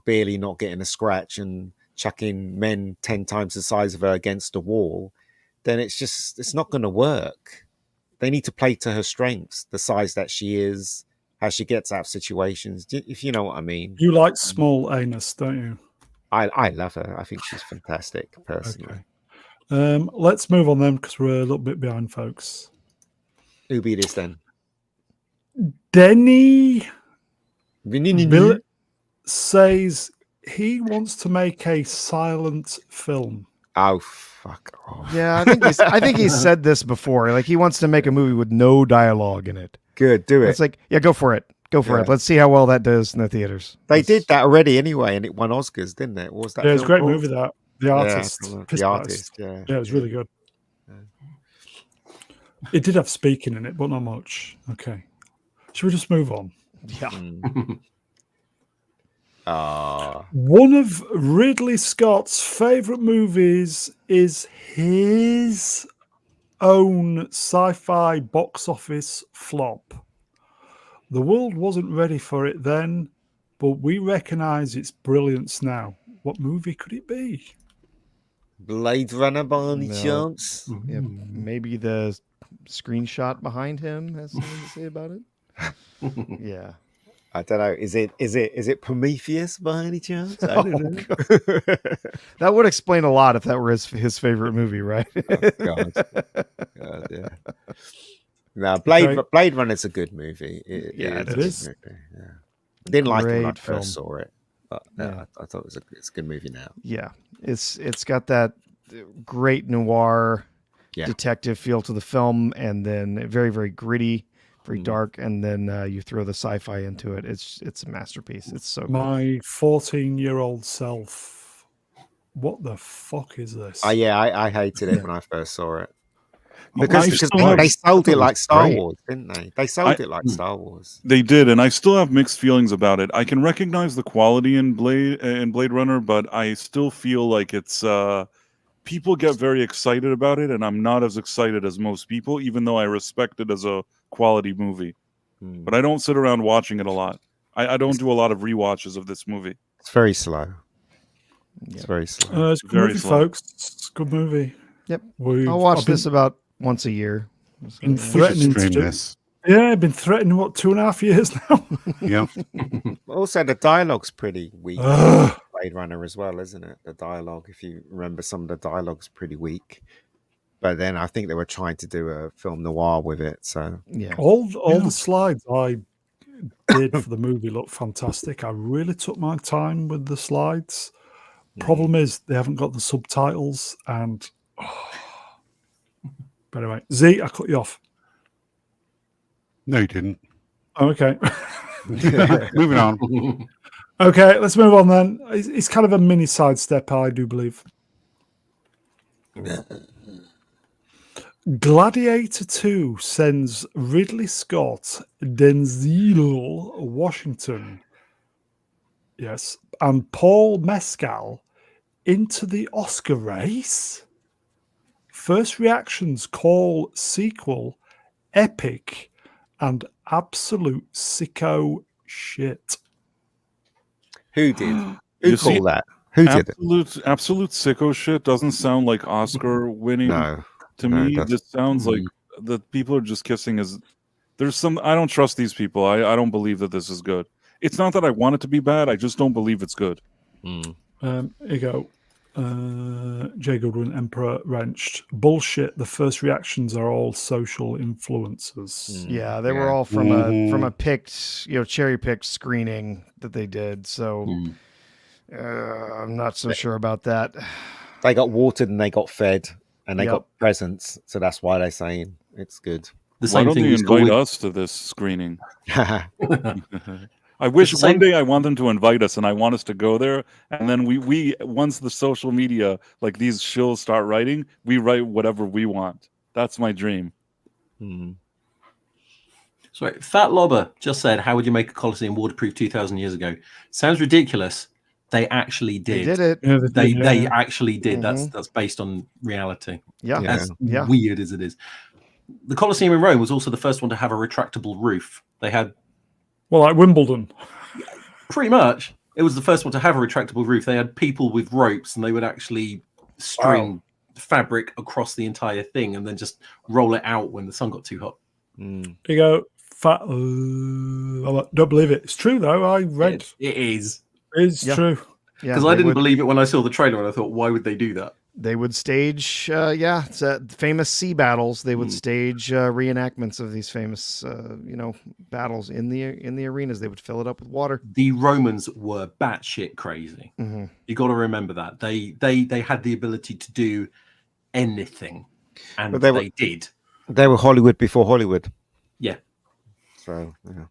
Speaker 6: barely not getting a scratch and chucking men 10 times the size of her against a wall, then it's not going to work. They need to play to her strengths, the size that she is, how she gets out of situations, if you know what I mean.
Speaker 1: You like small anus, don't you?
Speaker 6: I love her. I think she's fantastic, personally.
Speaker 1: Okay. Let's move on then, because we're a little bit behind, folks.
Speaker 6: Who be this then?
Speaker 1: Denny says he wants to make a silent film.
Speaker 6: Oh, fuck off.
Speaker 3: Yeah, I think he's said this before. Like, he wants to make a movie with no dialogue in it.
Speaker 6: Good, do it.
Speaker 3: It's like, yeah, go for it. Go for it. Let's see how well that does in the theaters.
Speaker 6: They did that already anyway, and it won Oscars, didn't it? What was that?
Speaker 1: Yeah, it's a
Speaker 6: film
Speaker 1: great
Speaker 6: called?
Speaker 1: movie. That The Artist.
Speaker 6: The Artist. Yeah,
Speaker 1: Yeah, it was really good. It did have speaking in it, but not much. Okay, should we just move on?
Speaker 3: Yeah.
Speaker 1: One of Ridley Scott's favorite movies is his own sci-fi box office flop. The world wasn't ready for it then, but we recognize its brilliance now. What movie could it be?
Speaker 6: Blade Runner by any chance?
Speaker 3: Yeah, maybe the screenshot behind him has something to say about it. Yeah.
Speaker 6: I don't know. Is it Prometheus by any chance? I don't know.
Speaker 3: That would explain a lot if that were his favorite movie, right?
Speaker 6: God, yeah. No, Blade Runner's a good movie.
Speaker 1: It is.
Speaker 6: Yeah. I didn't like it when I
Speaker 3: Great film.
Speaker 6: first saw it, but I thought it's a good movie now.
Speaker 3: Yeah, it's got that great noir detective feel to the film, and then very, very gritty, very dark, and then you throw the sci-fi into it. It's a masterpiece. It's so good.
Speaker 1: My 14-year-old self. What the fuck is this?
Speaker 6: I hated it when I first saw it.
Speaker 1: I
Speaker 6: Because
Speaker 1: still
Speaker 6: they sold it like Star
Speaker 2: great.
Speaker 6: Wars, didn't they? They sold it like Star Wars.
Speaker 4: They did, and I still have mixed feelings about it. I can recognize the quality in Blade Runner, but I still feel like it's people get very excited about it, and I'm not as excited as most people, even though I respect it as a quality movie. But I don't sit around watching it a lot. I don't do a lot of rewatches of this movie.
Speaker 6: It's very slow. It's very slow.
Speaker 1: It's a good
Speaker 4: Very
Speaker 1: movie,
Speaker 4: slow.
Speaker 1: folks. It's a good movie.
Speaker 3: Yep.
Speaker 1: I've
Speaker 3: I'll watch
Speaker 1: been-
Speaker 3: this about once a year.
Speaker 1: been
Speaker 2: We should
Speaker 1: threatening to
Speaker 2: stream
Speaker 1: do.
Speaker 2: this.
Speaker 1: Yeah, I've been threatening 2.5 years now.
Speaker 2: Yeah.
Speaker 6: Also, the dialogue's pretty weak.
Speaker 1: Ugh.
Speaker 6: Blade Runner as well, isn't it? The dialogue, if you remember, some of the dialogue's pretty weak. But then I think they were trying to do a film noir with it. So
Speaker 3: Yeah.
Speaker 1: All the slides I did for the movie look fantastic. I really took my time with the slides. Problem is they haven't got the subtitles, and but anyway, Z, I cut you off.
Speaker 2: No, you didn't.
Speaker 1: Oh, okay.
Speaker 2: Moving on.
Speaker 1: Okay, let's move on then. It's kind of a mini sidestep, I do believe. Gladiator 2 sends Ridley Scott, Denzel Washington, yes, and Paul Mescal into the Oscar race. First reactions call sequel epic and absolute sicko shit.
Speaker 6: who did? Who
Speaker 4: You see,
Speaker 6: called that? Who did it?
Speaker 4: Absolute sicko shit doesn't sound like Oscar winning
Speaker 6: No.
Speaker 4: to
Speaker 6: no, it
Speaker 4: me.
Speaker 6: doesn't.
Speaker 4: This sounds like the people are just kissing. There's some. I don't trust these people. I don't believe that this is good. It's not that I want it to be bad. I just don't believe it's good.
Speaker 1: Here you go. Jay Goodwin, Emperor Wrenched. Bullshit. The first reactions are all social influencers.
Speaker 3: Yeah, they were all from a picked, cherry picked screening that they did. So I'm not so sure about that.
Speaker 6: They got watered and they got fed and they
Speaker 3: Yep.
Speaker 6: got presents. So that's why they're saying it's good.
Speaker 5: The
Speaker 4: Why
Speaker 5: same
Speaker 4: don't
Speaker 5: thing
Speaker 4: they
Speaker 5: was
Speaker 4: invite
Speaker 5: called.
Speaker 4: us to this screening? I wish
Speaker 5: the same-
Speaker 4: one day I want them to invite us, and I want us to go there. And then we once the social media, like these shills start writing, we write whatever we want. That's my dream.
Speaker 5: Sorry, Fat Lobber just said, "How would you make a Colosseum waterproof 2,000 years ago?" Sounds ridiculous. They actually
Speaker 3: They
Speaker 5: did.
Speaker 3: did it.
Speaker 1: Yeah,
Speaker 5: They actually did.
Speaker 3: Mhm.
Speaker 5: That's based on reality.
Speaker 3: Yeah.
Speaker 6: Yeah.
Speaker 5: As
Speaker 3: Yeah.
Speaker 5: weird as it is. The Colosseum in Rome was also the first one to have a retractable roof. They had
Speaker 1: Well, like Wimbledon.
Speaker 5: pretty much. It was the first one to have a retractable roof. They had people with ropes, and they would actually string fabric across the entire thing, and then just roll it out when the sun got too hot.
Speaker 1: Here you go. Fat. I don't believe it. It's true though. I read.
Speaker 5: It is.
Speaker 1: It's
Speaker 3: Yeah.
Speaker 1: true.
Speaker 3: Yeah,
Speaker 5: Because I didn't believe it when I saw the trailer, and I thought, why would they do that?
Speaker 3: They would stage, it's famous sea battles. They would stage reenactments of these famous, battles in the arenas. They would fill it up with water.
Speaker 5: The Romans were batshit crazy.
Speaker 3: Mm-hmm.
Speaker 5: You got to remember that they had the ability to do anything, and
Speaker 6: But
Speaker 5: they did.
Speaker 6: They were Hollywood before Hollywood.
Speaker 5: Yeah.
Speaker 6: So, yeah.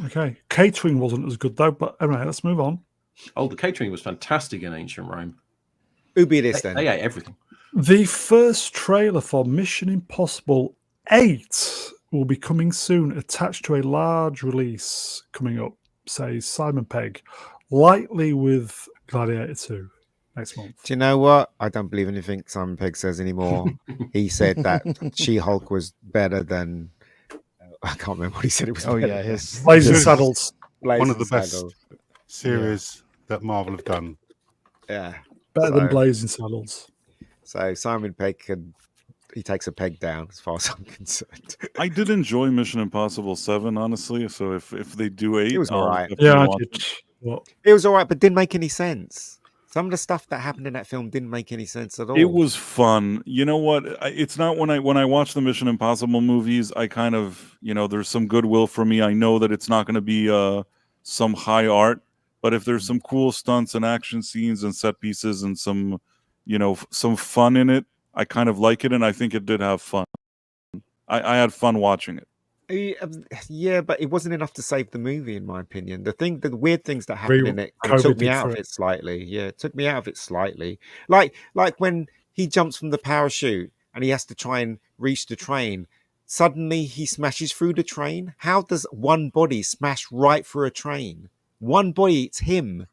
Speaker 1: Okay. Catering wasn't as good though, but anyway, let's move on.
Speaker 5: Oh, the catering was fantastic in ancient Rome.
Speaker 6: Who be this then?
Speaker 5: They ate everything.
Speaker 1: The first trailer for Mission Impossible 8 will be coming soon, attached to a large release coming up, says Simon Pegg, likely with Gladiator 2 next month.
Speaker 6: Do you know what? I don't believe anything Simon Pegg says anymore. He said that She-Hulk was better than... I can't remember what he said it was.
Speaker 3: Oh,
Speaker 6: better
Speaker 3: yeah,
Speaker 6: than.
Speaker 3: his
Speaker 1: Blazing Saddles.
Speaker 2: One of the
Speaker 6: Blazing
Speaker 2: best
Speaker 6: Saddles.
Speaker 2: series that Marvel have done.
Speaker 6: Yeah.
Speaker 1: Better than
Speaker 6: So-
Speaker 1: Blazing Saddles.
Speaker 6: So Simon Pegg he takes a peg down as far as I'm concerned.
Speaker 4: I did enjoy Mission Impossible 7, honestly. So if they do 8,
Speaker 6: It was
Speaker 4: I'll
Speaker 6: alright.
Speaker 4: definitely
Speaker 1: Yeah, I
Speaker 4: watch
Speaker 1: did.
Speaker 4: it.
Speaker 1: What?
Speaker 6: It was all right, but didn't make any sense. Some of the stuff that happened in that film didn't make any sense at all.
Speaker 4: It was fun. You know what? It's not when I watch the Mission Impossible movies, I kind of, there's some goodwill for me. I know that it's not going to be some high art, but if there's some cool stunts and action scenes and set pieces and some, some fun in it, I kind of like it, and I think it did have fun. I had fun watching it.
Speaker 6: Yeah, but it wasn't enough to save the movie, in my opinion. The weird things that happened in it kind of
Speaker 1: COVID
Speaker 6: took me
Speaker 1: did
Speaker 6: out
Speaker 1: for
Speaker 6: of
Speaker 1: it.
Speaker 6: it slightly. Yeah, it took me out of it slightly. Like when he jumps from the parachute and he has to try and reach the train. Suddenly he smashes through the train. How does one body smash right through a train? One body, it's him.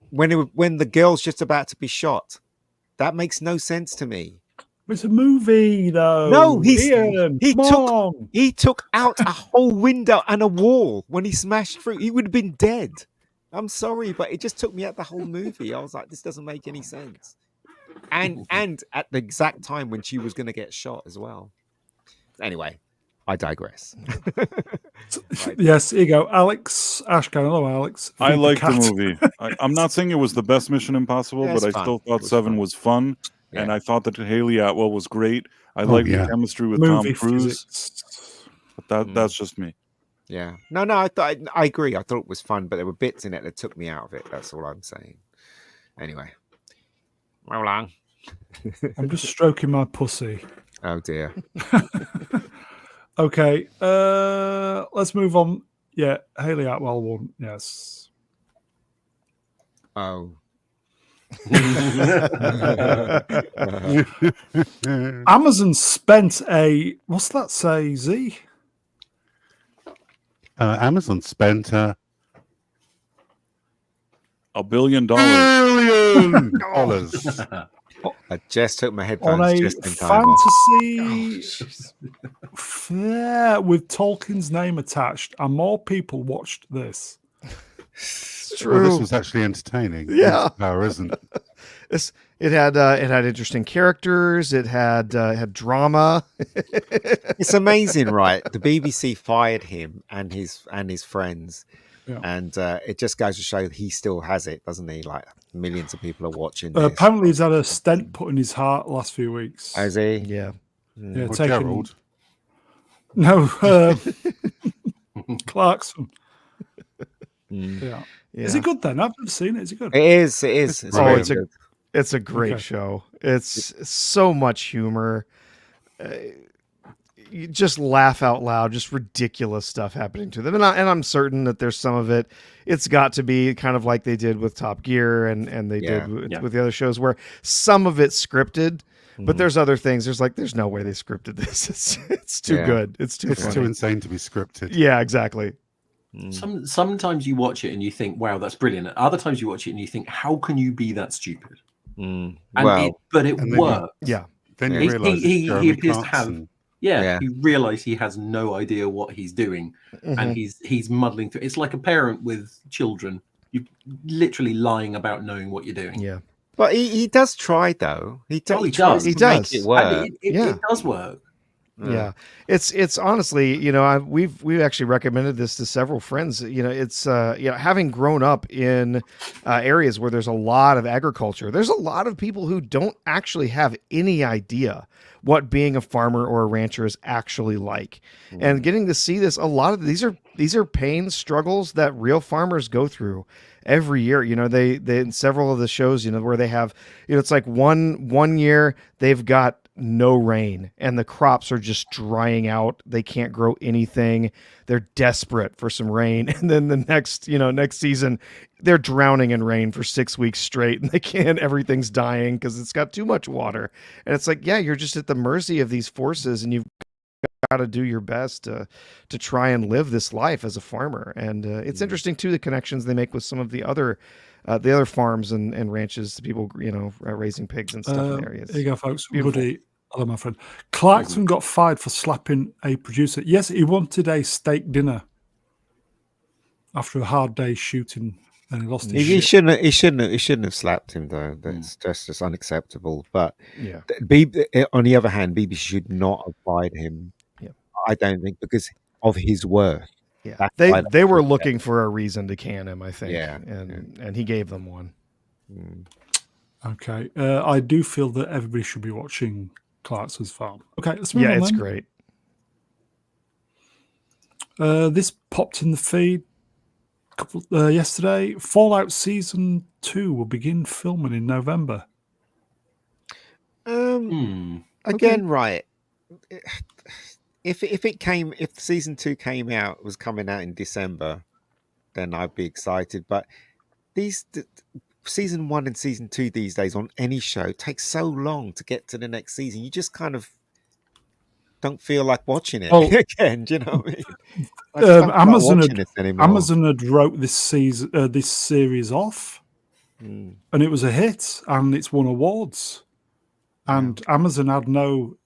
Speaker 6: When the girl's just about to be shot, that makes no sense to me.
Speaker 1: It's a movie, though.
Speaker 6: No,
Speaker 1: Ian,
Speaker 6: he
Speaker 1: come
Speaker 6: took
Speaker 1: on.
Speaker 6: he took out a whole window and a wall when he smashed through. He would have been dead. I'm sorry, but it just took me out the whole movie. I was like, this doesn't make any sense. And at the exact time when she was going to get shot as well. Anyway, I digress.
Speaker 1: Yes, here you go. Alex Ashkan. Hello, Alex.
Speaker 4: I
Speaker 1: Feed
Speaker 4: liked the
Speaker 1: cat.
Speaker 4: movie. I'm not saying it was the best Mission Impossible,
Speaker 6: Yeah,
Speaker 4: but I
Speaker 6: it's fun.
Speaker 4: still
Speaker 6: It
Speaker 4: thought
Speaker 6: was
Speaker 4: 7
Speaker 6: fun.
Speaker 4: was fun, and
Speaker 6: Yeah.
Speaker 4: I thought that Haley Atwell was great. I liked
Speaker 2: yeah.
Speaker 4: the chemistry with Tom
Speaker 1: Movie
Speaker 4: Cruise,
Speaker 1: physics.
Speaker 4: but that's just me.
Speaker 6: Yeah. No, I agree. I thought it was fun, but there were bits in it that took me out of it. That's all I'm saying. Anyway. Roll on.
Speaker 1: I'm just stroking my pussy.
Speaker 6: Oh dear.
Speaker 1: Okay, let's move on. Yeah, Haley Atwell won. Yes.
Speaker 6: Oh.
Speaker 1: Amazon spent what's that say, Z?
Speaker 2: Amazon spent
Speaker 4: $1 billion.
Speaker 2: $1 billion.
Speaker 6: I just took my
Speaker 1: On
Speaker 6: headphones
Speaker 1: a
Speaker 6: just in time. off.
Speaker 1: fantasy fair with Tolkien's name attached, and more people watched this.
Speaker 3: It's
Speaker 2: Well,
Speaker 3: true.
Speaker 2: this was actually entertaining.
Speaker 3: Yeah.
Speaker 2: It's power isn't.
Speaker 3: It had interesting characters. It had drama.
Speaker 6: It's amazing, right? The BBC fired him and his friends.
Speaker 1: Yeah.
Speaker 6: And it just goes to show he still has it, doesn't he? Like millions of people are watching this.
Speaker 1: Apparently, he's had a stent put in his heart the last few weeks.
Speaker 6: Has he?
Speaker 3: Yeah.
Speaker 1: Yeah,
Speaker 2: Well,
Speaker 1: taken-
Speaker 2: Gerald.
Speaker 1: No, Clarkson.
Speaker 6: Mm.
Speaker 1: Yeah.
Speaker 3: Yeah.
Speaker 1: Is it good then? I've never seen it. Is it good?
Speaker 6: It is. It is. It's
Speaker 3: Oh,
Speaker 6: very
Speaker 3: it's a-
Speaker 6: good.
Speaker 3: It's a great
Speaker 1: Okay.
Speaker 3: show. It's so much humor. You just laugh out loud, just ridiculous stuff happening to them. And I'm certain that there's some of it. It's got to be kind of like they did with Top Gear and they
Speaker 6: Yeah.
Speaker 3: did with the other shows where some of it's scripted, but
Speaker 6: Mhm.
Speaker 3: there's other things. There's no way they scripted this. It's too
Speaker 6: Yeah.
Speaker 3: good. It's too
Speaker 2: It's
Speaker 3: funny.
Speaker 2: too insane to be scripted.
Speaker 3: Yeah, exactly.
Speaker 6: Mm.
Speaker 5: Sometimes you watch it and you think, "Wow, that's brilliant." Other times you watch it and you think, "How can you be that stupid?"
Speaker 6: Mm.
Speaker 5: And
Speaker 6: Well,
Speaker 5: but it
Speaker 2: and then you-
Speaker 5: works.
Speaker 3: Yeah.
Speaker 2: Then
Speaker 6: Yeah.
Speaker 2: you
Speaker 5: He-
Speaker 2: realise
Speaker 5: he-
Speaker 2: it's
Speaker 5: he
Speaker 2: Jeremy
Speaker 5: appears to have-
Speaker 2: Clarkson.
Speaker 5: Yeah,
Speaker 6: Yeah.
Speaker 5: you realize he has no idea what he's doing,
Speaker 3: Mhm.
Speaker 5: and he's muddling through. It's like a parent with children. You're literally lying about knowing what you're doing.
Speaker 3: Yeah.
Speaker 6: but he does try though. He
Speaker 5: Oh, he
Speaker 6: tries
Speaker 5: does.
Speaker 6: to
Speaker 3: He
Speaker 6: make
Speaker 3: does.
Speaker 6: it
Speaker 5: And
Speaker 6: work.
Speaker 3: Yeah.
Speaker 5: it does work.
Speaker 3: Yeah, it's honestly, we've actually recommended this to several friends. It's having grown up in areas where there's a lot of agriculture. There's a lot of people who don't actually have any idea what being a farmer or a rancher is actually like, and getting to see this. A lot of these are pain struggles that real farmers go through every year. They in several of the shows, where they have, it's like one year they've got no rain and the crops are just drying out. They can't grow anything. They're desperate for some rain. And then the next season, they're drowning in rain for 6 weeks straight and they can't, everything's dying because it's got too much water. And it's like, yeah, you're just at the mercy of these forces and you've got to do your best to try and live this life as a farmer. And it's interesting too, the connections they make with some of the other farms and ranches, people, raising pigs and stuff in the areas.
Speaker 1: There you go, folks. Goody. Hello, my friend. Clarkson got fired for slapping a producer. Yes, he wanted a steak dinner after a hard day's shooting, and he lost his
Speaker 6: He
Speaker 1: shit.
Speaker 6: shouldn't have slapped him though. That's just unacceptable. But
Speaker 3: Yeah.
Speaker 6: On the other hand, BBC should not have fired him.
Speaker 3: Yeah.
Speaker 6: I don't think, because of his worth.
Speaker 3: Yeah,
Speaker 6: That's why
Speaker 3: they were looking for a reason to can him, I think.
Speaker 6: Yeah,
Speaker 3: and he gave them one.
Speaker 1: Okay, I do feel that everybody should be watching Clarkson's Farm. Okay, let's move on.
Speaker 3: Yeah, it's
Speaker 1: then.
Speaker 3: great.
Speaker 1: This popped in the feed yesterday. Fallout Season 2 will begin filming in November.
Speaker 6: Again, right. If season 2 was coming out in December, then I'd be excited. But season 1 and season 2 these days on any show takes so long to get to the next season. You just kind of don't feel like watching it again. Do you know what I mean?
Speaker 1: Amazon had wrote this series off, and it was a hit, and it's won awards. And Amazon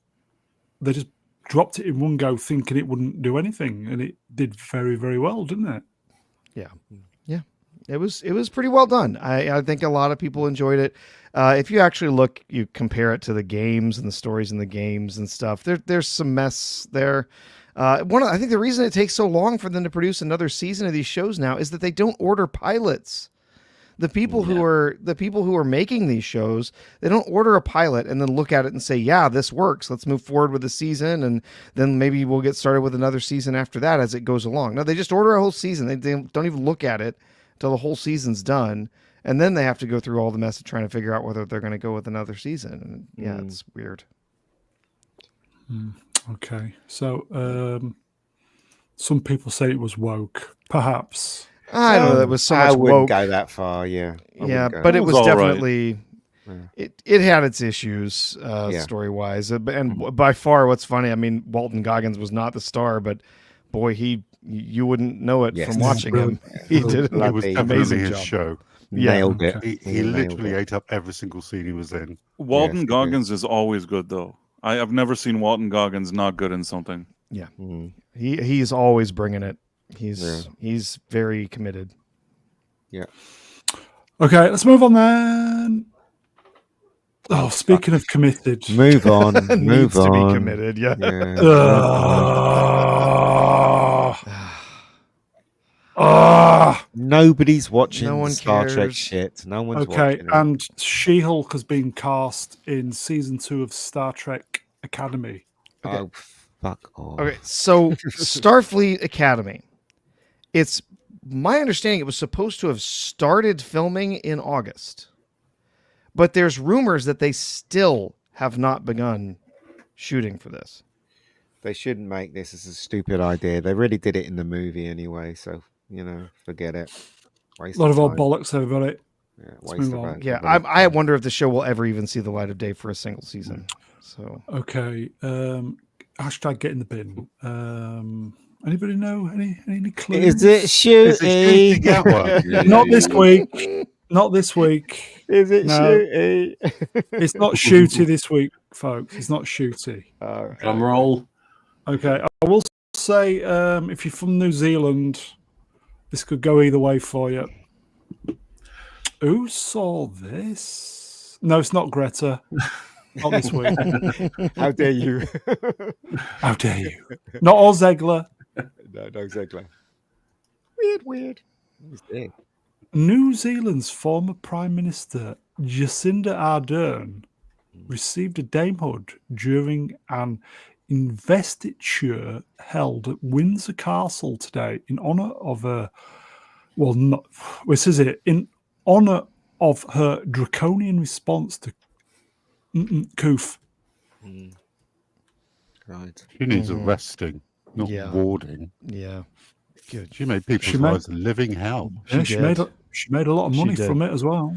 Speaker 1: they just dropped it in one go, thinking it wouldn't do anything, and it did very, very well, didn't it?
Speaker 3: Yeah. It was pretty well done. I think a lot of people enjoyed it. If you actually you compare it to the games and the stories in the games and stuff, there's some mess there. I think the reason it takes so long for them to produce another season of these shows now is that they don't order pilots. The people who are making these shows, they don't order a pilot and then look at it and say, yeah, this works. Let's move forward with the season. And then maybe we'll get started with another season after that as it goes along. No, they just order a whole season. They don't even look at it until the whole season's done. And then they have to go through all the mess of trying to figure out whether they're going to go with another season. And it's weird.
Speaker 1: Okay. So some people say it was woke, perhaps.
Speaker 3: I don't know. That was so much
Speaker 6: I wouldn't
Speaker 3: woke.
Speaker 6: go that far. Yeah.
Speaker 3: But it was definitely. Right. It had its issues story wise, and by far, what's funny. I mean, Walton Goggins was not the star, but boy, you wouldn't know it from watching him. He did an amazing job.
Speaker 2: Show.
Speaker 6: Nailed it.
Speaker 2: He literally ate up every single scene he was in.
Speaker 4: Walton Goggins is always good, though. I've never seen Walton Goggins not good in something.
Speaker 3: Yeah, he's always bringing it. He's very committed.
Speaker 6: Yeah.
Speaker 1: Okay, let's move on then. Oh, speaking of committed,
Speaker 6: move on.
Speaker 3: Needs to be committed. Yeah.
Speaker 6: Nobody's watching
Speaker 3: No one
Speaker 6: Star
Speaker 3: cares.
Speaker 6: Trek shit. No one's
Speaker 1: okay,
Speaker 6: watching it.
Speaker 1: and She-Hulk has been cast in season 2 of Star Trek Academy.
Speaker 6: Okay. Oh, fuck off.
Speaker 3: Okay, so Starfleet Academy. It's my understanding it was supposed to have started filming in August, but there's rumors that they still have not begun shooting for this.
Speaker 6: They shouldn't make this as a stupid idea. They really did it in the movie anyway, so forget it.
Speaker 1: A lot of old bollocks, everybody.
Speaker 6: Yeah,
Speaker 3: I wonder if the show will ever even see the light of day for a single season. So
Speaker 1: okay, hashtag get in the bin. Anybody know any clues?
Speaker 6: Is it shooty?
Speaker 1: Not this week. Not this week.
Speaker 6: Is it shooty?
Speaker 1: It's not shooty this week, folks. It's not shooty.
Speaker 5: Drum roll.
Speaker 1: Okay, I will say if you're from New Zealand, this could go either way for you. Who saw this? No, it's not Greta. Not this week.
Speaker 6: How dare you?
Speaker 1: How dare you? Not Oz Zegler.
Speaker 6: No, Zegler. Weird. Who's there?
Speaker 1: New Zealand's former Prime Minister Jacinda Ardern received a damehood during an investiture held at Windsor Castle today in honour of in honour of her draconian response to Coof.
Speaker 6: Mm. Right.
Speaker 2: She needs
Speaker 3: Mhm.
Speaker 2: arresting, not
Speaker 3: Yeah.
Speaker 2: warding.
Speaker 3: Yeah. Good.
Speaker 2: She made people's lives a living hell.
Speaker 1: She made a lot of money from it as well.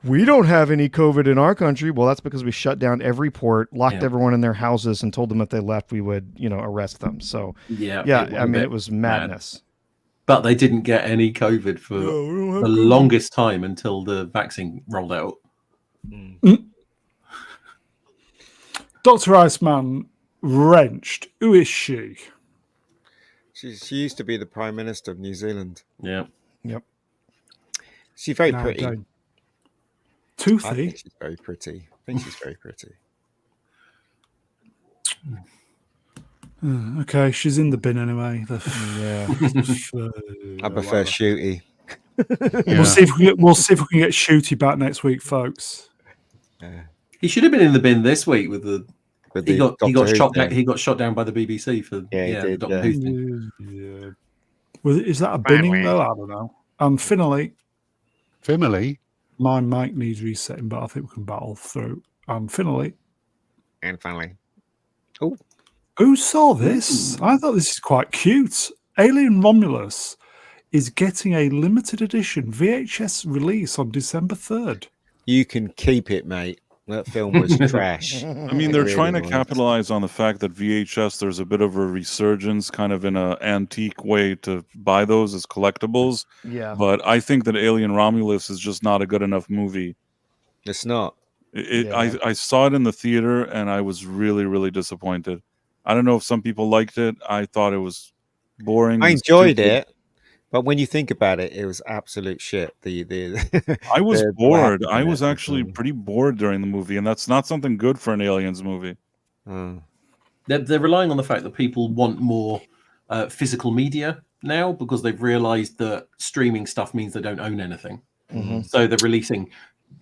Speaker 3: We don't have any COVID in our country. Well, that's because we shut down every port, locked
Speaker 5: Yeah.
Speaker 3: everyone in their houses, and told them if they left, we would, arrest them. So,
Speaker 5: Yeah.
Speaker 3: yeah, I mean, it was madness.
Speaker 5: But they didn't get any COVID for the longest time until the vaccine rolled out.
Speaker 1: Dr. Iceman wrenched. Who is she?
Speaker 6: She used to be the Prime Minister of New Zealand.
Speaker 5: Yeah.
Speaker 3: Yep.
Speaker 6: She's very
Speaker 1: Now
Speaker 6: pretty.
Speaker 1: again.
Speaker 6: I
Speaker 1: Toothy.
Speaker 6: think she's very pretty.
Speaker 1: Okay, she's in the bin anyway.
Speaker 3: Yeah.
Speaker 6: I prefer Shooty.
Speaker 1: We'll see if we can get Shooty back next week, folks.
Speaker 5: He should have been in the bin this week with the. He got shot down.
Speaker 6: thing.
Speaker 5: He got shot down by the BBC for
Speaker 6: Yeah, he did,
Speaker 5: the Doctor Who thing.
Speaker 1: Yeah. Well, is that a binning though? I don't know. And finally, my mic needs resetting, but I think we can battle through. And finally, who saw this? I thought this is quite cute. Alien Romulus is getting a limited edition VHS release on December 3rd.
Speaker 6: You can keep it, mate. That film was trash.
Speaker 4: I mean, they're trying to capitalize on the fact that VHS, there's a bit of a resurgence kind of in an antique way to buy those as collectibles.
Speaker 3: Yeah.
Speaker 4: But I think that Alien Romulus is just not a good enough movie.
Speaker 6: It's not.
Speaker 4: I saw it in the theater and I was really, really disappointed. I don't know if some people liked it. I thought it was boring.
Speaker 6: I enjoyed it. But when you think about it, it was absolute shit.
Speaker 4: I was bored. I was actually pretty bored during the movie, and that's not something good for an Aliens movie.
Speaker 5: They're relying on the fact that people want more physical media now because they've realized that streaming stuff means they don't own anything.
Speaker 3: Mm-hmm.
Speaker 5: So they're releasing,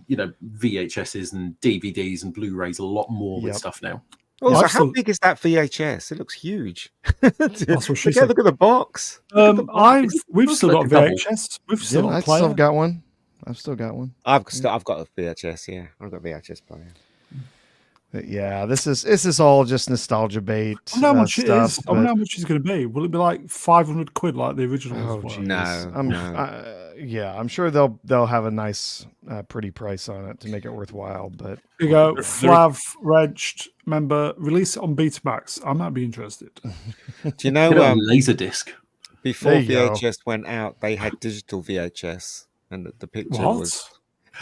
Speaker 5: VHSs and DVDs and Blu-rays a lot more with stuff now.
Speaker 6: Also, how big is that VHS? It looks huge.
Speaker 1: That's what she said.
Speaker 6: Look at the box.
Speaker 1: We've still got VHS. We've still got a player.
Speaker 3: I've still got one. I've
Speaker 6: got a VHS. Yeah, I've got a VHS player.
Speaker 3: But yeah, this is all just nostalgia bait.
Speaker 1: I wonder how much it
Speaker 3: stuff,
Speaker 1: is. I wonder how much it's going to be. Will it be like 500 quid like the original?
Speaker 3: Oh,
Speaker 6: no.
Speaker 3: I'm sure they'll have a nice, pretty price on it to make it worthwhile. But
Speaker 1: here you go, Flav wrenched. Remember, release it on Betamax. I might be interested.
Speaker 6: Do you know
Speaker 5: Laserdisc?
Speaker 6: Before VHS went out, they had digital VHS, and the picture was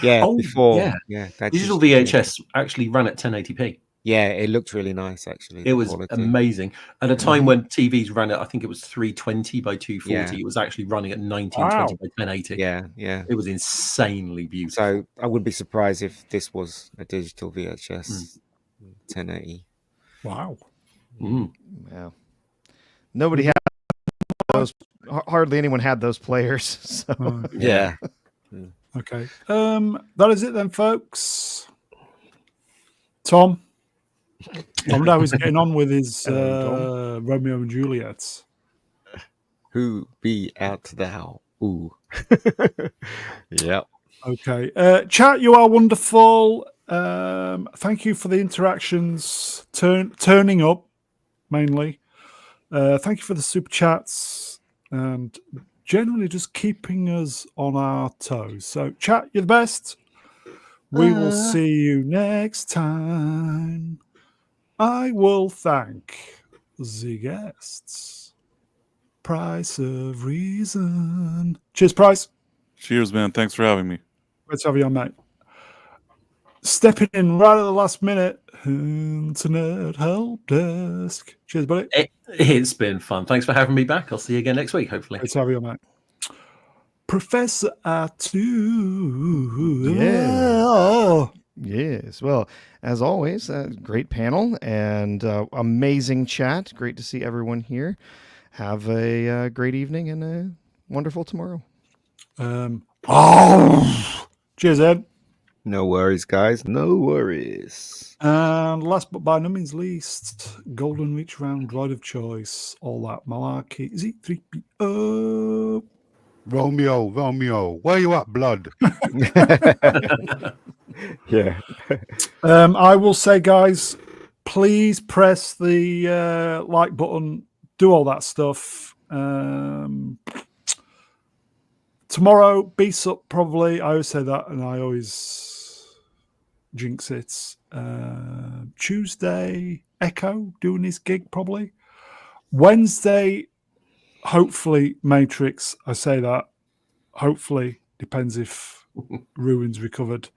Speaker 6: before. Yeah,
Speaker 5: digital VHS actually ran at 1080p.
Speaker 6: Yeah, it looked really nice, actually.
Speaker 5: It was amazing. At a time when TVs ran at, I think it was 320 by 240, it was actually running at 1920 by 1080.
Speaker 6: Yeah.
Speaker 5: It was insanely beautiful.
Speaker 6: So I wouldn't be surprised if this was a digital VHS 1080.
Speaker 1: Wow.
Speaker 3: Yeah. Nobody had those. Hardly anyone had those players. So.
Speaker 6: Yeah.
Speaker 1: Okay. That is it then, folks. Tom. I wonder how he's getting on with his Romeo and Juliet.
Speaker 6: Who be out thou? Ooh. Yep.
Speaker 1: Okay. Chat, you are wonderful. Thank you for the interactions. Turning up, mainly. Thank you for the super chats. And generally just keeping us on our toes. So, chat, you're the best. We will see you next time. I will thank the guests. Price of Reason. Cheers, Price.
Speaker 4: Cheers, man. Thanks for having me.
Speaker 1: Great to have you on, mate. Stepping in right at the last minute. Internet Help Desk. Cheers, buddy.
Speaker 5: It's been fun. Thanks for having me back. I'll see you again next week, hopefully.
Speaker 1: Great to have you on, mate. Professor Atu.
Speaker 3: Yeah. Yes. Well, as always, great panel and amazing chat. Great to see everyone here. Have a great evening and a wonderful tomorrow.
Speaker 1: Cheers, Ed.
Speaker 6: No worries, guys. No worries.
Speaker 1: And last but by no means least, Golden Reach Round, Droid of Choice, all that malarkey. Z3PO.
Speaker 2: Romeo, where you at, blood?
Speaker 6: Yeah.
Speaker 1: I will say, guys, please press the like button, do all that stuff. Tomorrow, beats up probably. I always say that, and I always jinx it. Tuesday, Echo doing his gig probably. Wednesday, hopefully Matrix. I say that. Hopefully, depends if Ruin's recovered.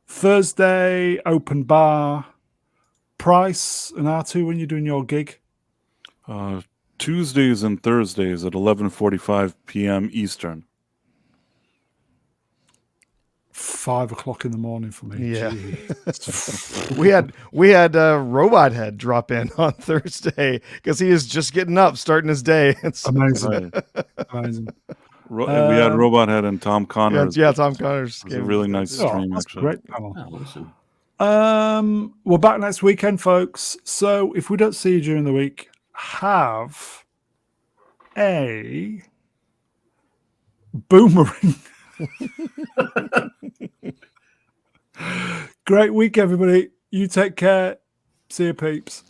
Speaker 1: Thursday, open bar. Price and R2 when you're doing your gig.
Speaker 4: Tuesdays and Thursdays at 11:45 p.m. Eastern.
Speaker 1: 5 o'clock in the morning for me.
Speaker 3: Yeah. we had Robot Head drop in on Thursday because he is just getting up, starting his day. It's
Speaker 1: amazing.
Speaker 4: Right.
Speaker 1: Amazing.
Speaker 4: We had Robot Head and Tom Connors.
Speaker 3: Yeah, Tom Connors.
Speaker 4: It was a really nice stream,
Speaker 1: that's
Speaker 4: actually.
Speaker 1: great panel.
Speaker 5: Oh, awesome.
Speaker 1: We're back next weekend, folks. So if we don't see you during the week, have a boomerang. Great week, everybody. You take care. See you, peeps.